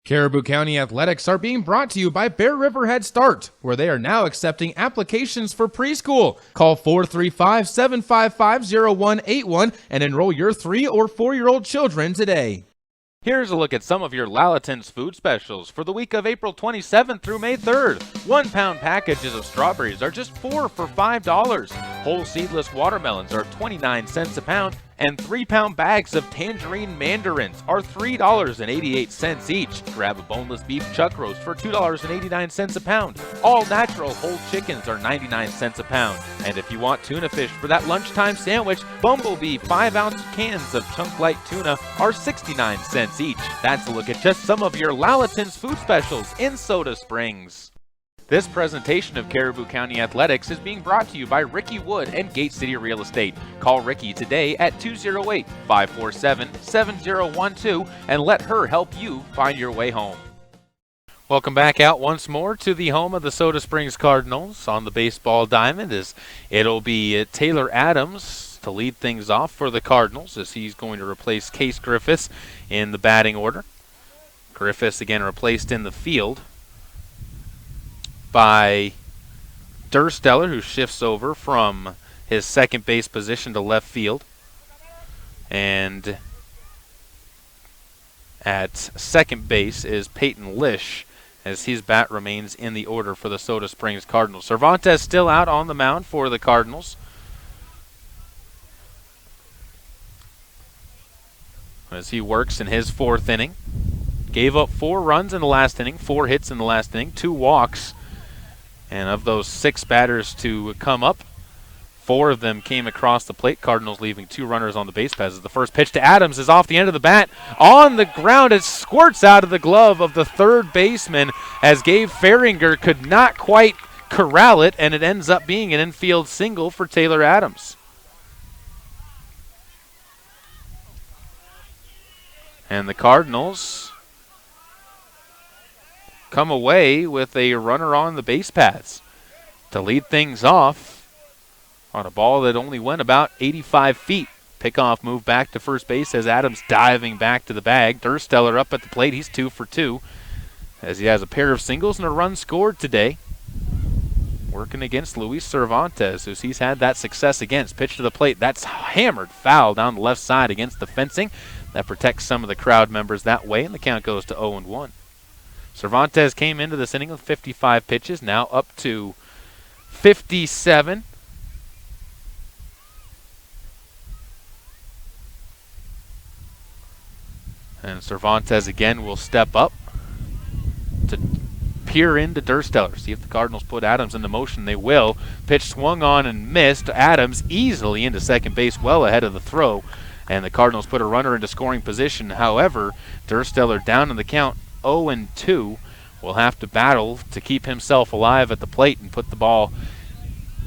Caribou County Athletics are being brought to you by Bear River Head Start, where they are now accepting applications for preschool. Call 435-755-0181 and enroll your 3- or 4-year-old children today. Here's a look at some of your Lalaton's food specials for the week of April 27th through May 3rd. 1-pound packages of strawberries are just 4 for $5. Whole seedless watermelons are 29 cents a pound. And 3-pound bags of tangerine mandarins are $3.88 each. Grab a boneless beef chuck roast for $2.89 a pound. All natural whole chickens are 99 cents a pound. And if you want tuna fish for that lunchtime sandwich, Bumblebee 5-ounce cans of chunk light tuna are 69 cents each. That's a look at just some of your Lalaton's food specials in Soda Springs. This presentation of Caribou County Athletics is being brought to you by Ricky Wood and Gate City Real Estate. Call Ricky today at 208-547-7012 and let her help you find your way home. Welcome back out once more to the home of the Soda Springs Cardinals on the baseball diamond. As it'll be Taylor Adams to lead things off for the Cardinals as he's going to replace Case Griffiths in the batting order. Griffiths again replaced in the field by Dursteller, who shifts over from his second base position to left field. And at second base is Peyton Lish, as his bat remains in the order for the Soda Springs Cardinals. Cervantes still out on the mound for the Cardinals, as he works in his 4th inning. Gave up 4 runs in the last inning, 4 hits in the last inning, 2 walks. And of those 6 batters to come up, 4 of them came across the plate. Cardinals leaving 2 runners on the base paths. The first pitch to Adams is off the end of the bat. On the ground, it squirts out of the glove of the 3rd baseman as Gabe Faringer could not quite corral it, and it ends up being an infield single for Taylor Adams. And the Cardinals come away with a runner on the base paths to lead things off on a ball that only went about 85 feet. Pickoff move back to first base as Adams diving back to the bag. Dursteller up at the plate. He's 2 for 2 as he has a pair of singles and a run scored today. Working against Luis Cervantes, as he's had that success against. Pitch to the plate. That's hammered foul down the left side against the fencing. That protects some of the crowd members that way, and the count goes to 0-1. Cervantes came into this inning with 55 pitches, now up to 57. And Cervantes again will step up to peer into Dursteller. See if the Cardinals put Adams into motion. They will. Pitch swung on and missed. Adams easily into second base, well ahead of the throw. And the Cardinals put a runner into scoring position. However, Dursteller down in the count, 0-2, will have to battle to keep himself alive at the plate and put the ball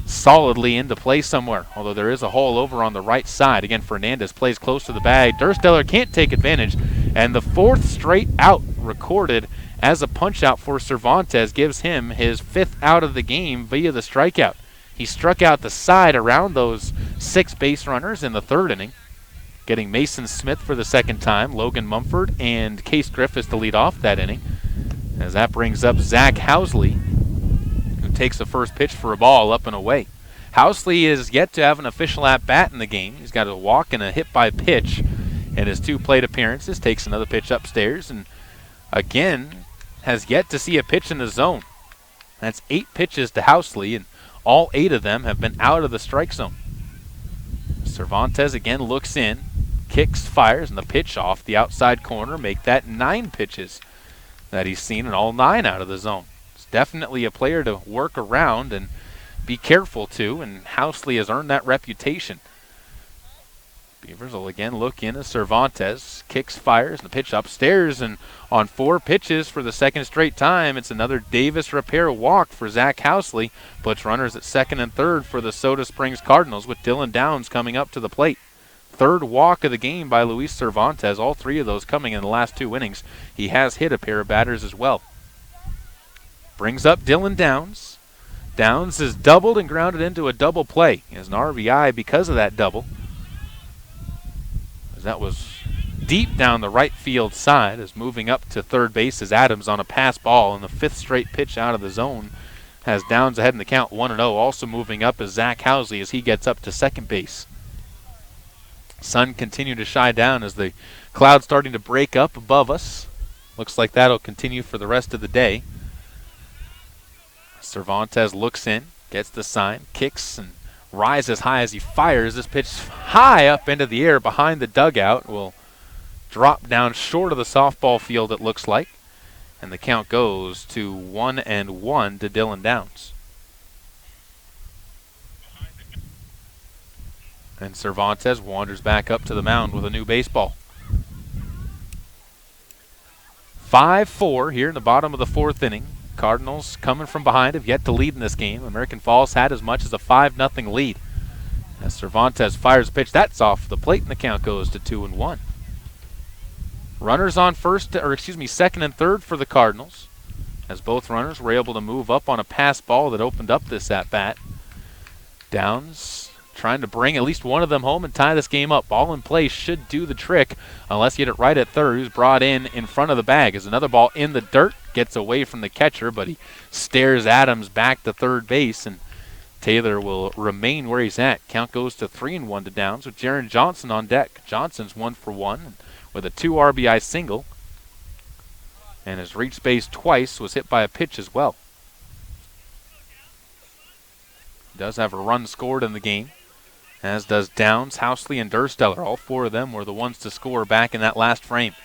solidly into play somewhere, although there is a hole over on the right side. Again, Fernandez plays close to the bag. Dursteller can't take advantage, and the 4th straight out recorded as a punch out for Cervantes gives him his 5th out of the game via the strikeout. He struck out the side around those 6 base runners in the 3rd inning, getting Mason Smith for the 2nd time, Logan Mumford, and Case Griffiths to lead off that inning, as that brings up Zach Housley, who takes the first pitch for a ball up and away. Housley is yet to have an official at-bat in the game. He's got a walk and a hit by pitch in his 2 plate appearances. Takes another pitch upstairs and again has yet to see a pitch in the zone. That's 8 pitches to Housley, and all 8 of them have been out of the strike zone. Cervantes again looks in, kicks, fires, and the pitch off the outside corner. Make that 9 pitches that he's seen, and all 9 out of the zone. It's definitely a player to work around and be careful to, and Housley has earned that reputation. Beavers will again look in as Cervantes kicks, fires, and the pitch upstairs, and on 4 pitches for the second straight time, it's another Davis repair walk for Zach Housley. Puts runners at second and third for the Soda Springs Cardinals, with Dylan Downs coming up to the plate. 3rd walk of the game by Luis Cervantes, all 3 of those coming in the last 2 innings. He has hit a pair of batters as well. Brings up Dylan Downs. Downs is doubled and grounded into a double play. He has an RBI because of that double. That was deep down the right field side, as moving up to third base is Adams on a pass ball, and the 5th straight pitch out of the zone has Downs ahead in the count 1-0. Also moving up is Zach Housley as he gets up to second base. Sun continue to shine down as the clouds starting to break up above us. Looks like that'll continue for the rest of the day. Cervantes looks in, gets the sign, kicks, and rises high as he fires. This pitch high up into the air behind the dugout will drop down short of the softball field, it looks like. And the count goes to 1-1 to Dylan Downs. And Cervantes wanders back up to the mound with a new baseball. 5-4 here in the bottom of the 4th inning. Cardinals coming from behind have yet to lead in this game. American Falls had as much as a 5-0 lead. As Cervantes fires a pitch, that's off the plate, and the count goes to 2-1. Runners on second and third for the Cardinals, as both runners were able to move up on a pass ball that opened up this at-bat. Downs trying to bring at least one of them home and tie this game up. Ball in play should do the trick, unless you get it right at third. Who's brought in front of the bag. As another ball in the dirt, gets away from the catcher, but he stares Adams back to third base, and Taylor will remain where he's at. Count goes to 3-1 to Downs with Jaron Johnson on deck. Johnson's 1 for 1 with a 2 RBI single, and has reached base twice, was hit by a pitch as well. Does have a run scored in the game, as does Downs, Housley, and Dursteller. All 4 of them were the ones to score back in that last frame.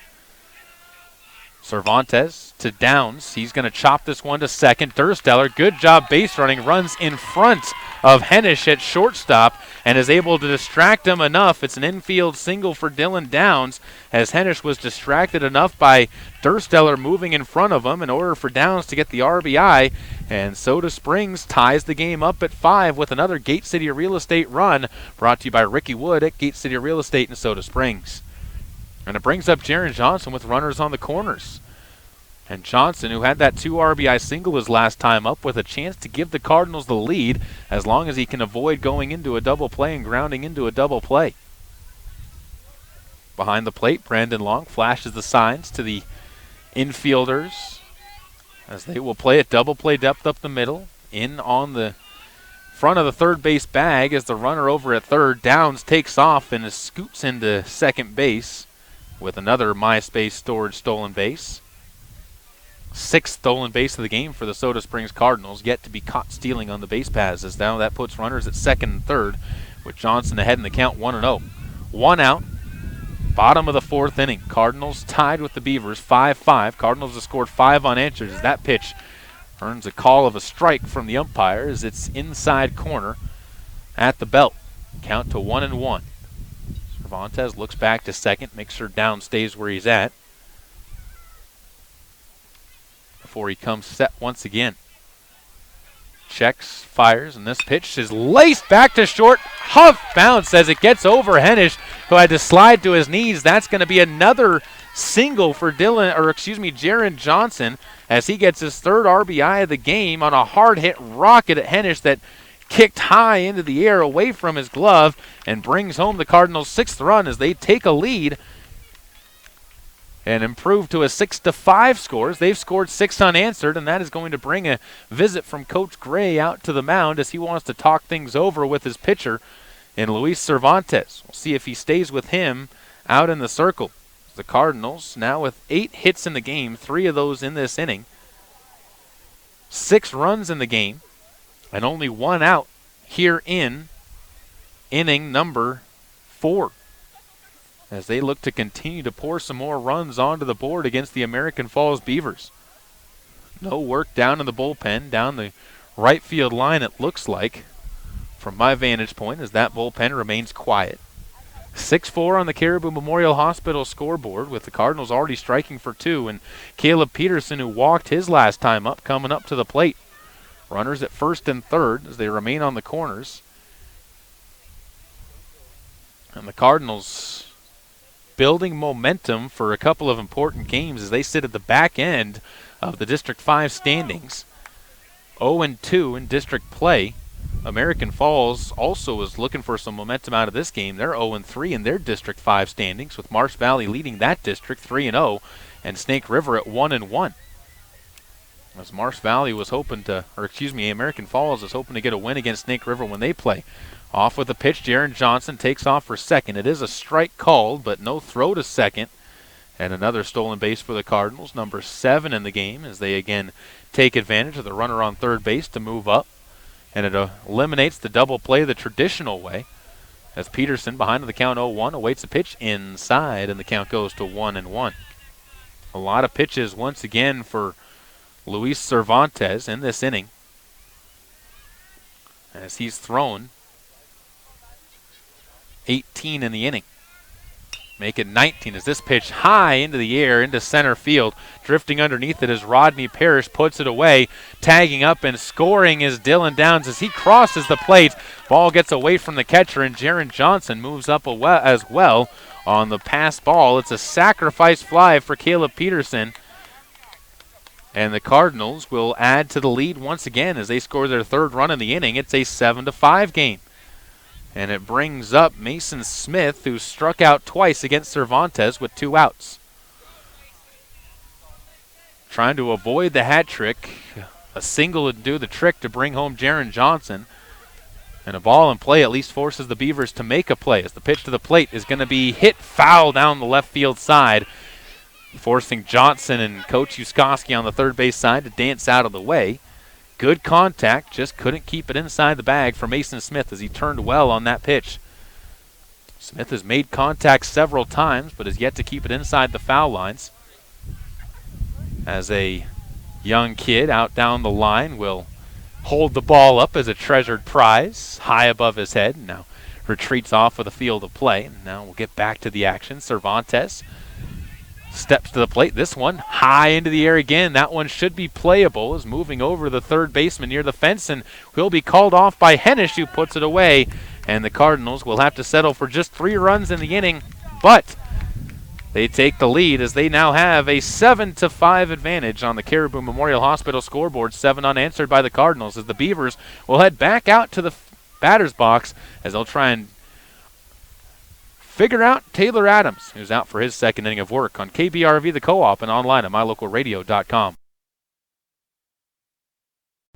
Cervantes to Downs. He's going to chop this one to second. Dursteller, good job base running, runs in front of Hennish at shortstop and is able to distract him enough. It's an infield single for Dylan Downs, as Hennish was distracted enough by Dursteller moving in front of him in order for Downs to get the RBI. And Soda Springs ties the game up at 5 with another Gate City Real Estate run, brought to you by Ricky Wood at Gate City Real Estate in Soda Springs. And it brings up Jaron Johnson with runners on the corners. And Johnson, who had that 2 RBI single his last time up, with a chance to give the Cardinals the lead as long as he can avoid going into a double play and grounding into a double play. Behind the plate, Brandon Long flashes the signs to the infielders as they will play it double play depth up the middle. In on the front of the third base bag as the runner over at third. Downs takes off and scoots into second base with another MySpace storage stolen base. 6th stolen base of the game for the Soda Springs Cardinals, yet to be caught stealing on the base paths, as now that puts runners at second and third with Johnson ahead in the count 1-0. 1 out, bottom of the 4th inning. Cardinals tied with the Beavers 5-5. Cardinals have scored 5 unanswered as that pitch earns a call of a strike from the umpire as it's inside corner at the belt. Count to 1-1. Cervantes looks back to second, makes sure Downs stays where he's at before he comes set once again. Checks, fires, and this pitch is laced back to short. Huff bounce as it gets over Hennish, who had to slide to his knees. That's going to be another single for Jaron Johnson, as he gets his 3rd RBI of the game on a hard hit rocket at Hennish that kicked high into the air away from his glove and brings home the Cardinals' 6th run as they take a lead and improve to a 6-5 score. They've scored 6 unanswered, and that is going to bring a visit from Coach Gray out to the mound as he wants to talk things over with his pitcher in Luis Cervantes. We'll see if he stays with him out in the circle. The Cardinals now with 8 hits in the game, 3 of those in this inning. 6 runs in the game, and only 1 out here in inning number 4, as they look to continue to pour some more runs onto the board against the American Falls Beavers. No work down in the bullpen, down the right field line it looks like, from my vantage point, as that bullpen remains quiet. 6-4 on the Caribou Memorial Hospital scoreboard, with the Cardinals already striking for 2, and Caleb Peterson, who walked his last time up, coming up to the plate. Runners at first and third as they remain on the corners. And the Cardinals building momentum for a couple of important games as they sit at the back end of the District 5 standings. 0-2 in district play. American Falls also is looking for some momentum out of this game. They're 0-3 in their District 5 standings, with Marsh Valley leading that district 3-0, and Snake River at 1-1. As Marsh Valley was hoping to, American Falls is hoping to get a win against Snake River when they play. Off with the pitch, Jaron Johnson takes off for second. It is a strike called, but no throw to second. And another stolen base for the Cardinals, number 7 in the game, as they again take advantage of the runner on third base to move up. And it eliminates the double play the traditional way, as Peterson, behind the count 0-1, awaits a pitch inside, and the count goes to 1-1. A lot of pitches once again for Luis Cervantes in this inning, as he's thrown 18 in the inning. Make it 19 as this pitch high into the air, into center field. Drifting underneath it as Rodney Parrish puts it away. Tagging up and scoring is Dylan Downs as he crosses the plate. Ball gets away from the catcher, and Jaron Johnson moves up as well on the pass ball. It's a sacrifice fly for Caleb Peterson. And the Cardinals will add to the lead once again as they score their 3rd run in the inning. It's a 7-5 game. And it brings up Mason Smith, who struck out twice against Cervantes with 2 outs. Trying to avoid the hat trick. A single would do the trick to bring home Jaron Johnson. And a ball in play at least forces the Beavers to make a play, as the pitch to the plate is going to be hit foul down the left field side, forcing Johnson and Coach Uskoski on the third base side to dance out of the way. Good contact, just couldn't keep it inside the bag for Mason Smith as he turned well on that pitch. Smith has made contact several times, but has yet to keep it inside the foul lines. As a young kid out down the line will hold the ball up as a treasured prize high above his head. Now retreats off of the field of play. Now we'll get back to the action. Cervantes steps to the plate. This one high into the air again. That one should be playable, as moving over the third baseman near the fence, and will be called off by Hennish, who puts it away. And the Cardinals will have to settle for just 3 runs in the inning, but they take the lead as they now have a 7-5 advantage on the Caribou Memorial Hospital scoreboard. 7 unanswered by the Cardinals, as the Beavers will head back out to the batter's box as they'll try and figure out Taylor Adams, who's out for his 2nd inning of work, on KBRV The Co-op and online at mylocalradio.com.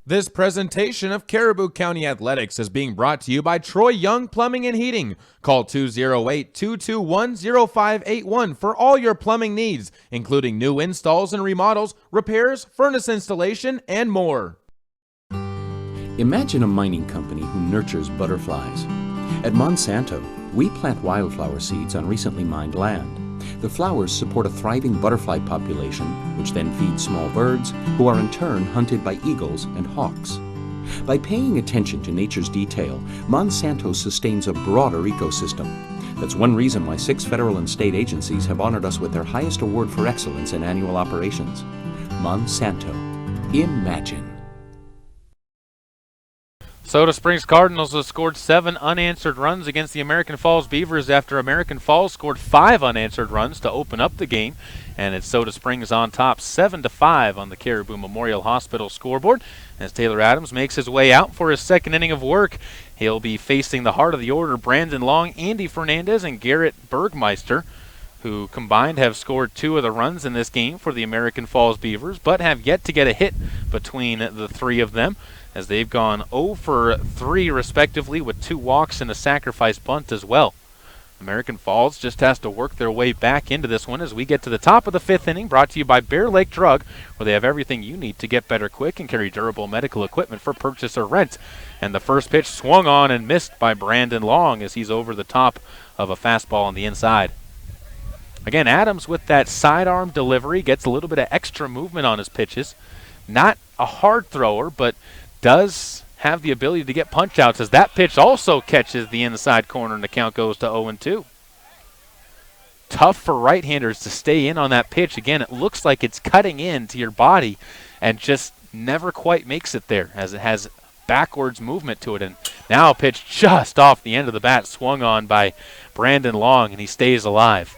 This presentation of Caribou County Athletics is being brought to you by Troy Young Plumbing and Heating. Call 208-221-0581 for all your plumbing needs, including new installs and remodels, repairs, furnace installation, and more. Imagine a mining company who nurtures butterflies. At Monsanto, we plant wildflower seeds on recently mined land. The flowers support a thriving butterfly population, which then feeds small birds, who are in turn hunted by eagles and hawks. By paying attention to nature's detail, Monsanto sustains a broader ecosystem. That's one reason why 6 federal and state agencies have honored us with their highest award for excellence in annual operations. Monsanto. Imagine. Soda Springs Cardinals have scored 7 unanswered runs against the American Falls Beavers after American Falls scored 5 unanswered runs to open up the game. And it's Soda Springs on top 7-5 on the Caribou Memorial Hospital scoreboard. As Taylor Adams makes his way out for his 2nd inning of work, he'll be facing the heart of the order, Brandon Long, Andy Fernandez, and Garrett Bergmeister, who combined have scored 2 of the runs in this game for the American Falls Beavers, but have yet to get a hit between the 3 of them, as they've gone 0 for 3 respectively, with 2 walks and a sacrifice bunt as well. American Falls just has to work their way back into this one as we get to the top of the 5th inning, brought to you by Bear Lake Drug, where they have everything you need to get better quick and carry durable medical equipment for purchase or rent. And the first pitch swung on and missed by Brandon Long as he's over the top of a fastball on the inside. Again, Adams with that sidearm delivery gets a little bit of extra movement on his pitches. Not a hard thrower, but does have the ability to get punch outs as that pitch also catches the inside corner and the count goes to 0-2. Tough for right-handers to stay in on that pitch. Again, it looks like it's cutting into your body and just never quite makes it there as it has backwards movement to it. And now a pitch just off the end of the bat swung on by Brandon Long, and he stays alive.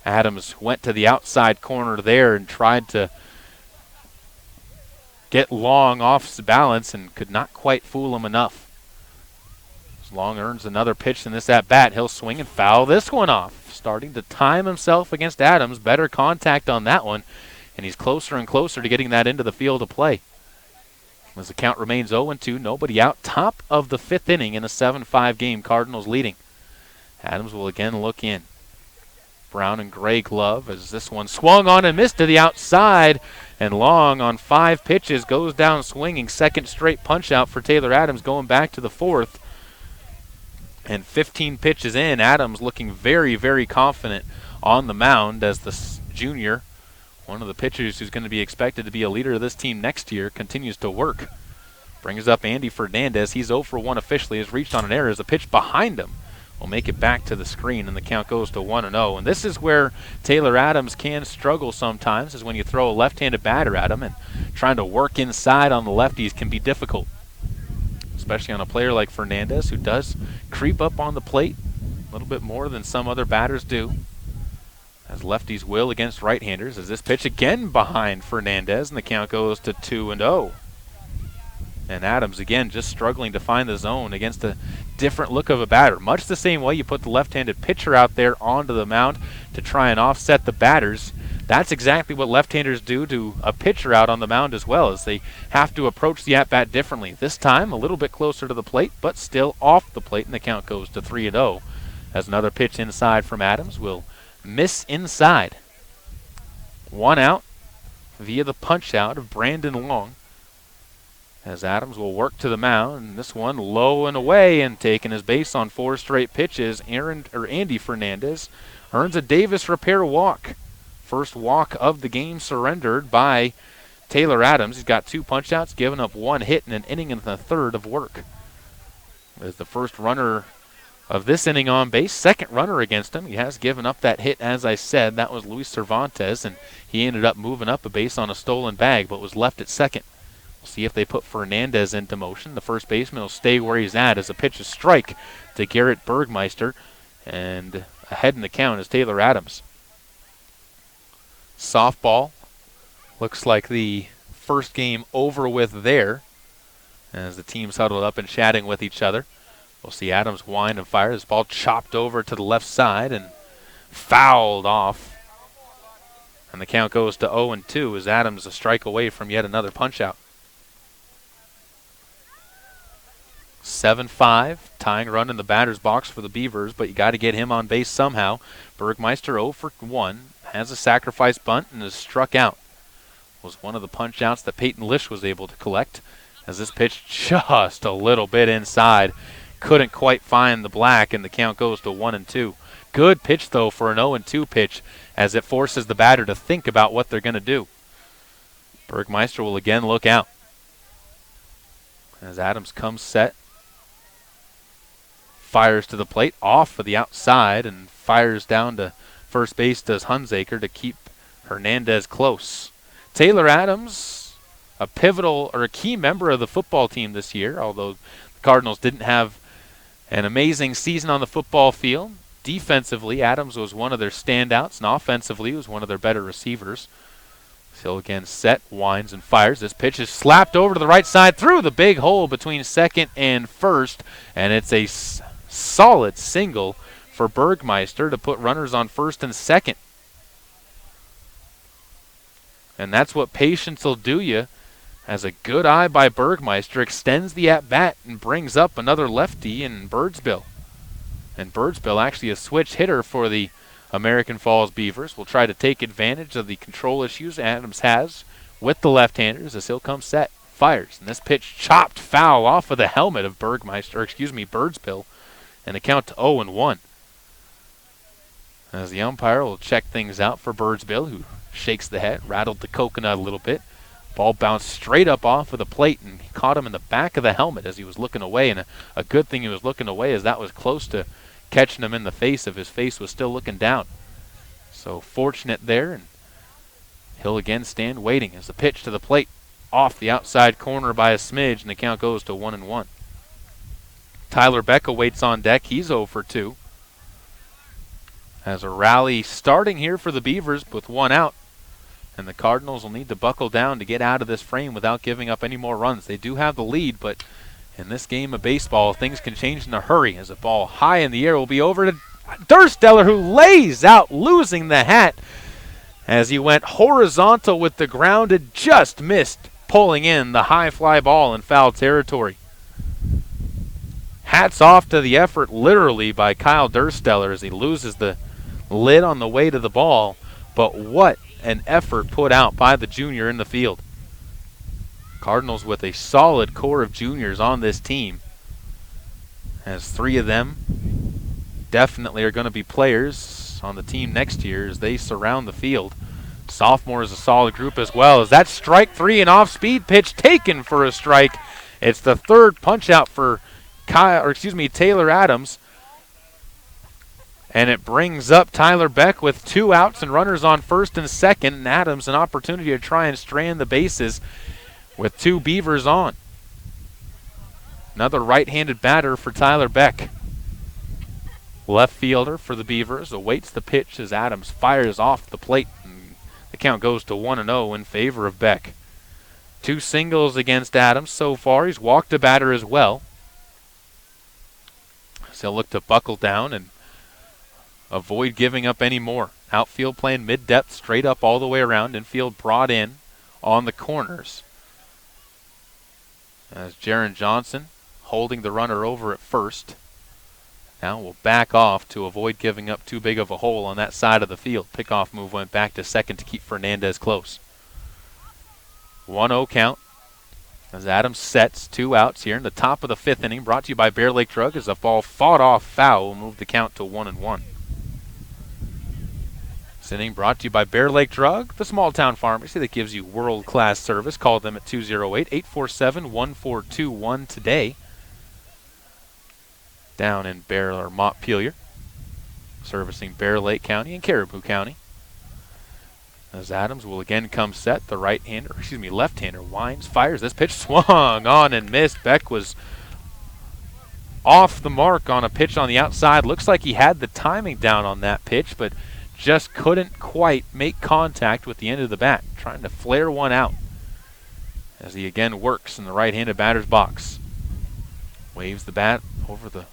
Adams went to the outside corner there and tried to get Long off the balance and could not quite fool him enough. As Long earns another pitch in this at-bat, he'll swing and foul this one off. Starting to time himself against Adams. Better contact on that one, and he's closer and closer to getting that into the field of play. As the count remains 0-2, nobody out. Top of the 5th inning in a 7-5 game, Cardinals leading. Adams will again look in. Brown and gray glove as this one swung on and missed to the outside. And Long on 5 pitches goes down swinging. Second straight punch out for Taylor Adams going back to the 4th. And 15 pitches in, Adams looking very, very confident on the mound as the junior, one of the pitchers who's going to be expected to be a leader of this team next year, continues to work. Brings up Andy Fernandez. He's 0 for 1 officially, has reached on an error as a pitch behind him will make it back to the screen, and the count goes to 1-0. And this is where Taylor Adams can struggle sometimes, is when you throw a left-handed batter at him, and trying to work inside on the lefties can be difficult, especially on a player like Fernandez, who does creep up on the plate a little bit more than some other batters do, as lefties will against right-handers. As this pitch again behind Fernandez, and the count goes to 2-0. And Adams, again, just struggling to find the zone against a different look of a batter. Much the same way you put the left-handed pitcher out there onto the mound to try and offset the batters. That's exactly what left-handers do to a pitcher out on the mound as well, as they have to approach the at-bat differently. This time, a little bit closer to the plate, but still off the plate, and the count goes to 3-0. As another pitch inside from Adams will miss inside. 1 out via the punch-out of Brandon Long. As Adams will work to the mound, and this one low and away, and taking his base on 4 straight pitches, Andy Fernandez earns a Davis repair walk. First walk of the game surrendered by Taylor Adams. He's got 2 punch-outs, giving up 1 hit in an inning and a third of work. As the first runner of this inning on base, second runner against him. He has given up that hit, as I said. That was Luis Cervantes, and he ended up moving up a base on a stolen bag, but was left at second. We'll see if they put Fernandez into motion. The first baseman will stay where he's at as a pitch is strike to Garrett Bergmeister. And ahead in the count is Taylor Adams. Softball. Looks like the first game over with there, as the teams huddled up and chatting with each other. We'll see Adams wind and fire. This ball chopped over to the left side and fouled off. And the count goes to 0-2 as Adams a strike away from yet another punch-out. 7-5, tying run in the batter's box for the Beavers, but you got to get him on base somehow. Bergmeister 0 for 1, has a sacrifice bunt and is struck out. Was one of the punch-outs that Peyton Lish was able to collect, as this pitch just a little bit inside. Couldn't quite find the black, and the count goes to 1-2. Good pitch, though, for an 0-2 pitch, as it forces the batter to think about what they're going to do. Bergmeister will again look out. As Adams comes set, fires to the plate, off of the outside, and fires down to first base does Hunsaker to keep Hernandez close. Taylor Adams, a pivotal or a key member of the football team this year, although the Cardinals didn't have an amazing season on the football field. Defensively, Adams was one of their standouts, and offensively was one of their better receivers. He'll again set, winds, and fires. This pitch is slapped over to the right side through the big hole between second and first, and it's a solid single for Bergmeister to put runners on first and second. And that's what patience will do you, as a good eye by Bergmeister extends the at-bat and brings up another lefty in Birdsville. And Birdsville, actually a switch hitter for the American Falls Beavers, will try to take advantage of the control issues Adams has with the left-handers as he'll come set. Fires, and this pitch chopped foul off of the helmet of Birdsville, and a count to 0-1. As the umpire will check things out for Birdsville, who shakes the head, rattled the coconut a little bit. Ball bounced straight up off of the plate, and he caught him in the back of the helmet as he was looking away, and a good thing he was looking away, as that was close to catching him in the face if his face was still looking down. So fortunate there, and he'll again stand waiting as the pitch to the plate off the outside corner by a smidge, and the count goes to 1-1. Tyler Beck awaits on deck. He's 0 for 2. As a rally starting here for the Beavers with 1 out, and the Cardinals will need to buckle down to get out of this frame without giving up any more runs. They do have the lead, but in this game of baseball, things can change in a hurry, as a ball high in the air will be over to Dursteller, who lays out, losing the hat as he went horizontal with the ground and just missed pulling in the high fly ball in foul territory. Hats off to the effort, literally, by Kyle Dursteller as he loses the lid on the way to the ball, but what an effort put out by the junior in the field. Cardinals with a solid core of juniors on this team, as 3 of them definitely are going to be players on the team next year as they surround the field. Sophomore is a solid group as well, as that strike 3 and off-speed pitch taken for a strike. It's the 3rd punch out for Taylor Adams, and it brings up Tyler Beck with 2 outs and runners on first and second, and Adams an opportunity to try and strand the bases with 2 Beavers on. Another right-handed batter for Tyler Beck. Left fielder for the Beavers awaits the pitch as Adams fires off the plate. The count goes to 1-0 in favor of Beck. 2 singles against Adams so far. He's walked a batter as well. So he'll look to buckle down and avoid giving up any more. Outfield playing mid-depth, straight up all the way around. Infield brought in on the corners. As Jaron Johnson holding the runner over at first. Now we'll back off to avoid giving up too big of a hole on that side of the field. Pickoff move went back to second to keep Fernandez close. 1-0 count as Adams sets 2 outs here in the top of the 5th inning. Brought to you by Bear Lake Drug as a ball fought off foul will move the count to 1-1. This inning brought to you by Bear Lake Drug, the small town pharmacy that gives you world-class service. Call them at 208-847-1421 today. Down in Montpelier, servicing Bear Lake County and Caribou County. As Adams will again come set, the left-hander winds, fires. This pitch swung on and missed. Beck was off the mark on a pitch on the outside. Looks like he had the timing down on that pitch, but just couldn't quite make contact with the end of the bat, trying to flare one out as he again works in the right-handed batter's box. Waves the bat over the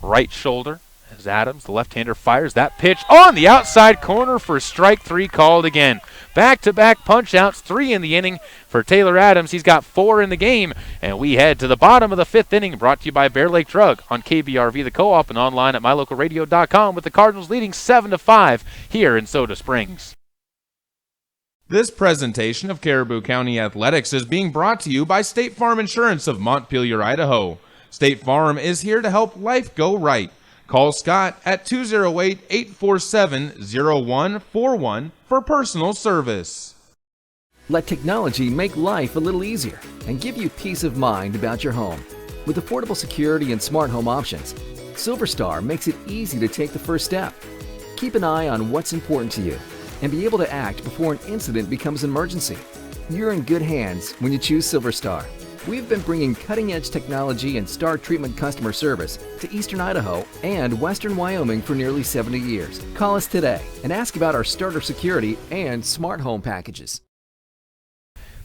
right shoulder as Adams, the left-hander, fires that pitch on the outside corner for strike 3 called again. Back-to-back punch-outs, 3 in the inning for Taylor Adams. He's got 4 in the game, and we head to the bottom of the 5th inning, brought to you by Bear Lake Drug on KBRV, the Co-op, and online at mylocalradio.com, with the Cardinals leading 7-5 here in Soda Springs. This presentation of Caribou County Athletics is being brought to you by State Farm Insurance of Montpelier, Idaho. State Farm is here to help life go right. Call Scott at 208-847-0141 for personal service. Let technology make life a little easier and give you peace of mind about your home. With affordable security and smart home options, SilverStar makes it easy to take the first step. Keep an eye on what's important to you and be able to act before an incident becomes an emergency. You're in good hands when you choose SilverStar. We've been bringing cutting-edge technology and star treatment customer service to Eastern Idaho and Western Wyoming for nearly 70 years. Call us today and ask about our starter security and smart home packages.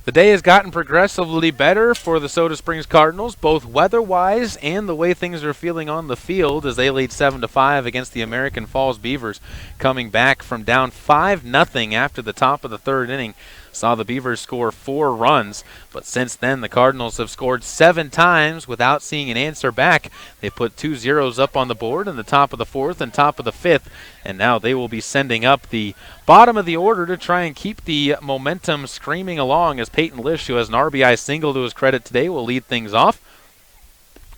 The day has gotten progressively better for the Soda Springs Cardinals, both weather-wise and the way things are feeling on the field, as they lead 7-5 against the American Falls Beavers, coming back from down 5-0 after the top of the 3rd inning. saw the Beavers score 4 runs, but since then the Cardinals have scored 7 times without seeing an answer back. They put 2 zeros up on the board in the top of the 4th and top of the 5th, and now they will be sending up the bottom of the order to try and keep the momentum screaming along, as Peyton Lish, who has an RBI single to his credit today, will lead things off.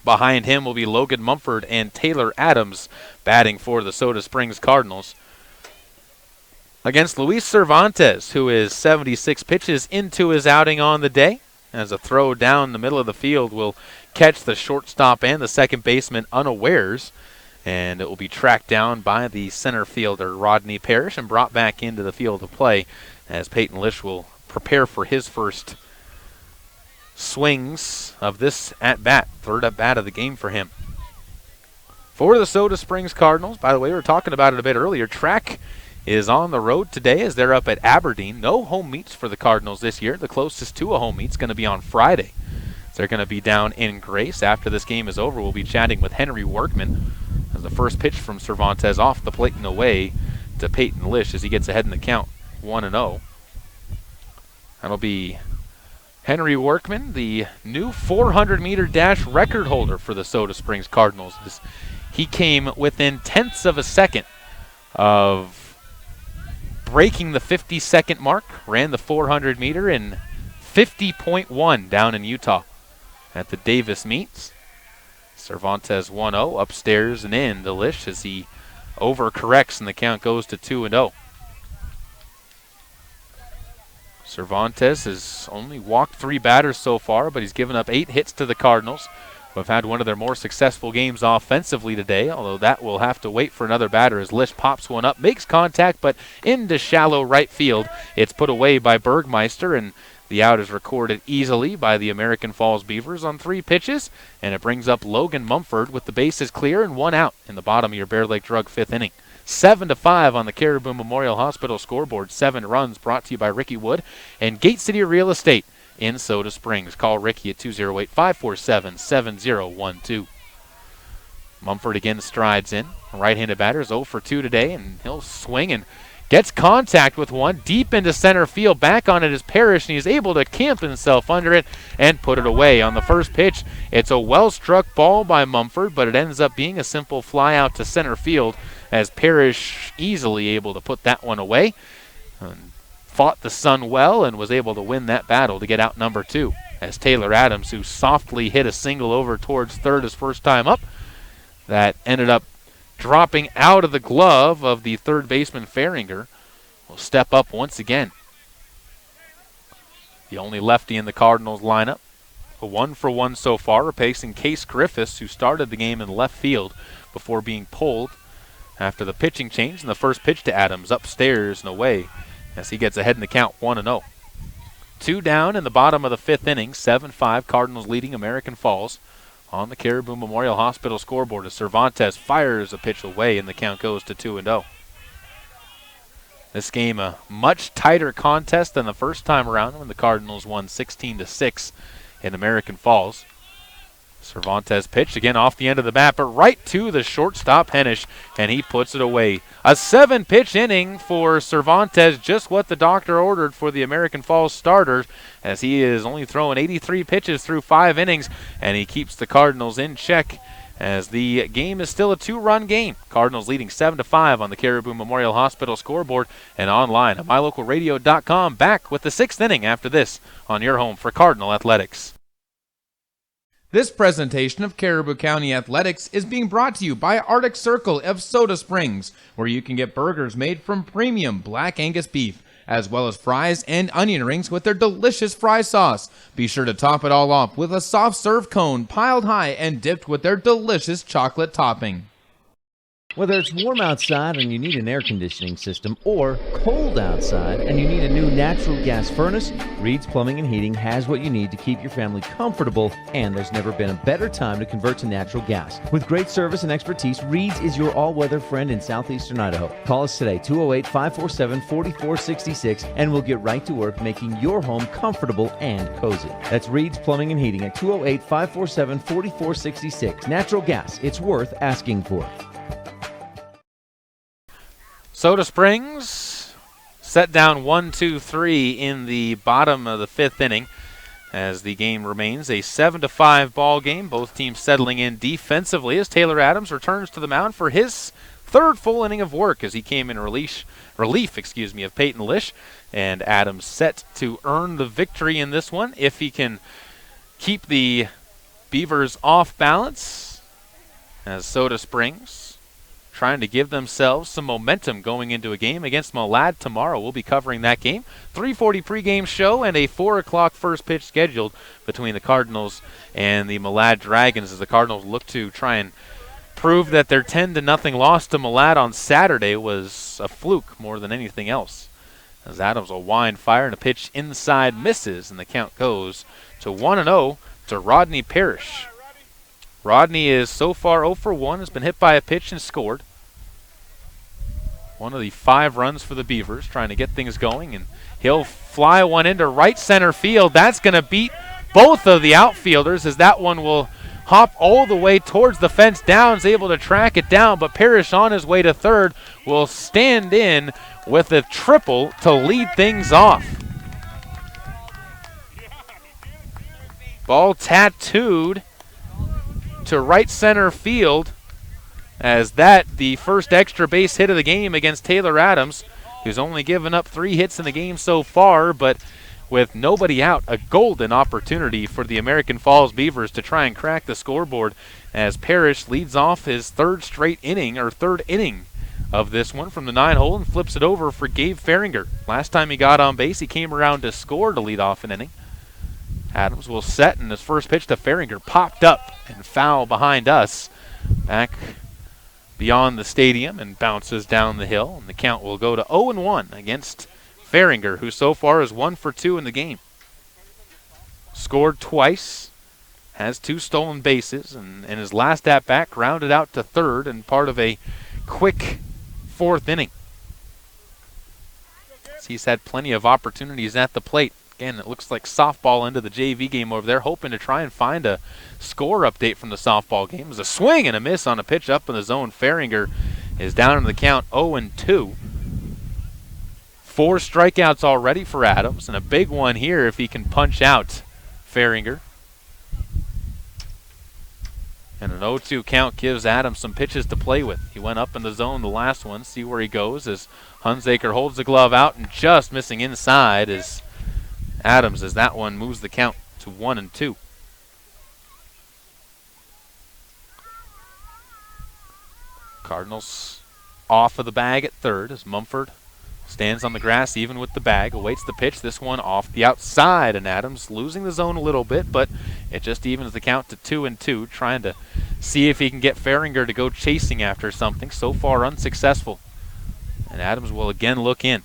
Behind him will be Logan Mumford and Taylor Adams batting for the Soda Springs Cardinals. Against Luis Cervantes, who is 76 pitches into his outing on the day, as a throw down the middle of the field will catch the shortstop and the second baseman unawares, and it will be tracked down by the center fielder Rodney Parrish and brought back into the field of play, as Peyton Lish will prepare for his first swings of this at-bat, third at-bat of the game for him. For the Soda Springs Cardinals, by the way, we were talking about it a bit earlier, track is on the road today as they're up at Aberdeen. No home meets for the Cardinals this year. The closest to a home meet is going to be on Friday. They're going to be down in Grace. After this game is over, we'll be chatting with Henry Workman as the first pitch from Cervantes off the plate and away to Peyton Lish as he gets ahead in the count, 1-0. That'll be Henry Workman, the new 400-meter dash record holder for the Soda Springs Cardinals. He came within tenths of a second of breaking the 50-second mark, ran the 400-meter in 50.1 down in Utah at the Davis meets. Cervantes 1-0, upstairs and in to Lish as he overcorrects and the count goes to 2-0. Cervantes has only walked 3 batters so far, but he's given up 8 hits to the Cardinals, who have had one of their more successful games offensively today, although that will have to wait for another batter as Lish pops one up, makes contact, but into shallow right field. It's put away by Bergmeister, and the out is recorded easily by the American Falls Beavers on 3 pitches, and it brings up Logan Mumford with the bases clear and 1 out in the bottom of your Bear Lake Drug 5th inning. 7-5 on the Caribou Memorial Hospital scoreboard. 7 runs brought to you by Ricky Wood and Gate City Real Estate in Soda Springs. Call Ricky at 208-547-7012. Mumford again strides in. Right-handed batter is 0 for 2 today, and he'll swing and gets contact with one deep into center field. Back on it is Parrish, and he's able to camp himself under it and put it away. On the first pitch, it's a well-struck ball by Mumford, but it ends up being a simple fly out to center field as Parrish easily able to put that one away. Fought the sun well and was able to win that battle to get out number 2. As Taylor Adams, who softly hit a single over towards third his first time up, that ended up dropping out of the glove of the third baseman Fahringer, will step up once again. The only lefty in the Cardinals lineup. A 1-for-1 so far, replacing Case Griffiths, who started the game in left field before being pulled after the pitching change, and the first pitch to Adams upstairs and away as he gets ahead in the count, 1-0. 2 down in the bottom of the 5th inning, 7-5, Cardinals leading American Falls on the Caribou Memorial Hospital scoreboard as Cervantes fires a pitch away and the count goes to 2-0. This game a much tighter contest than the first time around when the Cardinals won 16-6 in American Falls. Cervantes pitch again off the end of the bat, but right to the shortstop Hennish, and he puts it away. A 7-pitch inning for Cervantes, just what the doctor ordered for the American Falls starters, as he is only throwing 83 pitches through 5 innings, and he keeps the Cardinals in check as the game is still a 2-run game. Cardinals leading 7-5 on the Caribou Memorial Hospital scoreboard and online at mylocalradio.com. Back with the 6th inning after this on your home for Cardinal Athletics. This presentation of Caribou County Athletics is being brought to you by Arctic Circle of Soda Springs, where you can get burgers made from premium Black Angus beef, as well as fries and onion rings with their delicious fry sauce. Be sure to top it all off with a soft serve cone piled high and dipped with their delicious chocolate topping. Whether it's warm outside and you need an air conditioning system, or cold outside and you need a new natural gas furnace, Reed's Plumbing and Heating has what you need to keep your family comfortable, and there's never been a better time to convert to natural gas. With great service and expertise, Reed's is your all-weather friend in southeastern Idaho. Call us today, 208-547-4466, and we'll get right to work making your home comfortable and cozy. That's Reed's Plumbing and Heating at 208-547-4466. Natural gas, it's worth asking for. Soda Springs set down 1-2-3 in the bottom of the 5th inning as the game remains a 7-5 ball game. Both teams settling in defensively as Taylor Adams returns to the mound for his 3rd full inning of work as he came in relief of Peyton Lish. And Adams set to earn the victory in this one if he can keep the Beavers off balance, as Soda Springs trying to give themselves some momentum going into a game against Malad tomorrow. We'll be covering that game. 3:40 pregame show and a 4 o'clock first pitch scheduled between the Cardinals and the Malad Dragons as the Cardinals look to try and prove that their 10-0 loss to Malad on Saturday was a fluke more than anything else. As Adams will wind fire and a pitch inside misses, and the count goes to 1-0 to Rodney Parrish. Rodney is so far 0 for 1, has been hit by a pitch and scored. One of the 5 runs for the Beavers, trying to get things going, and he'll fly one into right center field. That's going to beat both of the outfielders as that one will hop all the way towards the fence. Downs able to track it down, but Parrish on his way to third will stand in with a triple to lead things off. Ball tattooed to right center field as that the first extra base hit of the game against Taylor Adams, who's only given up 3 hits in the game so far, but with nobody out, a golden opportunity for the American Falls Beavers to try and crack the scoreboard as Parrish leads off his 3rd inning of this one from the 9-hole and flips it over for Gabe Faringer. Last time he got on base, he came around to score to lead off an inning. Adams will set, and his first pitch to Faringer popped up and foul behind us back beyond the stadium and bounces down the hill, and the count will go to 0-1 against Faringer, who so far is 1 for 2 in the game. Scored twice, has 2 stolen bases, and in his last at-bat grounded out to third and part of a quick 4th inning. He's had plenty of opportunities at the plate. Again, it looks like softball into the JV game over there, hoping to try and find a score update from the softball game. It was a swing and a miss on a pitch up in the zone. Faringer is down in the count 0-2. 4 strikeouts already for Adams, and a big one here if he can punch out Faringer. And an 0-2 count gives Adams some pitches to play with. He went up in the zone the last one, see where he goes as Hunsaker holds the glove out and just missing inside is Adams as that one moves the count to 1-2. Cardinals off of the bag at third as Mumford stands on the grass even with the bag, awaits the pitch. This one off the outside, and Adams losing the zone a little bit, but it just evens the count to 2-2, trying to see if he can get Faringer to go chasing after something. So far unsuccessful. And Adams will again look in.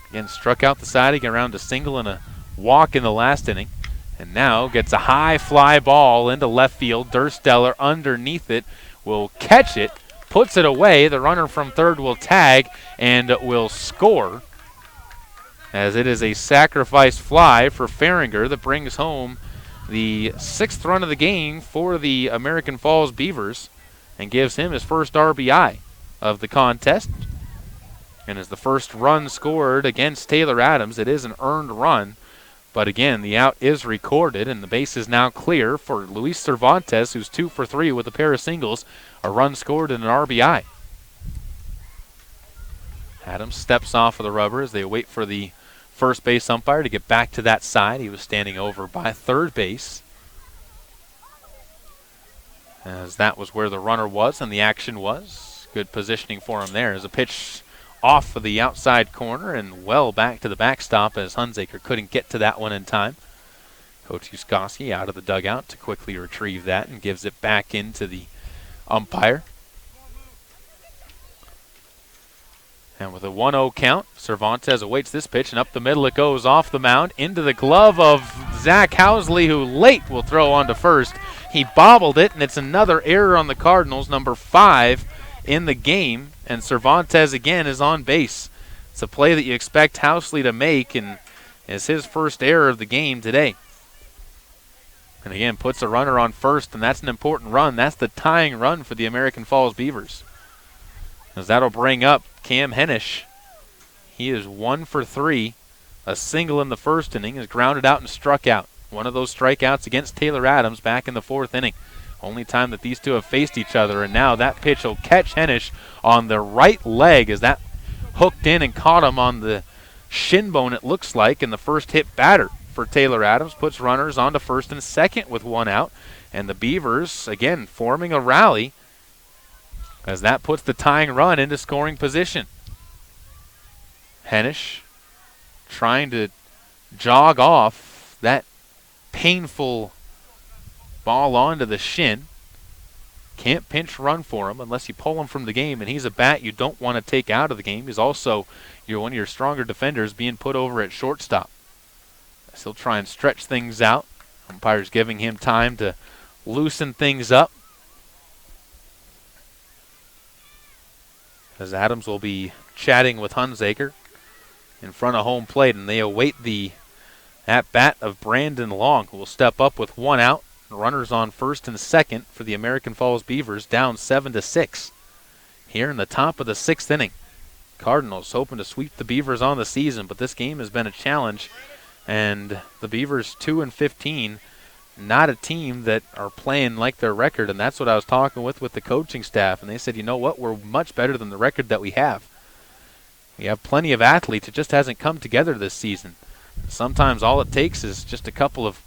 Again, struck out the side, he got around a single and a walk in the last inning. And now gets a high fly ball into left field. Dursteller underneath it will catch it, puts it away. The runner from third will tag and will score, as it is a sacrifice fly for Faringer that brings home the 6th run of the game for the American Falls Beavers and gives him his first RBI of the contest. And as the first run scored against Taylor Adams, it is an earned run. But again, the out is recorded, and the base is now clear for Luis Cervantes, who's 2 for 3 with a pair of singles, a run scored and an RBI. Adams steps off of the rubber as they wait for the first base umpire to get back to that side. He was standing over by third base, as that was where the runner was and the action was. Good positioning for him there as a pitch off of the outside corner and well back to the backstop as Hunsaker couldn't get to that one in time. Coach Uskoski out of the dugout to quickly retrieve that and gives it back into the umpire. And with a 1-0 count, Cervantes awaits this pitch, and up the middle it goes off the mound into the glove of Zach Housley, who late will throw on to first. He bobbled it, and it's another error on the Cardinals, number 5 in the game, and Cervantes again is on base. It's a play that you expect Housley to make, and is his first error of the game today. And again, puts a runner on first, and that's an important run. That's the tying run for the American Falls Beavers, as that'll bring up Cam Hennish. He is 1 for 3. A single in the first inning, is grounded out and struck out. One of those strikeouts against Taylor Adams back in the 4th inning. Only time that these two have faced each other, and now that pitch will catch Hennish on the right leg as that hooked in and caught him on the shin bone, it looks like, and the first hit batter for Taylor Adams puts runners on to first and second with 1 out, and the Beavers, again, forming a rally as that puts the tying run into scoring position. Hennish trying to jog off that painful ball onto the shin. Can't pinch run for him unless you pull him from the game, and he's a bat you don't want to take out of the game. He's also one of your stronger defenders being put over at shortstop. So he'll try and stretch things out. Umpire's giving him time to loosen things up, as Adams will be chatting with Hunsaker in front of home plate, and they await the at-bat of Brandon Long, who will step up with 1 out. Runners on first and second for the American Falls Beavers, down 7-6. Here in the top of the 6th inning, Cardinals hoping to sweep the Beavers on the season, but this game has been a challenge, and the Beavers 2-15, not a team that are playing like their record, and that's what I was talking with the coaching staff, and they said, you know what, we're much better than the record that we have. We have plenty of athletes. It just hasn't come together this season. Sometimes all it takes is just a couple of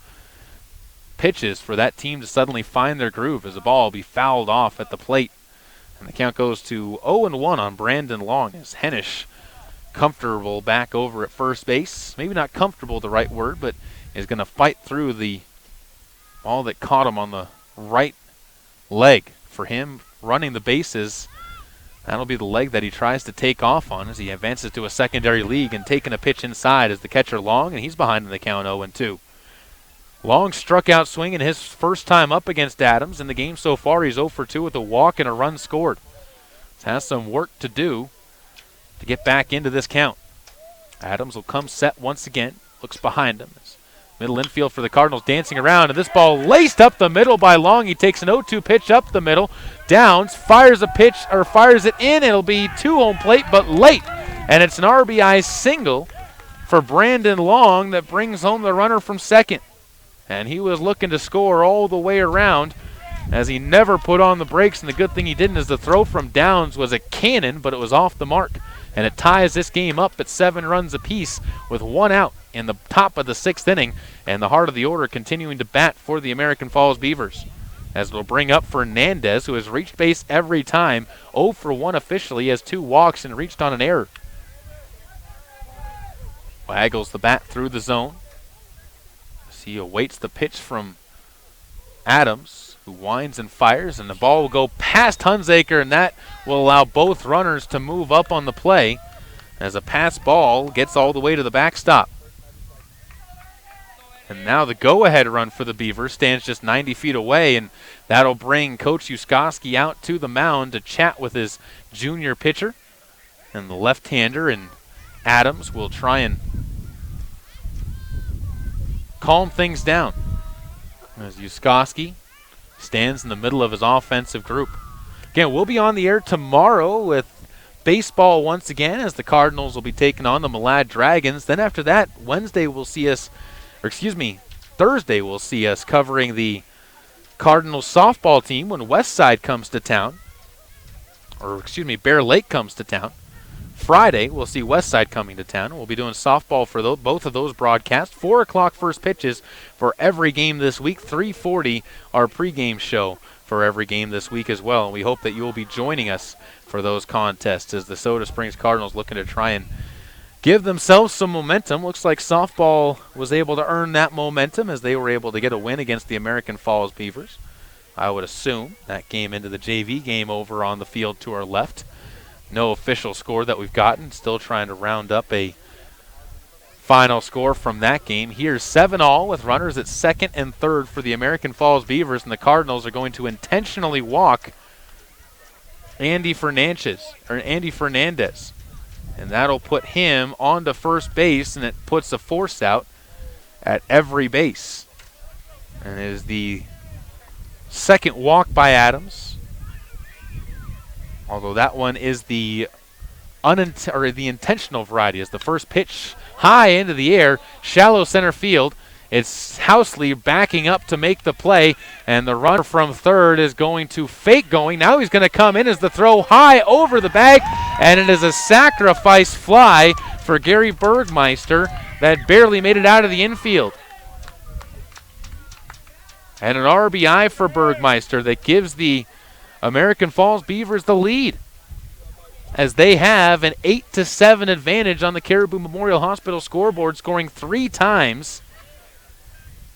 pitches for that team to suddenly find their groove as the ball will be fouled off at the plate. And the count goes to 0-1 on Brandon Long as Hennish comfortable back over at first base. Maybe not comfortable the right word, but is going to fight through the ball that caught him on the right leg. For him, running the bases, that'll be the leg that he tries to take off on as he advances to a secondary league, and taking a pitch inside as the catcher Long, and he's behind in the count 0-2. Long struck out swinging his first time up against Adams. In the game so far, he's 0 for 2 with a walk and a run scored. Has some work to do to get back into this count. Adams will come set once again. Looks behind him. Middle infield for the Cardinals dancing around, and this ball laced up the middle by Long. He takes an 0-2 pitch up the middle. Downs, fires it in. It'll be 2 home plate, but late. And it's an RBI single for Brandon Long that brings home the runner from second. And he was looking to score all the way around as he never put on the brakes. And the good thing he didn't is the throw from Downs was a cannon, but it was off the mark. And it ties this game up at 7 runs apiece with 1 out in the top of the 6th inning. And the heart of the order continuing to bat for the American Falls Beavers, as it'll bring up Fernandez, who has reached base every time. 0 for 1 officially, has 2 walks and reached on an error. Waggles the bat through the zone. He awaits the pitch from Adams, who winds and fires, and the ball will go past Hunsaker, and that will allow both runners to move up on the play as a pass ball gets all the way to the backstop. And now the go-ahead run for the Beavers stands just 90 feet away, and that'll bring Coach Yuskoski out to the mound to chat with his junior pitcher. And the left-hander, and Adams will try and calm things down as Yuskoski stands in the middle of his offensive group. Again, we'll be on the air tomorrow with baseball once again, as the Cardinals will be taking on the Malad Dragons. Then after that, Thursday we'll see us covering the Cardinals softball team when Westside comes to town. Bear Lake comes to town. Friday, we'll see Westside coming to town. We'll be doing softball for both of those broadcasts. 4 o'clock first pitches for every game this week. 3:40 our pregame show for every game this week as well. And we hope that you will be joining us for those contests as the Soda Springs Cardinals looking to try and give themselves some momentum. Looks like softball was able to earn that momentum as they were able to get a win against the American Falls Beavers. I would assume that game into the JV game over on the field to our left. No official score that we've gotten. Still trying to round up a final score from that game. Here's 7-all with runners at second and third for the American Falls Beavers, and the Cardinals are going to intentionally walk Andy Fernandez. And that'll put him onto first base, and it puts a force out at every base. And it is the second walk by Adams. Although that one is the the intentional variety, as the first pitch high into the air, shallow center field. It's Housley backing up to make the play, and the runner from third is going to fake going. Now he's going to come in as the throw high over the bag, and it is a sacrifice fly for Gary Bergmeister that barely made it out of the infield. And an RBI for Bergmeister that gives the American Falls Beavers the lead, as they have an 8-7 advantage on the Caribou Memorial Hospital scoreboard, scoring 3 times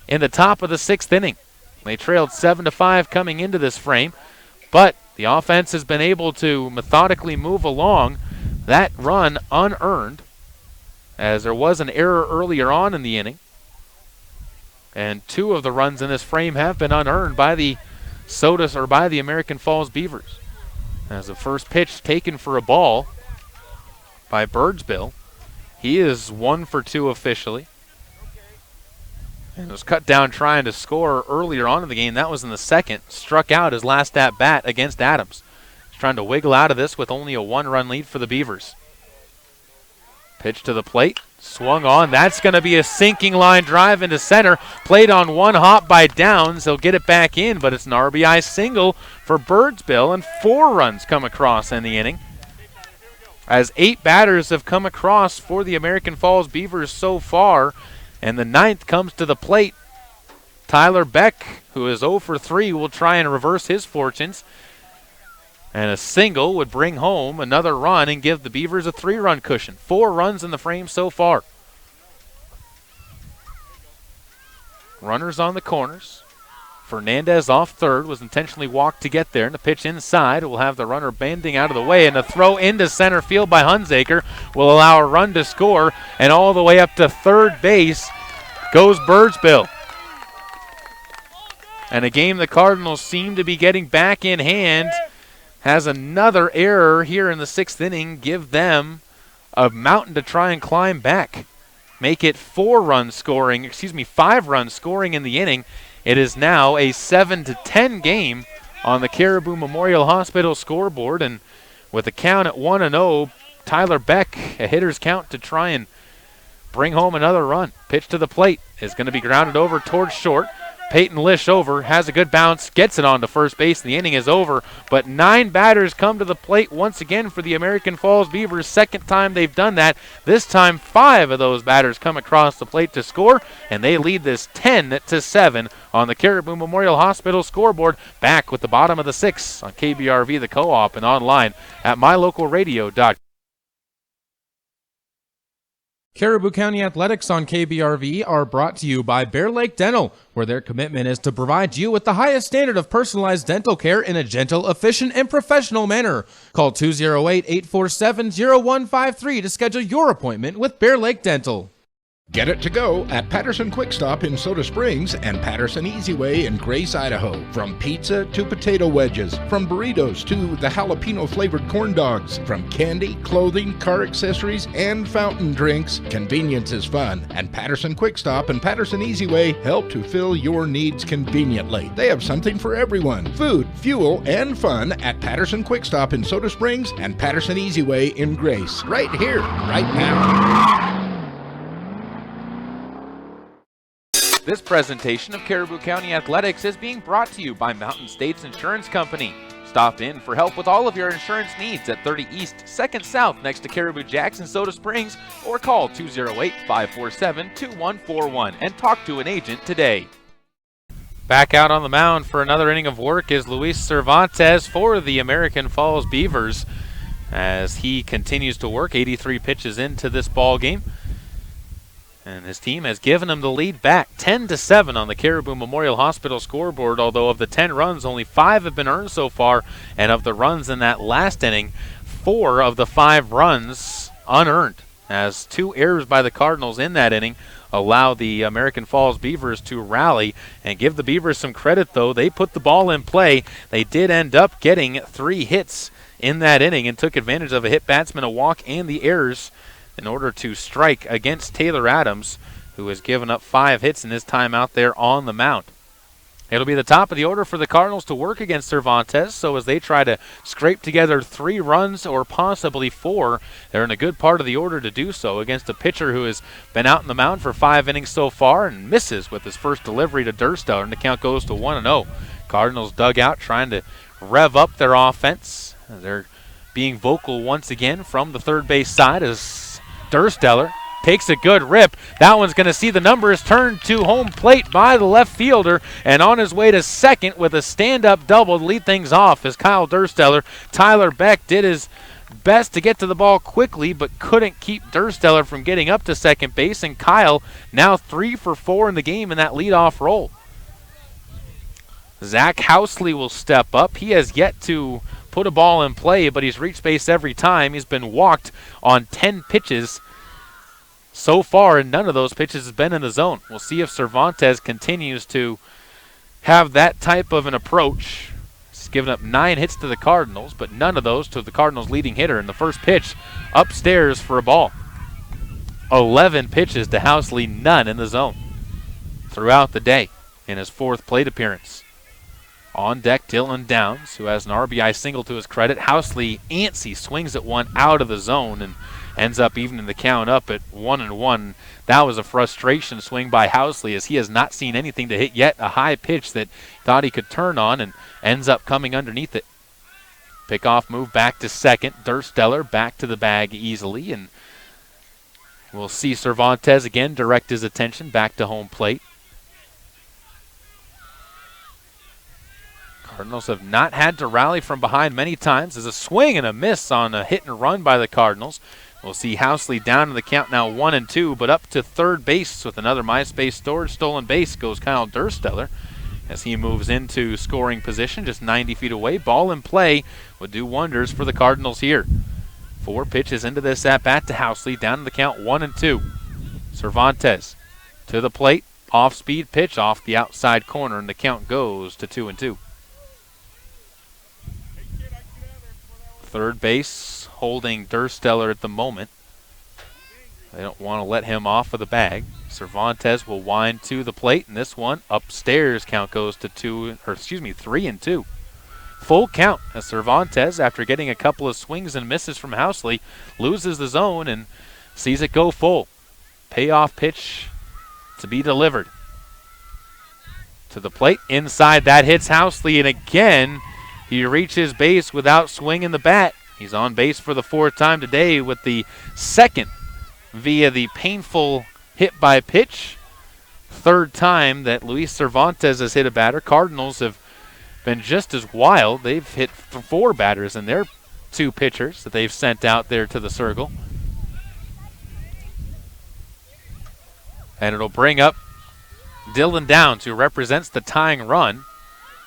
in the top of the 6th inning. They trailed 7-5 coming into this frame, but the offense has been able to methodically move along. That run unearned, as there was an error earlier on in the inning, and 2 of the runs in this frame have been unearned by the American Falls Beavers. As the first pitch taken for a ball by Birdsbill, he is 1 for 2 officially. And was cut down trying to score earlier on in the game. That was in the second. Struck out his last at-bat against Adams. He's trying to wiggle out of this with only a 1-run lead for the Beavers. Pitch to the plate. Swung on. That's going to be a sinking line drive into center. Played on 1 hop by Downs. He'll get it back in, but it's an RBI single for Birdsbill, and 4 runs come across in the inning, as 8 batters have come across for the American Falls Beavers so far. And the 9th comes to the plate. Tyler Beck, who is 0 for 3, will try and reverse his fortunes. And a single would bring home another run and give the Beavers a 3-run cushion. 4 runs in the frame so far. Runners on the corners. Fernandez off third, was intentionally walked to get there, and the pitch inside will have the runner bending out of the way, and the throw into center field by Hunsaker will allow a run to score, and all the way up to third base goes Birdsbill. And a game the Cardinals seem to be getting back in hand has another error here in the 6th inning, give them a mountain to try and climb back. Make it 5 runs scoring in the inning. It is now a 7-10 game on the Caribou Memorial Hospital scoreboard, and with a count at 1-0, Tyler Beck, a hitter's count to try and bring home another run. Pitch to the plate is going to be grounded over towards short. Peyton Lish over, has a good bounce, gets it on to first base. The inning is over, but 9 batters come to the plate once again for the American Falls Beavers. 2nd time they've done that. This time 5 of those batters come across the plate to score, and they lead this 10-7 on the Caribou Memorial Hospital scoreboard. Back with the bottom of the 6th on KBRV, the Co-op, and online at mylocalradio.com. Caribou County Athletics on KBRV are brought to you by Bear Lake Dental, where their commitment is to provide you with the highest standard of personalized dental care in a gentle, efficient, and professional manner. Call 208-847-0153 to schedule your appointment with Bear Lake Dental. Get it to go at Patterson Quick Stop in Soda Springs and Patterson Easy Way in Grace, Idaho. From pizza to potato wedges, from burritos to the jalapeno flavored corn dogs, from candy, clothing, car accessories, and fountain drinks, convenience is fun. And Patterson Quick Stop and Patterson Easy Way help to fill your needs conveniently. They have something for everyone: food, fuel, and fun at Patterson Quick Stop in Soda Springs and Patterson Easy Way in Grace. Right here, right now. This presentation of Caribou County Athletics is being brought to you by Mountain States Insurance Company. Stop in for help with all of your insurance needs at 30 East, 2nd South next to Caribou Jacks in Soda Springs, or call 208-547-2141 and talk to an agent today. Back out on the mound for another inning of work is Luis Cervantes for the American Falls Beavers, as he continues to work 83 pitches into this ball game. And his team has given him the lead back, 10-7 on the Caribou Memorial Hospital scoreboard, although of the 10 runs, only 5 have been earned so far, and of the runs in that last inning, 4 of the 5 runs unearned, as 2 errors by the Cardinals in that inning allow the American Falls Beavers to rally. And give the Beavers some credit, though. They put the ball in play. They did end up getting 3 hits in that inning and took advantage of a hit batsman, a walk, and the errors in order to strike against Taylor Adams, who has given up 5 hits in his time out there on the mound. It'll be the top of the order for the Cardinals to work against Cervantes, so as they try to scrape together 3 runs or possibly 4, they're in a good part of the order to do so against a pitcher who has been out in the mound for 5 innings so far and misses with his first delivery to Dursteller, and the count goes to 1-0. Cardinals dugout trying to rev up their offense. They're being vocal once again from the third base side as Dursteller takes a good rip. That one's going to see the numbers turned to home plate by the left fielder, and on his way to second with a stand-up double to lead things off is Kyle Dursteller. Tyler Beck did his best to get to the ball quickly, but couldn't keep Dursteller from getting up to second base, and Kyle now 3 for 4 in the game in that leadoff role. Zach Housley will step up. He has yet to put a ball in play, but he's reached base every time. He's been walked on 10 pitches so far, and none of those pitches have been in the zone. We'll see if Cervantes continues to have that type of an approach. He's given up 9 hits to the Cardinals, but none of those to the Cardinals' leading hitter. And the first pitch upstairs for a ball. 11 pitches to Housley, none in the zone throughout the day in his 4th plate appearance. On deck, Dylan Downs, who has an RBI single to his credit. Housley, antsy, swings at one out of the zone and ends up evening the count up at 1-1. That was a frustration swing by Housley, as he has not seen anything to hit yet. A high pitch that thought he could turn on and ends up coming underneath it. Pickoff move back to second. Dursteller back to the bag easily, and we'll see Cervantes again direct his attention back to home plate. Cardinals have not had to rally from behind many times. There's a swing and a miss on a hit and run by the Cardinals. We'll see Housley down in the count now 1-2, but up to third base with another MySpace storage stolen base goes Kyle Dursteller as he moves into scoring position just 90 feet away. Ball in play would do wonders for the Cardinals here. 4 pitches into this at-bat to Housley, down in the count 1-2. Cervantes to the plate, off-speed pitch off the outside corner, and the count goes to 2-2. Third base holding Dursteller at the moment. They don't want to let him off of the bag. Cervantes will wind to the plate, and this one upstairs. Count goes to 3-2. Full count as Cervantes, after getting a couple of swings and misses from Housley, loses the zone and sees it go full. Payoff pitch to be delivered. To the plate, inside, that hits Housley, and again he reaches base without swinging the bat. He's on base for the 4th time today, with the 2nd via the painful hit by pitch. 3rd time that Luis Cervantes has hit a batter. Cardinals have been just as wild. They've hit 4 batters in their 2 pitchers that they've sent out there to the circle. And it'll bring up Dylan Downs, who represents the tying run.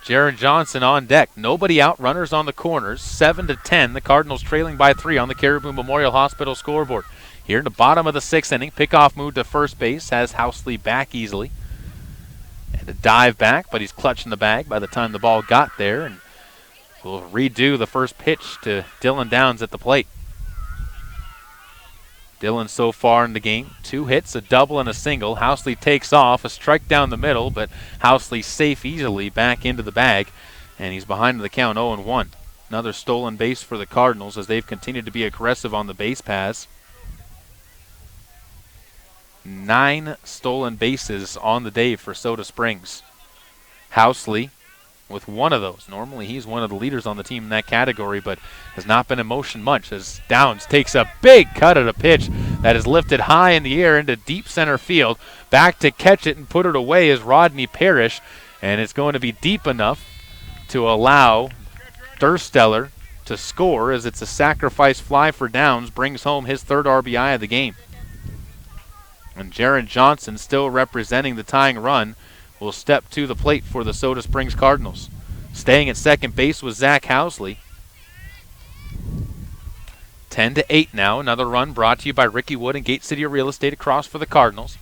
Jaron Johnson on deck. Nobody out. Runners on the corners. 7-10. The Cardinals trailing by 3 on the Caribou Memorial Hospital scoreboard. Here in the bottom of the 6th inning, pickoff move to first base has Housley back easily. And a dive back, but he's clutching the bag by the time the ball got there. And we'll redo the first pitch to Dylan Downs at the plate. Dylan so far in the game, 2 hits, a double and a single. Housley takes off, a strike down the middle, but Housley safe easily back into the bag, and he's behind the count 0-1. Another stolen base for the Cardinals as they've continued to be aggressive on the base paths. 9 stolen bases on the day for Soda Springs. Housley with 1 of those. Normally he's one of the leaders on the team in that category, but has not been in motion much as Downs takes a big cut at a pitch that is lifted high in the air into deep center field. Back to catch it and put it away is Rodney Parrish, and it's going to be deep enough to allow Dursteller to score, as it's a sacrifice fly for Downs, brings home his 3rd RBI of the game. And Jaron Johnson, still representing the tying run, will step to the plate for the Soda Springs Cardinals. Staying at second base was Zach Housley. 10-8 now. Another run brought to you by Ricky Wood and Gate City Real Estate across for the Cardinals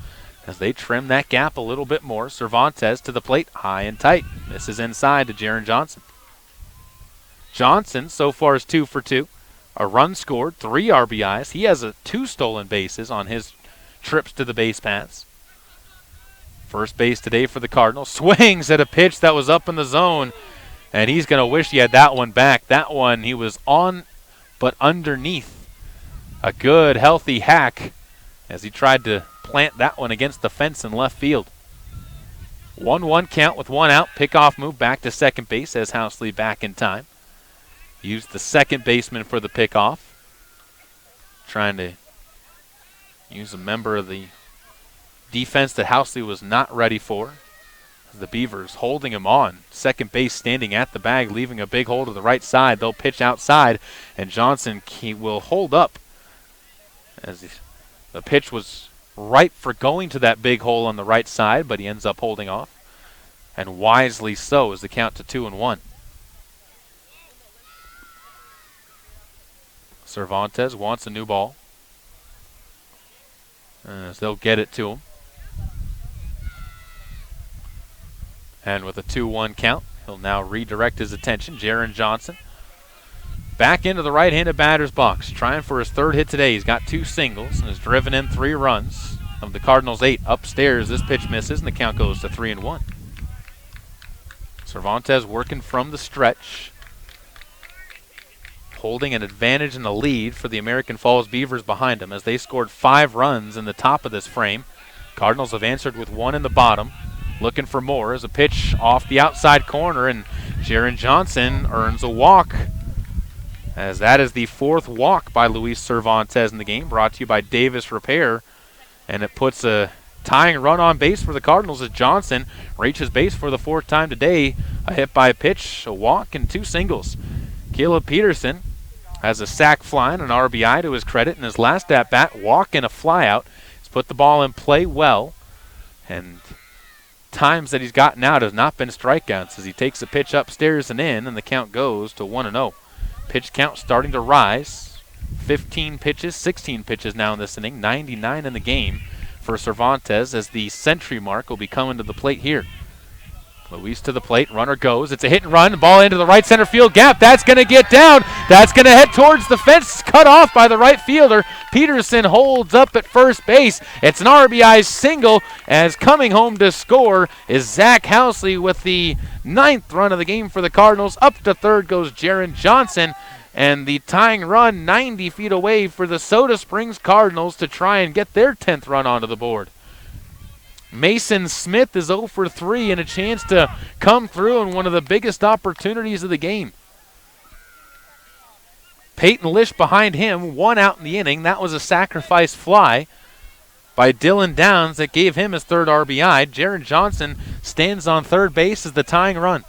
as they trim that gap a little bit more. Cervantes to the plate, high and tight. Misses inside to Jaron Johnson. Johnson so far is 2 for 2. A run scored, 3 RBIs. He has 2 stolen bases on his trips to the base paths. First base today for the Cardinals. Swings at a pitch that was up in the zone, and he's going to wish he had that one back. That one he was on, but underneath. A good, healthy hack as he tried to plant that one against the fence in left field. 1-1 count with one out. Pickoff move back to second base as Housley back in time. Used the second baseman for the pickoff. Trying to use a member of the defense that Housley was not ready for. The Beavers holding him on. Second base standing at the bag, leaving a big hole to the right side. They'll pitch outside, and Johnson will hold up. As the pitch was ripe for going to that big hole on the right side, but he ends up holding off. And wisely so as the count to 2-1. Cervantes wants a new ball, as they'll get it to him. And with a 2-1 count, he'll now redirect his attention. Jaron Johnson back into the right-handed batter's box, trying for his third hit today. He's got 2 singles and has driven in 3 runs. Of the Cardinals' 8 upstairs, this pitch misses, and the count goes to 3-1. Cervantes working from the stretch, holding an advantage in the lead for the American Falls Beavers behind him as they scored 5 runs in the top of this frame. Cardinals have answered with 1 in the bottom. Looking for more as a pitch off the outside corner, and Jaron Johnson earns a walk, as that is the 4th walk by Luis Cervantes in the game, brought to you by Davis Repair, and it puts a tying run on base for the Cardinals as Johnson reaches base for the 4th time today. A hit by a pitch, a walk, and 2 singles. Caleb Peterson has a sac fly and an RBI to his credit in his last at-bat, walk and a flyout. He's put the ball in play well, and times that he's gotten out has not been strikeouts as he takes a pitch upstairs and in, and the count goes to 1-0. Pitch count starting to rise. 15 pitches, 16 pitches now in this inning, 99 in the game for Cervantes as the century mark will be coming to the plate here. Luis to the plate, runner goes. It's a hit and run, ball into the right center field gap. That's going to get down. That's going to head towards the fence, cut off by the right fielder. Peterson holds up at first base. It's an RBI single as coming home to score is Zach Housley with the 9th run of the game for the Cardinals. Up to third goes Jaron Johnson, and the tying run 90 feet away for the Soda Springs Cardinals to try and get their 10th run onto the board. Mason Smith is 0 for 3 and a chance to come through in one of the biggest opportunities of the game. Peyton Lish behind him, 1 out in the inning. That was a sacrifice fly by Dylan Downs that gave him his 3rd RBI. Jaron Johnson stands on third base as the tying run.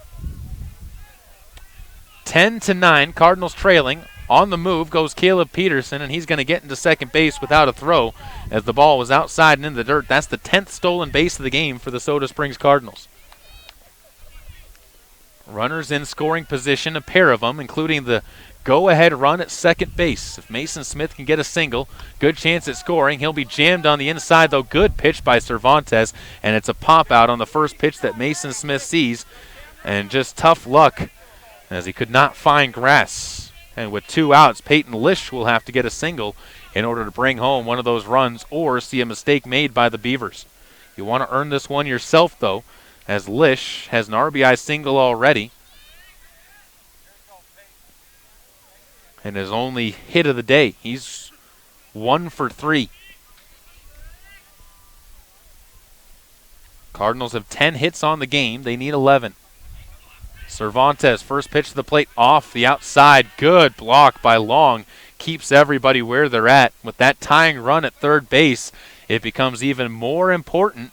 10-9, Cardinals trailing. On the move goes Caleb Peterson, and he's going to get into second base without a throw as the ball was outside and in the dirt. That's the 10th stolen base of the game for the Soda Springs Cardinals. Runners in scoring position, a pair of them, including the go-ahead run at second base. If Mason Smith can get a single, good chance at scoring. He'll be jammed on the inside, though. Good pitch by Cervantes, and it's a pop-out on the first pitch that Mason Smith sees, and just tough luck as he could not find grass. And with 2 outs, Peyton Lish will have to get a single in order to bring home one of those runs or see a mistake made by the Beavers. You want to earn this one yourself, though, as Lish has an RBI single already. And his only hit of the day. He's 1 for 3. Cardinals have 10 hits on the game. They need 11. Cervantes, first pitch to the plate off the outside. Good block by Long. Keeps everybody where they're at. With that tying run at third base, it becomes even more important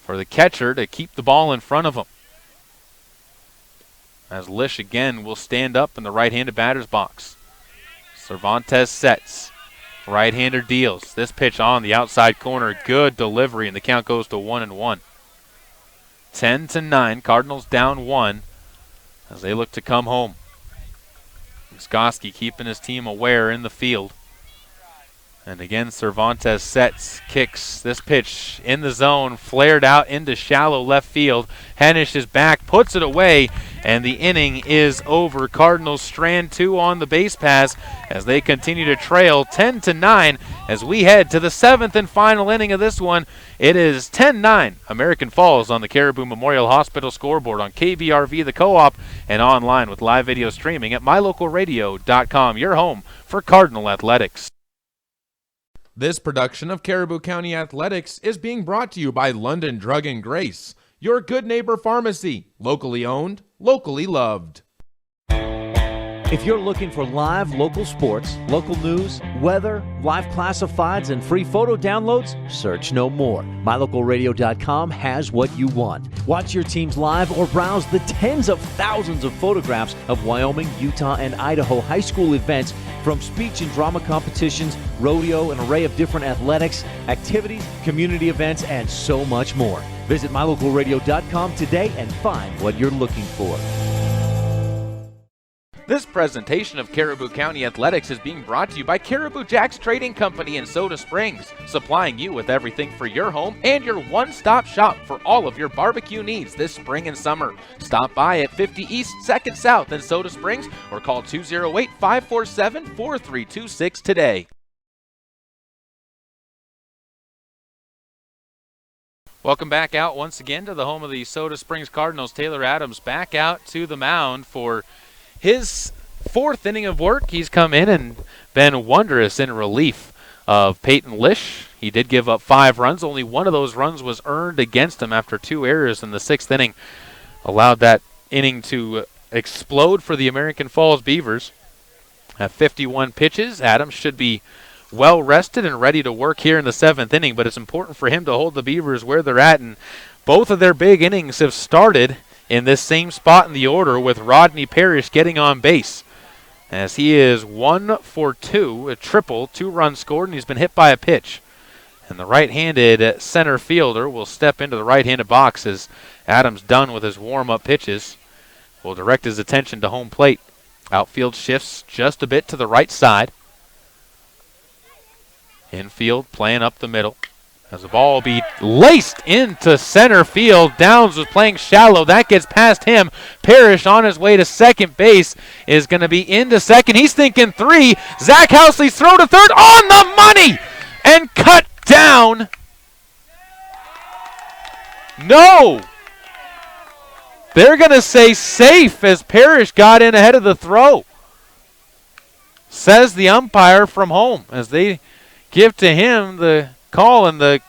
for the catcher to keep the ball in front of him. As Lish again will stand up in the right-handed batter's box. Cervantes sets. Right-hander deals. This pitch on the outside corner. Good delivery, and the count goes to 1-1. 10-9. Cardinals down 1 as they look to come home. Skoski keeping his team aware in the field. And again, Cervantes sets, kicks this pitch in the zone, flared out into shallow left field. Hennish is back, puts it away, and the inning is over. Cardinals strand 2 on the base pass as they continue to trail 10-9 as we head to the 7th and final inning of this one. It is 10-9 American Falls on the Caribou Memorial Hospital scoreboard on KVRV, the Co-op, and online with live video streaming at mylocalradio.com, your home for Cardinal Athletics. This production of Caribou County Athletics is being brought to you by London Drug and Grace, your good neighbor pharmacy, locally owned, locally loved. If you're looking for live local sports, local news, weather, live classifieds, and free photo downloads, search no more. MyLocalRadio.com has what you want. Watch your teams live or browse the tens of thousands of photographs of Wyoming, Utah, and Idaho high school events, from speech and drama competitions, rodeo, an array of different athletics, activities, community events, and so much more. Visit MyLocalRadio.com today and find what you're looking for. This presentation of Caribou County Athletics is being brought to you by Caribou Jacks Trading Company in Soda Springs, supplying you with everything for your home and your one-stop shop for all of your barbecue needs this spring and summer. Stop by at 50 East 2nd South in Soda Springs or call 208-547-4326 today. Welcome back out once again to the home of the Soda Springs Cardinals. Taylor Adams back out to the mound for his 4th inning of work. He's come in and been wondrous in relief of Peyton Lish. He did give up 5 runs. Only one of those runs was earned against him after 2 errors in the 6th inning. Allowed that inning to explode for the American Falls Beavers. At 51 pitches, Adams should be well rested and ready to work here in the 7th inning, but it's important for him to hold the Beavers where they're at, and both of their big innings have started in this same spot in the order, with Rodney Parrish getting on base, as he is 1 for 2, a triple, 2 runs scored, and he's been hit by a pitch. And the right-handed center fielder will step into the right-handed box as Adams, done with his warm-up pitches, will direct his attention to home plate. Outfield shifts just a bit to the right side. Infield playing up the middle. As the ball will be laced into center field. Downs was playing shallow. That gets past him. Parrish on his way to second base is going to be into second. He's thinking 3. Zach Housley's throw to third on the money and cut down. No. They're going to say safe as Parrish got in ahead of the throw, says the umpire from home, as they give to him the call, and the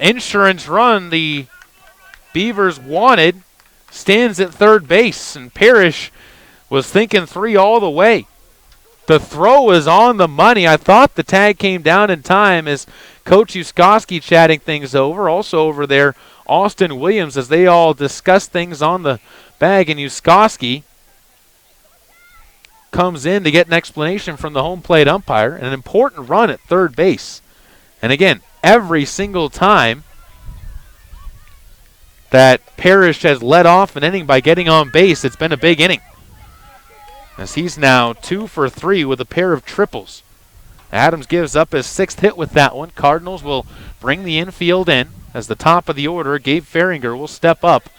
insurance run the Beavers wanted stands at third base, and Parrish was thinking 3 all the way. The throw is on the money. I thought the tag came down in time as Coach Uskoski chatting things over. Also over there, Austin Williams, as they all discuss things on the bag, and Uskoski comes in to get an explanation from the home plate umpire. An important run at third base. And again, every single time that Parrish has led off an inning by getting on base, it's been a big inning, as he's now 2 for 3 with a pair of triples. Adams gives up his 6th hit with that one. Cardinals will bring the infield in as the top of the order. Gabe Faringer will step up.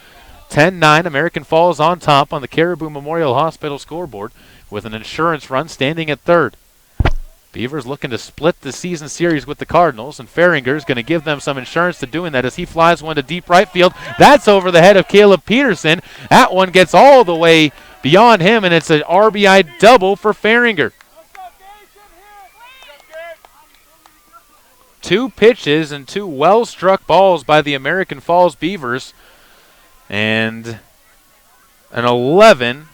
10-9, American Falls on top on the Caribou Memorial Hospital scoreboard with an insurance run standing at third. Beavers looking to split the season series with the Cardinals, and Faringer is going to give them some insurance to doing that as he flies one to deep right field. That's over the head of Caleb Peterson. That one gets all the way beyond him, and it's an RBI double for Faringer. 2 pitches and 2 well-struck balls by the American Falls Beavers, and an 11-9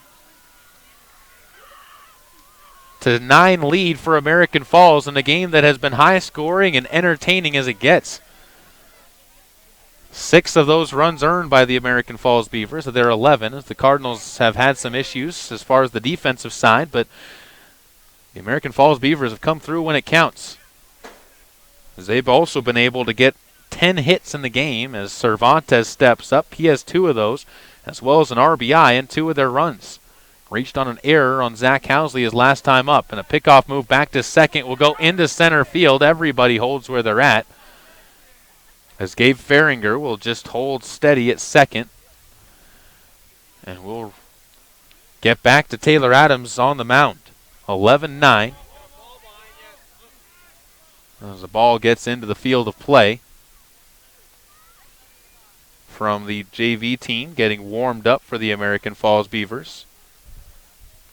lead for American Falls in a game that has been high-scoring and entertaining as it gets. 6 of those runs earned by the American Falls Beavers of their 11, as the Cardinals have had some issues as far as the defensive side, but the American Falls Beavers have come through when it counts, as they've also been able to get 10 hits in the game as Cervantes steps up. He has 2 of those, as well as an RBI in 2 of their runs. reached on an error on Zach Housley his last time up. And a pickoff move back to second will go into center field. Everybody holds where they're at, as Gabe Farringer will just hold steady at second. And we'll get back to Taylor Adams on the mound. 11-9. As the ball gets into the field of play from the JV team, getting warmed up for the American Falls Beavers.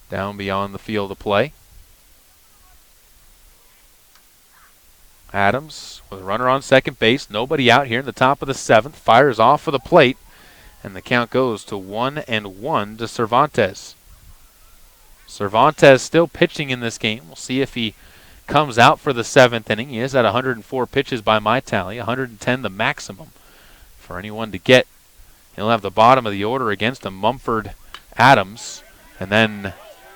Down beyond the field of play. Adams with a runner on second base. Nobody out here in the top of the 7th. Fires off for the plate. And the count goes to 1-1 to Cervantes. Cervantes still pitching in this game. We'll see if he comes out for the 7th inning. He is at 104 pitches by my tally. 110 the maximum for anyone to get. He'll have the bottom of the order against him. Mumford, Adams, and then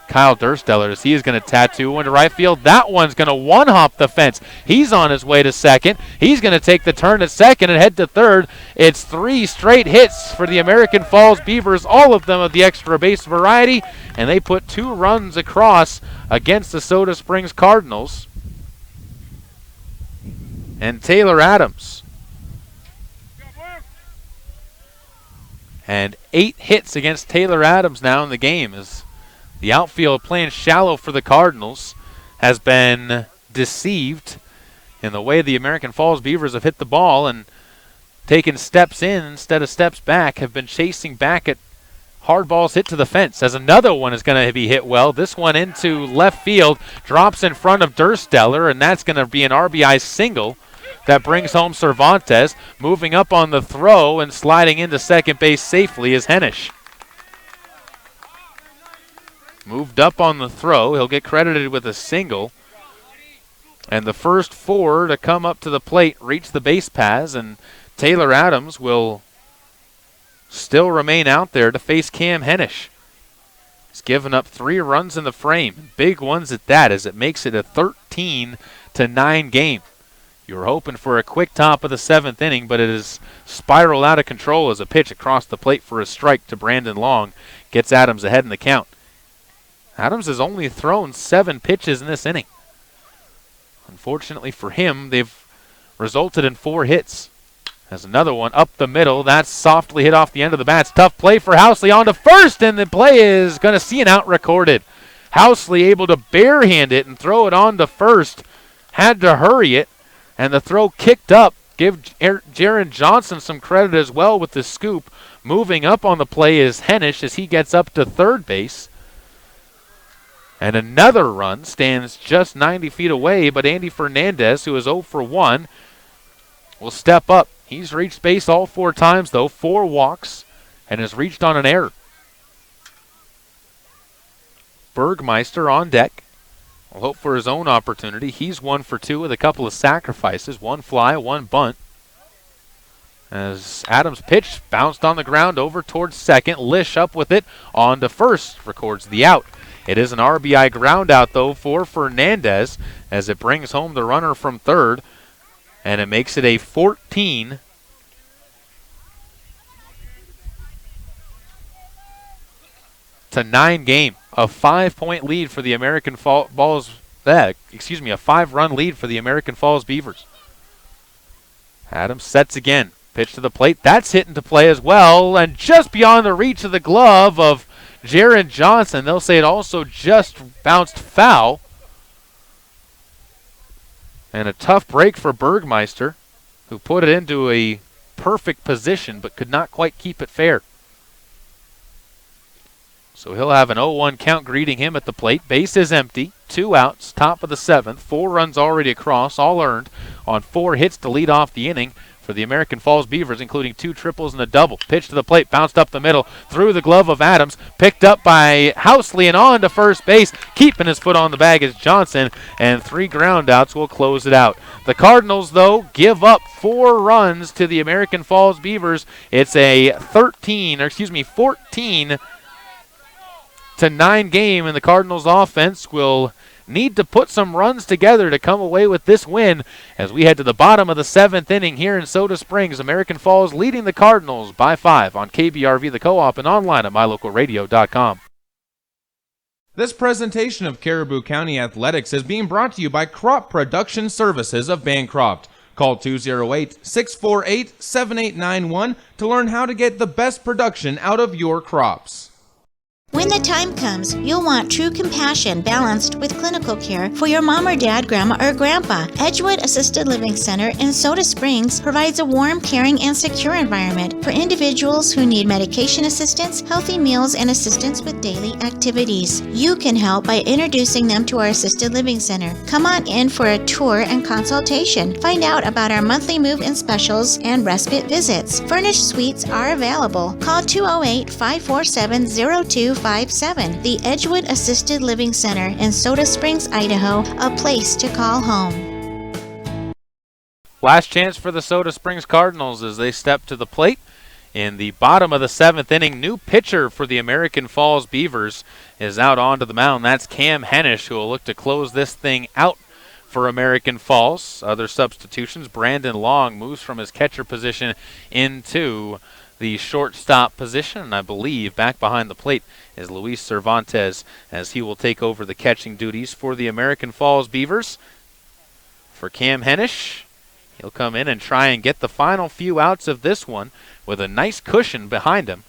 Kyle Dursteller, as he is going to tattoo into right field. That one's going to one-hop the fence. He's on his way to second. He's going to take the turn at second and head to third. It's 3 straight hits for the American Falls Beavers, all of them of the extra base variety, and they put 2 runs across against the Soda Springs Cardinals. And Taylor Adams. And 8 hits against Taylor Adams now in the game, as the outfield playing shallow for the Cardinals has been deceived in the way the American Falls Beavers have hit the ball and taken steps in instead of steps back, have been chasing back at hard balls hit to the fence, as another one is going to be hit well. This one into left field, drops in front of Dursteller, and that's going to be an RBI single that brings home Cervantes. Moving up on the throw and sliding into second base safely is Hennish. Moved up on the throw. He'll get credited with a single. And the first 4 to come up to the plate reach the base paths, and Taylor Adams will still remain out there to face Cam Hennish. He's given up 3 runs in the frame. Big ones at that, as it makes it a 13-9 game. You were hoping for a quick top of the 7th inning, but it is spiraled out of control as a pitch across the plate for a strike to Brandon Long gets Adams ahead in the count. Adams has only thrown 7 pitches in this inning. Unfortunately for him, they've resulted in 4 hits. Has another one up the middle. That's softly hit off the end of the bats. Tough play for Housley on to first, and the play is going to see an out recorded. Housley able to barehand it and throw it on to first. Had to hurry it, and the throw kicked up. Give Jaron Johnson some credit as well with the scoop. Moving up on the play is Hennish as he gets up to third base. And another run stands just 90 feet away, but Andy Fernandez, who is 0 for 1, will step up. He's reached base all 4 times, though, 4 walks, and has reached on an error. Bergmeister on deck. Will hope for his own opportunity. He's 1 for 2 with a couple of sacrifices, 1 fly, 1 bunt. As Adams' pitch bounced on the ground over towards second. Lish up with it on to first, records the out. It is an RBI ground out, though, for Fernandez, as it brings home the runner from third, and it makes it a 14-9 game. A 5-point lead for the American Falls. A 5-run lead for the American Falls Beavers. Adams sets again. Pitch to the plate. That's hit into play as well, and just beyond the reach of the glove of Jaron Johnson. They'll say it also just bounced foul. And a tough break for Bergmeister, who put it into a perfect position but could not quite keep it fair. So he'll have an 0-1 count greeting him at the plate. Base is empty. 2 outs, top of the 7th. 4 runs already across, all earned on 4 hits to lead off the inning for the American Falls Beavers, including 2 triples and a double. Pitch to the plate, bounced up the middle, through the glove of Adams, picked up by Housley and on to first base. Keeping his foot on the bag is Johnson, and 3 ground outs will close it out. The Cardinals, though, give up 4 runs to the American Falls Beavers. It's a 14-9 game, and the Cardinals offense will need to put some runs together to come away with this win as we head to the bottom of the 7th inning here in Soda Springs. American Falls leading the Cardinals by 5 on KBRV, the Co-op, and online at mylocalradio.com. This presentation of Caribou County Athletics is being brought to you by Crop Production Services of Bancroft. Call 208-648-7891 to learn how to get the best production out of your crops. When the time comes, you'll want true compassion balanced with clinical care for your mom or dad, grandma or grandpa. Edgewood Assisted Living Center in Soda Springs provides a warm, caring, and secure environment for individuals who need medication assistance, healthy meals, and assistance with daily activities. You can help by introducing them to our Assisted Living Center. Come on in for a tour and consultation. Find out about our monthly move-in specials and respite visits. Furnished suites are available. Call 208-547-0257. The Edgewood Assisted Living Center in Soda Springs, Idaho, a place to call home. Last chance for the Soda Springs Cardinals as they step to the plate. In the bottom of the 7th inning, new pitcher for the American Falls Beavers is out onto the mound. That's Cam Hennish, who will look to close this thing out for American Falls. Other substitutions, Brandon Long moves from his catcher position into the shortstop position, and I believe back behind the plate is Luis Cervantes as he will take over the catching duties for the American Falls Beavers. For Cam Hennish, he'll come in and try and get the final few outs of this one with a nice cushion behind him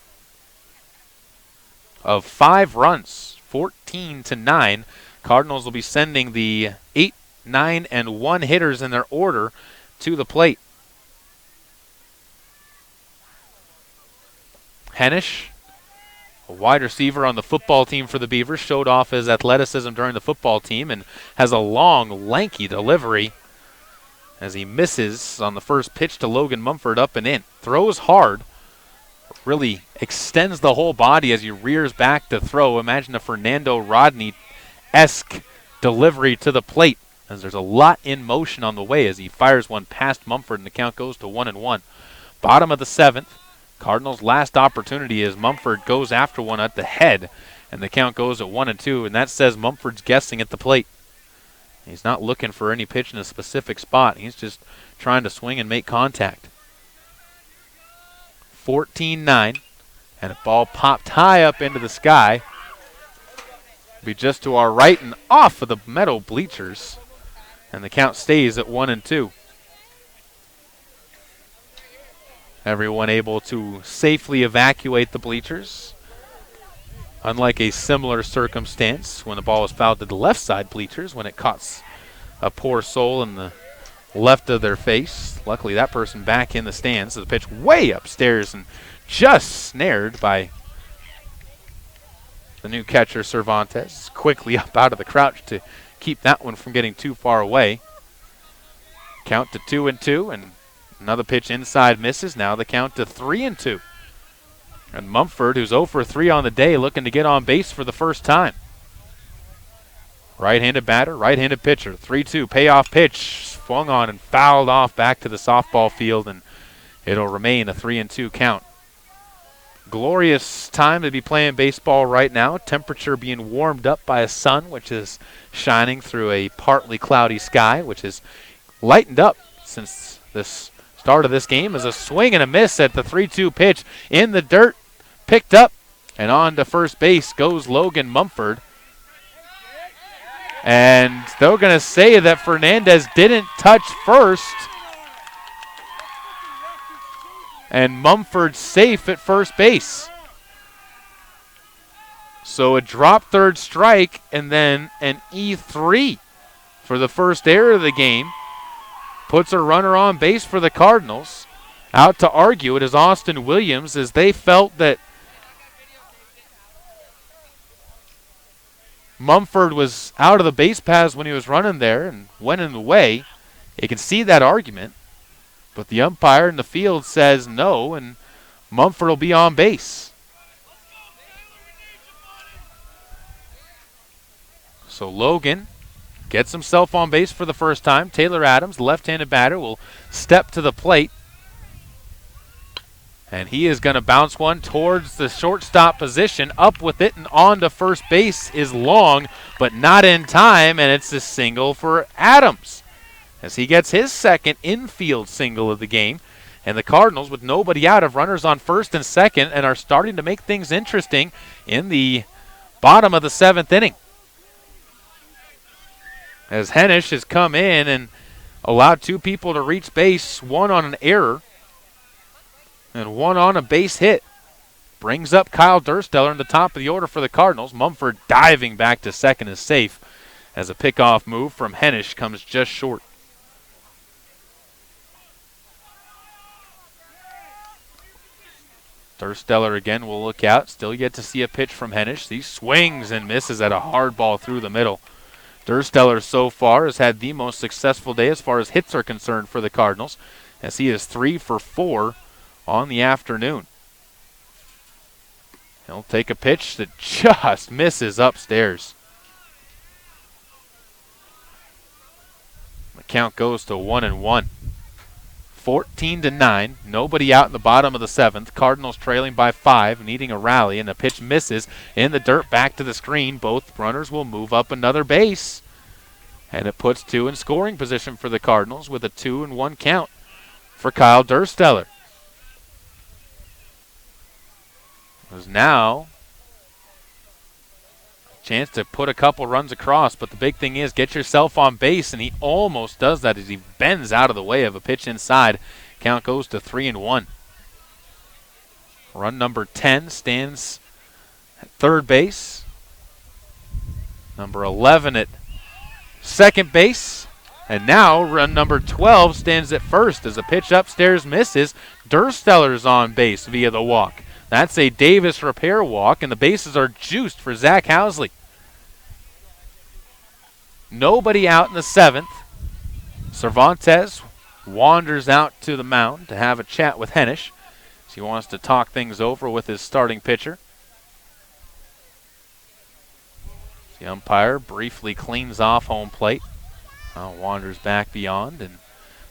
of 5 runs, 14-9. Cardinals will be sending the 8, 9, and 1 hitters in their order to the plate. Hennish, a wide receiver on the football team for the Beavers, showed off his athleticism during the football team and has a long, lanky delivery as he misses on the first pitch to Logan Mumford up and in. Throws hard, really extends the whole body as he rears back to throw. Imagine a Fernando Rodney-esque delivery to the plate as there's a lot in motion on the way as he fires one past Mumford and the count goes to 1-1. Bottom of the 7th. Cardinals' last opportunity as Mumford goes after one at the head, and the count goes at 1-2, and that says Mumford's guessing at the plate. He's not looking for any pitch in a specific spot. He's just trying to swing and make contact. 14-9, and a ball popped high up into the sky. Be just to our right and off of the meadow bleachers, and the count stays at 1-2. Everyone able to safely evacuate the bleachers. Unlike a similar circumstance when the ball was fouled to the left side bleachers when it caught a poor soul in the left of their face. Luckily that person back in the stands. So the pitch way upstairs and just snared by the new catcher Cervantes. Quickly up out of the crouch to keep that one from getting too far away. Count to 2-2 and another pitch inside misses. Now the count to 3-2. And Mumford, who's 0 for 3 on the day, looking to get on base for the first time. Right-handed batter, right-handed pitcher. 3-2, payoff pitch. Swung on and fouled off back to the softball field, and it'll remain a 3-2 count. Glorious time to be playing baseball right now. Temperature being warmed up by a sun, which is shining through a partly cloudy sky, which is lightened up since this start of this game is a swing and a miss at the 3-2 pitch in the dirt, picked up, and on to first base goes Logan Mumford. And they're going to say that Fernandez didn't touch first, and Mumford's safe at first base. So a drop third strike and then an E3 for the first error of the game. Puts a runner on base for the Cardinals. Out to argue it is Austin Williams as they felt that Mumford was out of the base paths when he was running there and went in the way. You can see that argument. But the umpire in the field says no, and Mumford will be on base. So Logan gets himself on base for the first time. Taylor Adams, left-handed batter, will step to the plate. And he is going to bounce one towards the shortstop position. Up with it and on to first base is Long, but not in time, and it's a single for Adams as he gets his second infield single of the game. And the Cardinals, with nobody out, have runners on first and second and are starting to make things interesting in the bottom of the 7th inning. As Hennish has come in and allowed 2 people to reach base, 1 on an error and 1 on a base hit. Brings up Kyle Dursteller in the top of the order for the Cardinals. Mumford diving back to second is safe as a pickoff move from Hennish comes just short. Dursteller again will look out. Still yet to see a pitch from Hennish. He swings and misses at a hard ball through the middle. Dursteller so far has had the most successful day as far as hits are concerned for the Cardinals, as he is 3 for 4 on the afternoon. He'll take a pitch that just misses upstairs. The count goes to 1-1. 14-9. Nobody out in the bottom of the 7th. Cardinals trailing by 5, needing a rally, and the pitch misses in the dirt back to the screen. Both runners will move up another base. And it puts 2 in scoring position for the Cardinals with a 2-1 count for Kyle Dursteller. There's now a chance to put a couple runs across, but the big thing is get yourself on base, and he almost does that as he bends out of the way of a pitch inside. Count goes to 3-1. Run number 10 stands at third base. Number 11 at second base. And now run number 12 stands at first as a pitch upstairs misses. Dursteller's on base via the walk. That's a Davis repair walk, and the bases are juiced for Zach Housley. Nobody out in the 7th. Cervantes wanders out to the mound to have a chat with Hennish. He wants to talk things over with his starting pitcher. The umpire briefly cleans off home plate. Wanders back beyond, and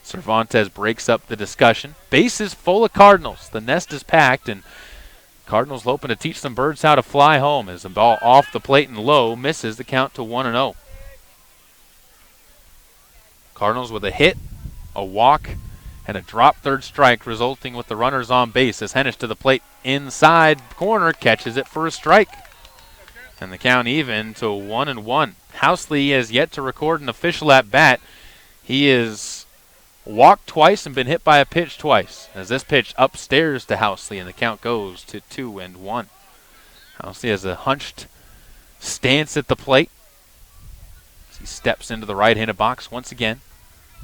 Cervantes breaks up the discussion. Bases full of Cardinals. The nest is packed, and Cardinals hoping to teach some birds how to fly home as the ball off the plate and low misses the count to 1-0. Cardinals with a hit, a walk, and a drop third strike, resulting with the runners on base as Hennish to the plate inside corner catches it for a strike. And the count even to 1-1. Housley has yet to record an official at bat. He is walked twice and been hit by a pitch twice, as this pitch upstairs to Housley, and the count goes to 2-1. Housley has a hunched stance at the plate as he steps into the right-handed box once again.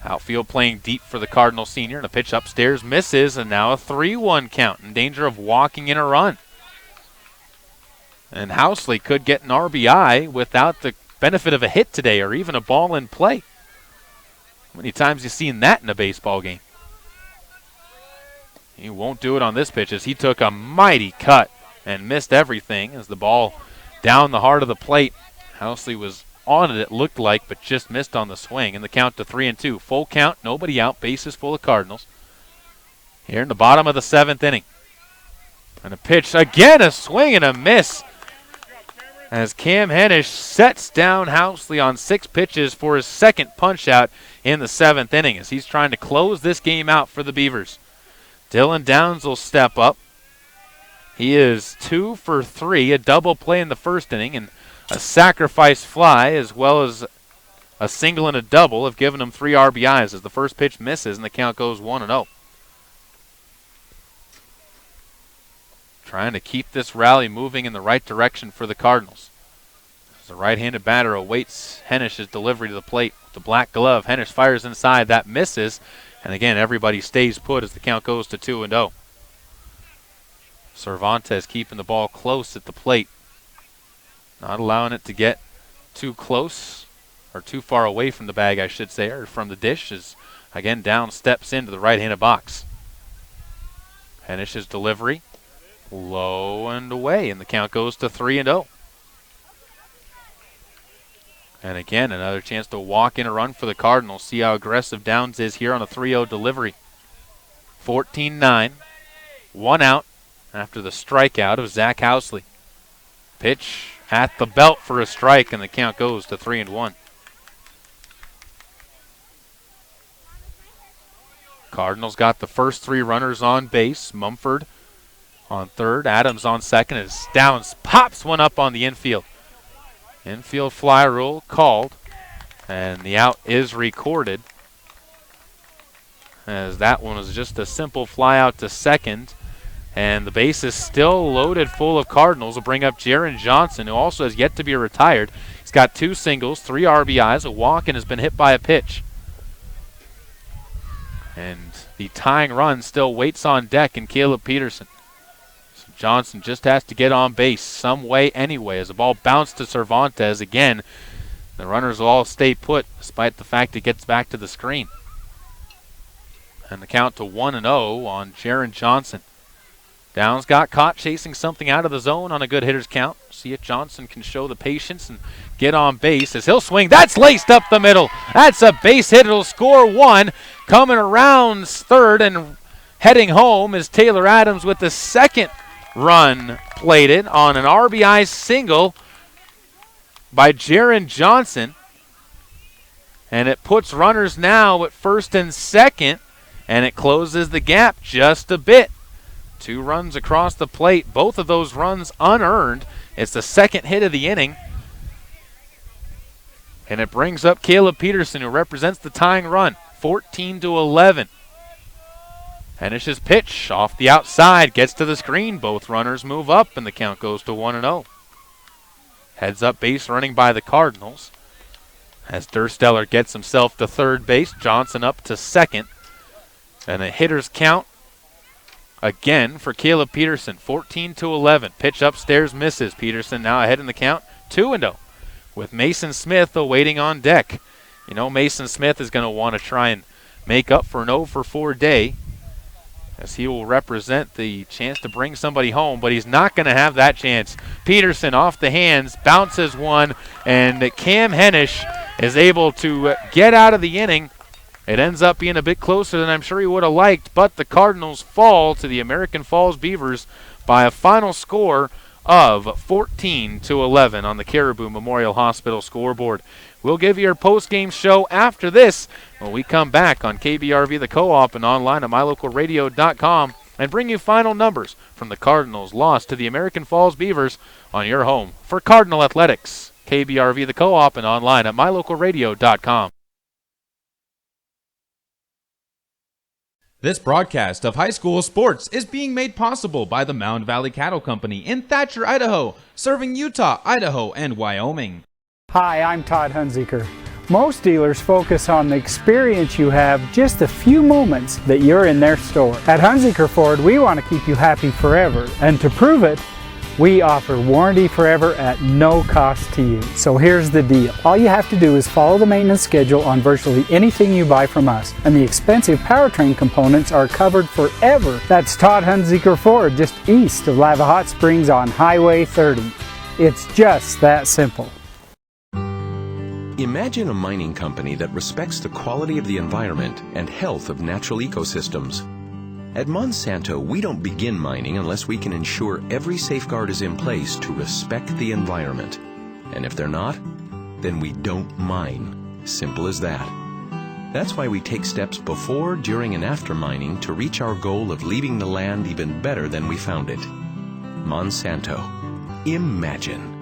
Outfield playing deep for the Cardinal senior, and a pitch upstairs misses, and now a 3-1 count in danger of walking in a run. And Housley could get an RBI without the benefit of a hit today or even a ball in play. How many times have you seen that in a baseball game? He won't do it on this pitch as he took a mighty cut and missed everything as the ball down the heart of the plate. Housley was on it looked like, but just missed on the swing. And the count to 3-2. Full count, nobody out, bases full of Cardinals. Here in the bottom of the 7th inning. And a pitch, again a swing and a miss, as Cam Hennish sets down Housley on 6 pitches for his second punch out in the 7th inning as he's trying to close this game out for the Beavers. Dylan Downs will step up. He is 2 for 3, a double play in the first inning, and a sacrifice fly as well as a single and a double have given him 3 RBIs as the first pitch misses and the count goes 1-0. Trying to keep this rally moving in the right direction for the Cardinals. As the right-handed batter awaits Hennish's delivery to the plate with the black glove. Hennish fires inside. That misses. And again, everybody stays put as the count goes to 2-0. Cervantes keeping the ball close at the plate. Not allowing it to get too close, or too far away from the bag, I should say, or from the dish, as again down steps into the right-handed box. Hennish's delivery. Low and away, and the count goes to 3-0. And again, another chance to walk in a run for the Cardinals. See how aggressive Downs is here on a 3-0 delivery. 14-9. 1 out after the strikeout of Zach Housley. Pitch at the belt for a strike, and the count goes to 3-1. Cardinals got the first 3 runners on base. Mumford on third, Adams on second, as Downs pops one up on the infield. Infield fly rule called, and the out is recorded, as that one was just a simple fly out to second. And the base is still loaded full of Cardinals. Will bring up Jaron Johnson, who also has yet to be retired. He's got 2 singles, 3 RBIs, a walk, and has been hit by a pitch. And the tying run still waits on deck in Caleb Peterson. So Johnson just has to get on base some way anyway, as the ball bounced to Cervantes. Again, the runners will all stay put despite the fact it gets back to the screen. And the count to 1-0 on Jaron Johnson. Downs got caught chasing something out of the zone on a good hitter's count. See if Johnson can show the patience and get on base as he'll swing. That's laced up the middle. That's a base hit. It'll score 1. Coming around third and heading home is Taylor Adams with the second run plated on an RBI single by Jaron Johnson. And it puts runners now at first and second, and it closes the gap just a bit. 2 runs across the plate, both of those runs unearned. It's the second hit of the inning. And it brings up Caleb Peterson, who represents the tying run, 14-11. And it's his pitch off the outside, gets to the screen. Both runners move up, and the count goes to 1-0. Heads up base running by the Cardinals. As Dursteller gets himself to third base, Johnson up to second. And a hitter's count again for Caleb Peterson, 14-11. Pitch upstairs misses. Peterson now ahead in the count, 2-0, with Mason Smith awaiting on deck. You know Mason Smith is going to want to try and make up for an 0-for-4 day, as he will represent the chance to bring somebody home, but he's not going to have that chance. Peterson off the hands, bounces one, and Cam Hennish is able to get out of the inning. It ends up being a bit closer than I'm sure he would have liked, but the Cardinals fall to the American Falls Beavers by a final score of 14-11 on the Caribou Memorial Hospital scoreboard. We'll give you our post-game show after this when we come back on KBRV, the Co-op, and online at mylocalradio.com, and bring you final numbers from the Cardinals' loss to the American Falls Beavers on your home for Cardinal Athletics. KBRV, the Co-op, and online at mylocalradio.com. This broadcast of high school sports is being made possible by the Mound Valley Cattle Company in Thatcher, Idaho, serving Utah, Idaho, and Wyoming. Hi, I'm Todd Hunziker. Most dealers focus on the experience you have just a few moments that you're in their store. At Hunziker Ford, we want to keep you happy forever, and to prove it, we offer warranty forever at no cost to you. So here's the deal. All you have to do is follow the maintenance schedule on virtually anything you buy from us, and the expensive powertrain components are covered forever. That's Todd Hunziker Ford, just east of Lava Hot Springs on Highway 30. It's just that simple. Imagine a mining company that respects the quality of the environment and health of natural ecosystems. At Monsanto, we don't begin mining unless we can ensure every safeguard is in place to respect the environment. And if they're not, then we don't mine. Simple as that. That's why we take steps before, during, and after mining to reach our goal of leaving the land even better than we found it. Monsanto. Imagine.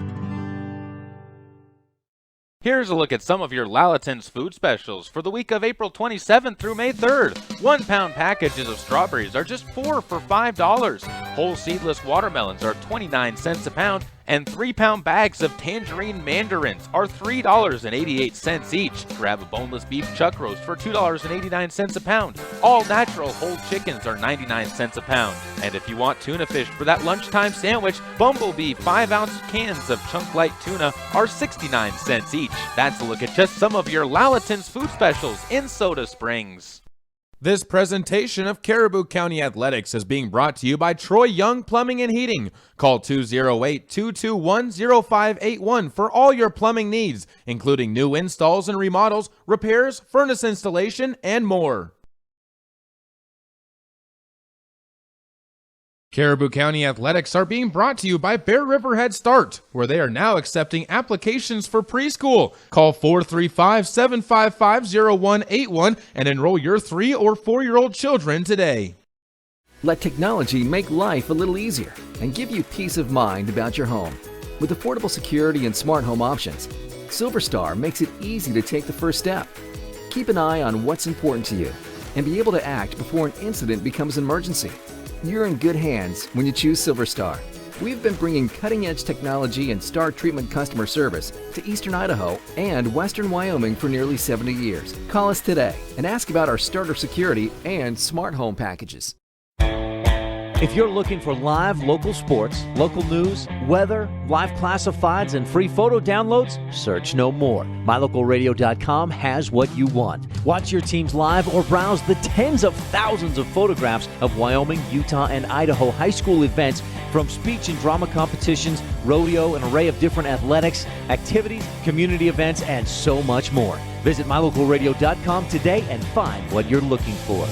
Here's a look at some of your Lalaton's food specials for the week of April 27th through May 3rd. 1-pound packages of strawberries are just 4 for $5. Whole seedless watermelons are 29 cents a pound, and 3-pound bags of tangerine mandarins are $3.88 each. Grab a boneless beef chuck roast for $2.89 a pound. All natural whole chickens are 99 cents a pound. And if you want tuna fish for that lunchtime sandwich, Bumblebee 5-ounce cans of chunk light tuna are 69 cents each. That's a look at just some of your Lalaton's food specials in Soda Springs. This presentation of Caribou County Athletics is being brought to you by Troy Young Plumbing and Heating. Call 208-221-0581 for all your plumbing needs, including new installs and remodels, repairs, furnace installation, and more. Caribou County Athletics are being brought to you by Bear River Head Start, where they are now accepting applications for preschool. Call 435-755-0181 and enroll your 3- or 4-year-old children today. Let technology make life a little easier and give you peace of mind about your home. With affordable security and smart home options, SilverStar makes it easy to take the first step. Keep an eye on what's important to you and be able to act before an incident becomes an emergency. You're in good hands when you choose SilverStar. We've been bringing cutting-edge technology and star treatment customer service to Eastern Idaho and Western Wyoming for nearly 70 years. Call us today and ask about our starter security and smart home packages. If you're looking for live local sports, local news, weather, live classifieds, and free photo downloads, search no more. MyLocalRadio.com has what you want. Watch your teams live or browse the tens of thousands of photographs of Wyoming, Utah, and Idaho high school events, from speech and drama competitions, rodeo, an array of different athletics, activities, community events, and so much more. Visit MyLocalRadio.com today and find what you're looking for.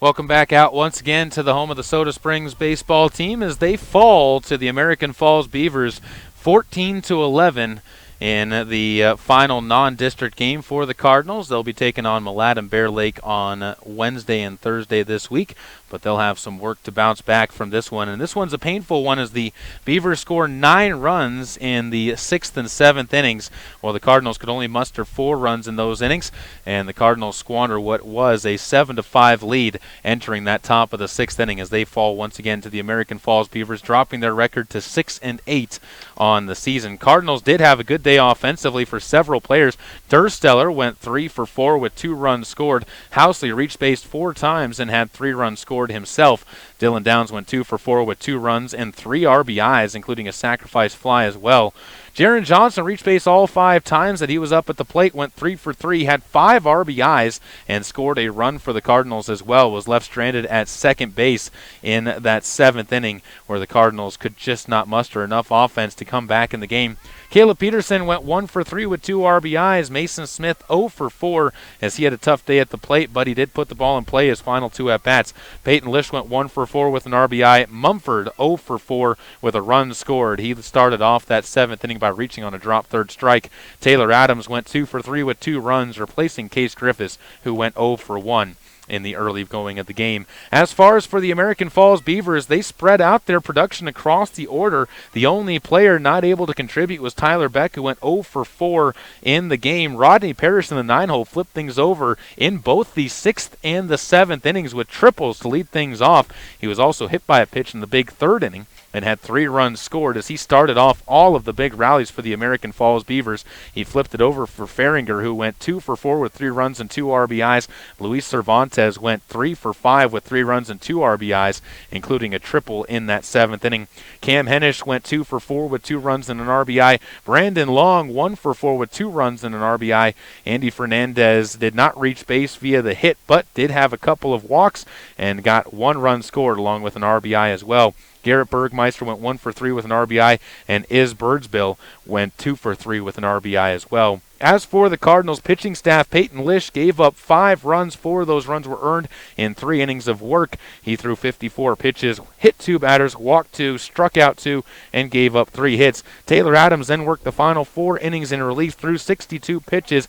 Welcome back out once again to the home of the Soda Springs baseball team as they fall to the American Falls Beavers 14-11 in the final non-district game for the Cardinals. They'll be taking on Malad and Bear Lake on Wednesday and Thursday this week, but they'll have some work to bounce back from this one. And this one's a painful one as the Beavers score 9 runs in the 6th and 7th innings, while the Cardinals could only muster 4 runs in those innings, and the Cardinals squander what was a 7-5 lead entering that top of the 6th inning as they fall once again to the American Falls Beavers, dropping their record to 6-8 on the season. Cardinals did have a good day offensively for several players. Dursteller went 3 for 4 with 2 runs scored. Housley reached base 4 times and had 3 runs scored himself. Dylan Downs went 2 for 4 with 2 runs and 3 RBIs, including a sacrifice fly as well. Jaron Johnson reached base all 5 times that he was up at the plate, went 3 for 3, had 5 RBIs, and scored a run for the Cardinals as well. Was left stranded at second base in that 7th inning where the Cardinals could just not muster enough offense to come back in the game. Caleb Peterson went 1 for 3 with 2 RBIs. Mason Smith 0 for 4 as he had a tough day at the plate, but he did put the ball in play his final 2 at-bats. Peyton Lish went 1 for 4 with an RBI. Mumford 0 for 4 with a run scored. He started off that 7th inning by reaching on a drop third strike. Taylor Adams went 2 for 3 with 2 runs, replacing Case Griffiths, who went 0 for 1 in the early going of the game. As far as for the American Falls Beavers, they spread out their production across the order. The only player not able to contribute was Tyler Beck, who went 0 for 4 in the game. Rodney Parrish in the 9-hole flipped things over in both the 6th and the 7th innings with triples to lead things off. He was also hit by a pitch in the big 3rd inning and had 3 runs scored as he started off all of the big rallies for the American Falls Beavers. He flipped it over for Feringer, who went 2 for 4 with 3 runs and 2 RBIs. Luis Cervantes went 3 for 5 with 3 runs and 2 RBIs, including a triple in that 7th inning. Cam Hennish went 2 for 4 with 2 runs and an RBI. Brandon Long 1 for 4 with 2 runs and an RBI. Andy Fernandez did not reach base via the hit, but did have a couple of walks and got 1 run scored along with an RBI as well. Garrett Bergmeister went 1 for 3 with an RBI, and Iz Birdsbill went 2 for 3 with an RBI as well. As for the Cardinals pitching staff, Peyton Lish gave up 5 runs. 4 of those runs were earned in 3 innings of work. He threw 54 pitches, hit 2 batters, walked 2, struck out 2, and gave up 3 hits. Taylor Adams then worked the final 4 innings in relief, threw 62 pitches,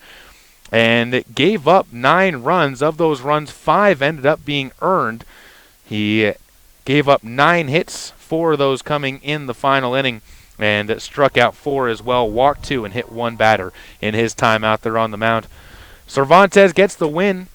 and gave up 9 runs. Of those runs, 5 ended up being earned. He gave up 9 hits, 4 of those coming in the final inning, and struck out 4 as well, walked 2, and hit 1 batter in his time out there on the mound. Cervantes gets the win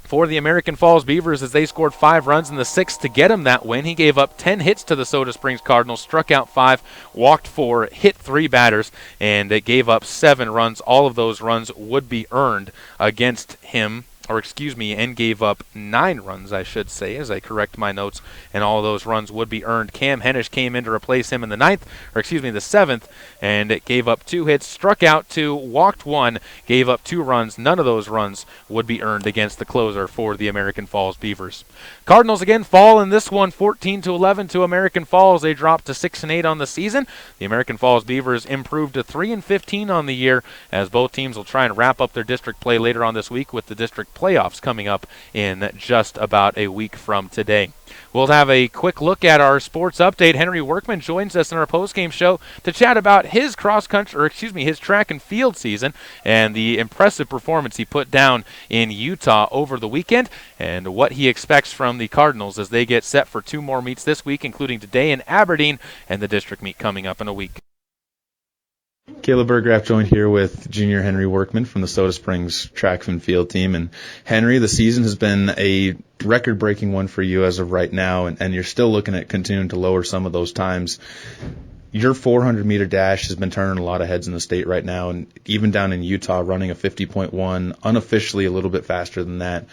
for the American Falls Beavers as they scored 5 runs in the 6th to get him that win. He gave up 10 hits to the Soda Springs Cardinals, struck out 5, walked 4, hit 3 batters, and it gave up 7 runs. All of those runs would be earned against him. And gave up 9 runs, I should say, as I correct my notes, and all of those runs would be earned. Cam Hennish came in to replace him in the 7th, and it gave up 2 hits, struck out 2, walked 1, gave up 2 runs. None of those runs would be earned against the closer for the American Falls Beavers. Cardinals again fall in this one, 14-11 to American Falls. They dropped to 6-8 on the season. The American Falls Beavers improved to 3-15 on the year, as both teams will try and wrap up their district play later on this week with the district playoffs coming up in just about a week from today. We'll have a quick look at our sports update. Henry Workman joins us in our postgame show to chat about his his track and field season and the impressive performance he put down in Utah over the weekend and what he expects from the Cardinals as they get set for 2 more meets this week, including today in Aberdeen and the district meet coming up in a week. Caleb Burgraff joined here with junior Henry Workman from the Soda Springs track and field team. And Henry, the season has been a record-breaking one for you as of right now, and you're still looking at continuing to lower some of those times. Your 400-meter dash has been turning a lot of heads in the state right now, and even down in Utah running a 50.1, unofficially a little bit faster than that.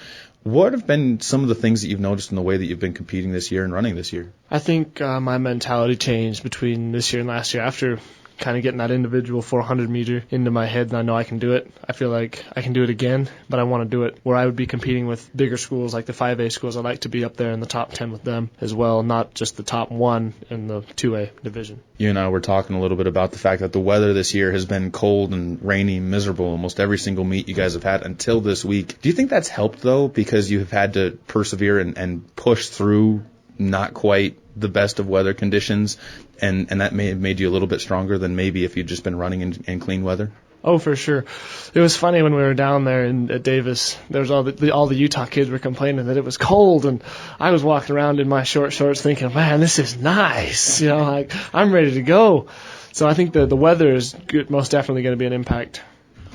What have been some of the things that you've noticed in the way that you've been competing this year and running this year? I think my mentality changed between this year and last year. After kind of getting that individual 400-meter into my head, and I know I can do it. I feel like I can do it again, but I want to do it where I would be competing with bigger schools like the 5A schools. I'd like to be up there in the top 10 with them as well, not just the top 1 in the 2A division. You and I were talking a little bit about the fact that the weather this year has been cold and rainy, miserable, almost every single meet you guys have had until this week. Do you think that's helped, though, because you have had to persevere and push through not quite the best of weather conditions, and that may have made you a little bit stronger than maybe if you'd just been running in clean weather? Oh, for sure. It was funny when we were down there at Davis. There was all the Utah kids were complaining that it was cold, and I was walking around in my short shorts thinking, man, this is nice. Like I'm ready to go. So I think the weather is most definitely going to be an impact.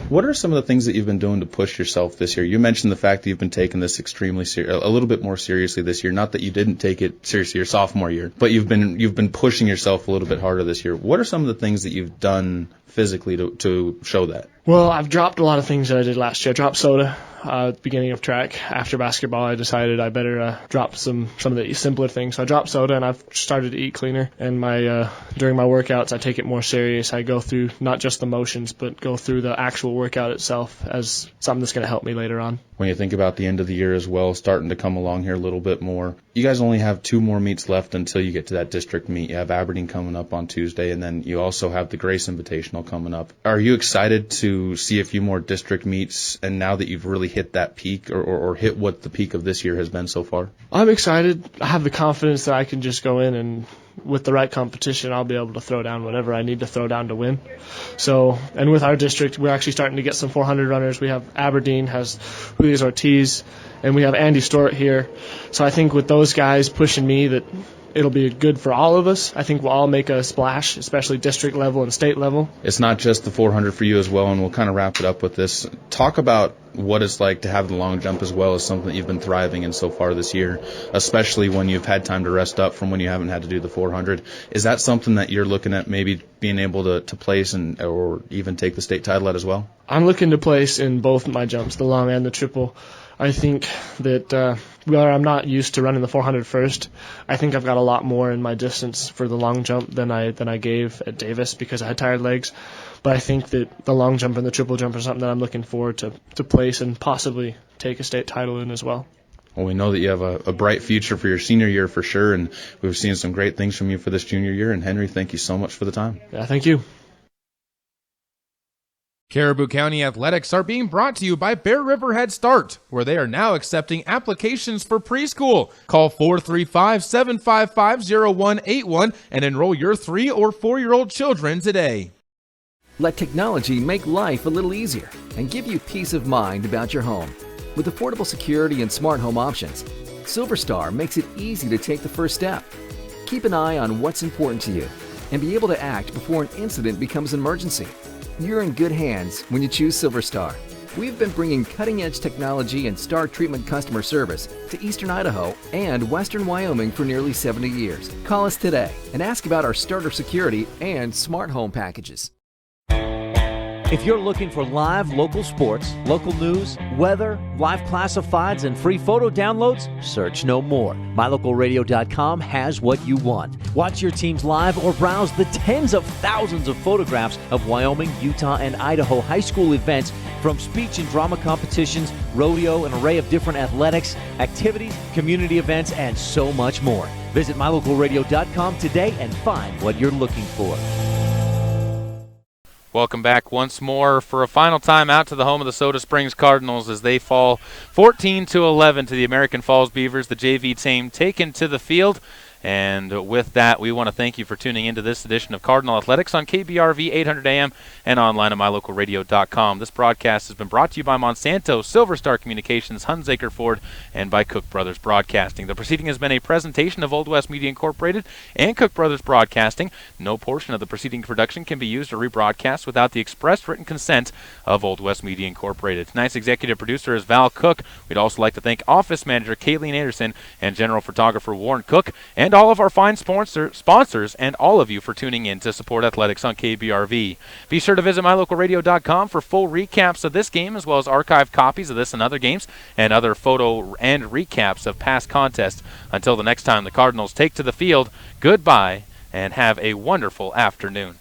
What are some of the things that you've been doing to push yourself this year? You mentioned the fact that you've been taking this extremely a little bit more seriously this year. Not that you didn't take it seriously your sophomore year, but you've been pushing yourself a little bit harder this year. What are some of the things that you've done physically to show that? Well, I've dropped a lot of things that I did last year. I dropped soda at the beginning of track. After basketball, I decided I better drop some of the simpler things. So I dropped soda, and I've started to eat cleaner. And during my workouts, I take it more serious. I go through not just the motions, but go through the actual workout itself as something that's going to help me later on. When you think about the end of the year as well, starting to come along here a little bit more, you guys only have 2 more meets left until you get to that district meet. You have Aberdeen coming up on Tuesday, and then you also have the Grace Invitational coming up. Are you excited to see a few more district meets, and now that you've really hit that peak or hit what the peak of this year has been so far? I'm excited. I have the confidence that I can just go in and with the right competition, I'll be able to throw down whatever I need to throw down to win. So, and with our district, we're actually starting to get some 400 runners. We have Aberdeen has Julius Ortiz, and we have Andy Stewart here. So I think with those guys pushing me that it'll be good for all of us. I think we'll all make a splash, especially district level and state level. It's not just the 400 for you as well, and we'll kind of wrap it up with this. Talk about what it's like to have the long jump as well as something that you've been thriving in so far this year, especially when you've had time to rest up from when you haven't had to do the 400. Is that something that you're looking at maybe being able to place or even take the state title at as well? I'm looking to place in both my jumps, the long and the triple. I think that where I'm not used to running the 400 first, I think I've got a lot more in my distance for the long jump than I gave at Davis because I had tired legs. But I think that the long jump and the triple jump are something that I'm looking forward to place and possibly take a state title in as well. Well, we know that you have a bright future for your senior year for sure, and we've seen some great things from you for this junior year. And Henry, thank you so much for the time. Yeah, thank you. Caribou County Athletics are being brought to you by Bear River Head Start, where they are now accepting applications for preschool. Call 435-755-0181 and enroll your 3- or 4-year-old children today. Let technology make life a little easier and give you peace of mind about your home. With affordable security and smart home options, SilverStar makes it easy to take the first step. Keep an eye on what's important to you and be able to act before an incident becomes an emergency. You're in good hands when you choose SilverStar. We've been bringing cutting-edge technology and star treatment customer service to Eastern Idaho and Western Wyoming for nearly 70 years. Call us today and ask about our starter security and smart home packages. If you're looking for live local sports, local news, weather, live classifieds, and free photo downloads, search no more. MyLocalRadio.com has what you want. Watch your teams live or browse the tens of thousands of photographs of Wyoming, Utah, and Idaho high school events, from speech and drama competitions, rodeo, an array of different athletics, activities, community events, and so much more. Visit MyLocalRadio.com today and find what you're looking for. Welcome back once more for a final time out to the home of the Soda Springs Cardinals as they fall 14-11 to the American Falls Beavers, the JV team taken to the field. And with that, we want to thank you for tuning into this edition of Cardinal Athletics on KBRV 800 AM and online at mylocalradio.com. This broadcast has been brought to you by Monsanto, Silver Star Communications, Hunsaker Ford, and by Cook Brothers Broadcasting. The proceeding has been a presentation of Old West Media Incorporated and Cook Brothers Broadcasting. No portion of the preceding production can be used or rebroadcast without the express written consent of Old West Media Incorporated. Tonight's executive producer is Val Cook. We'd also like to thank office manager Kayleen Anderson and general photographer Warren Cook, and all of our fine sponsors and all of you for tuning in to support athletics on KBRV. Be sure to visit mylocalradio.com for full recaps of this game as well as archived copies of this and other games and other photo and recaps of past contests. Until the next time the Cardinals take to the field, goodbye and have a wonderful afternoon.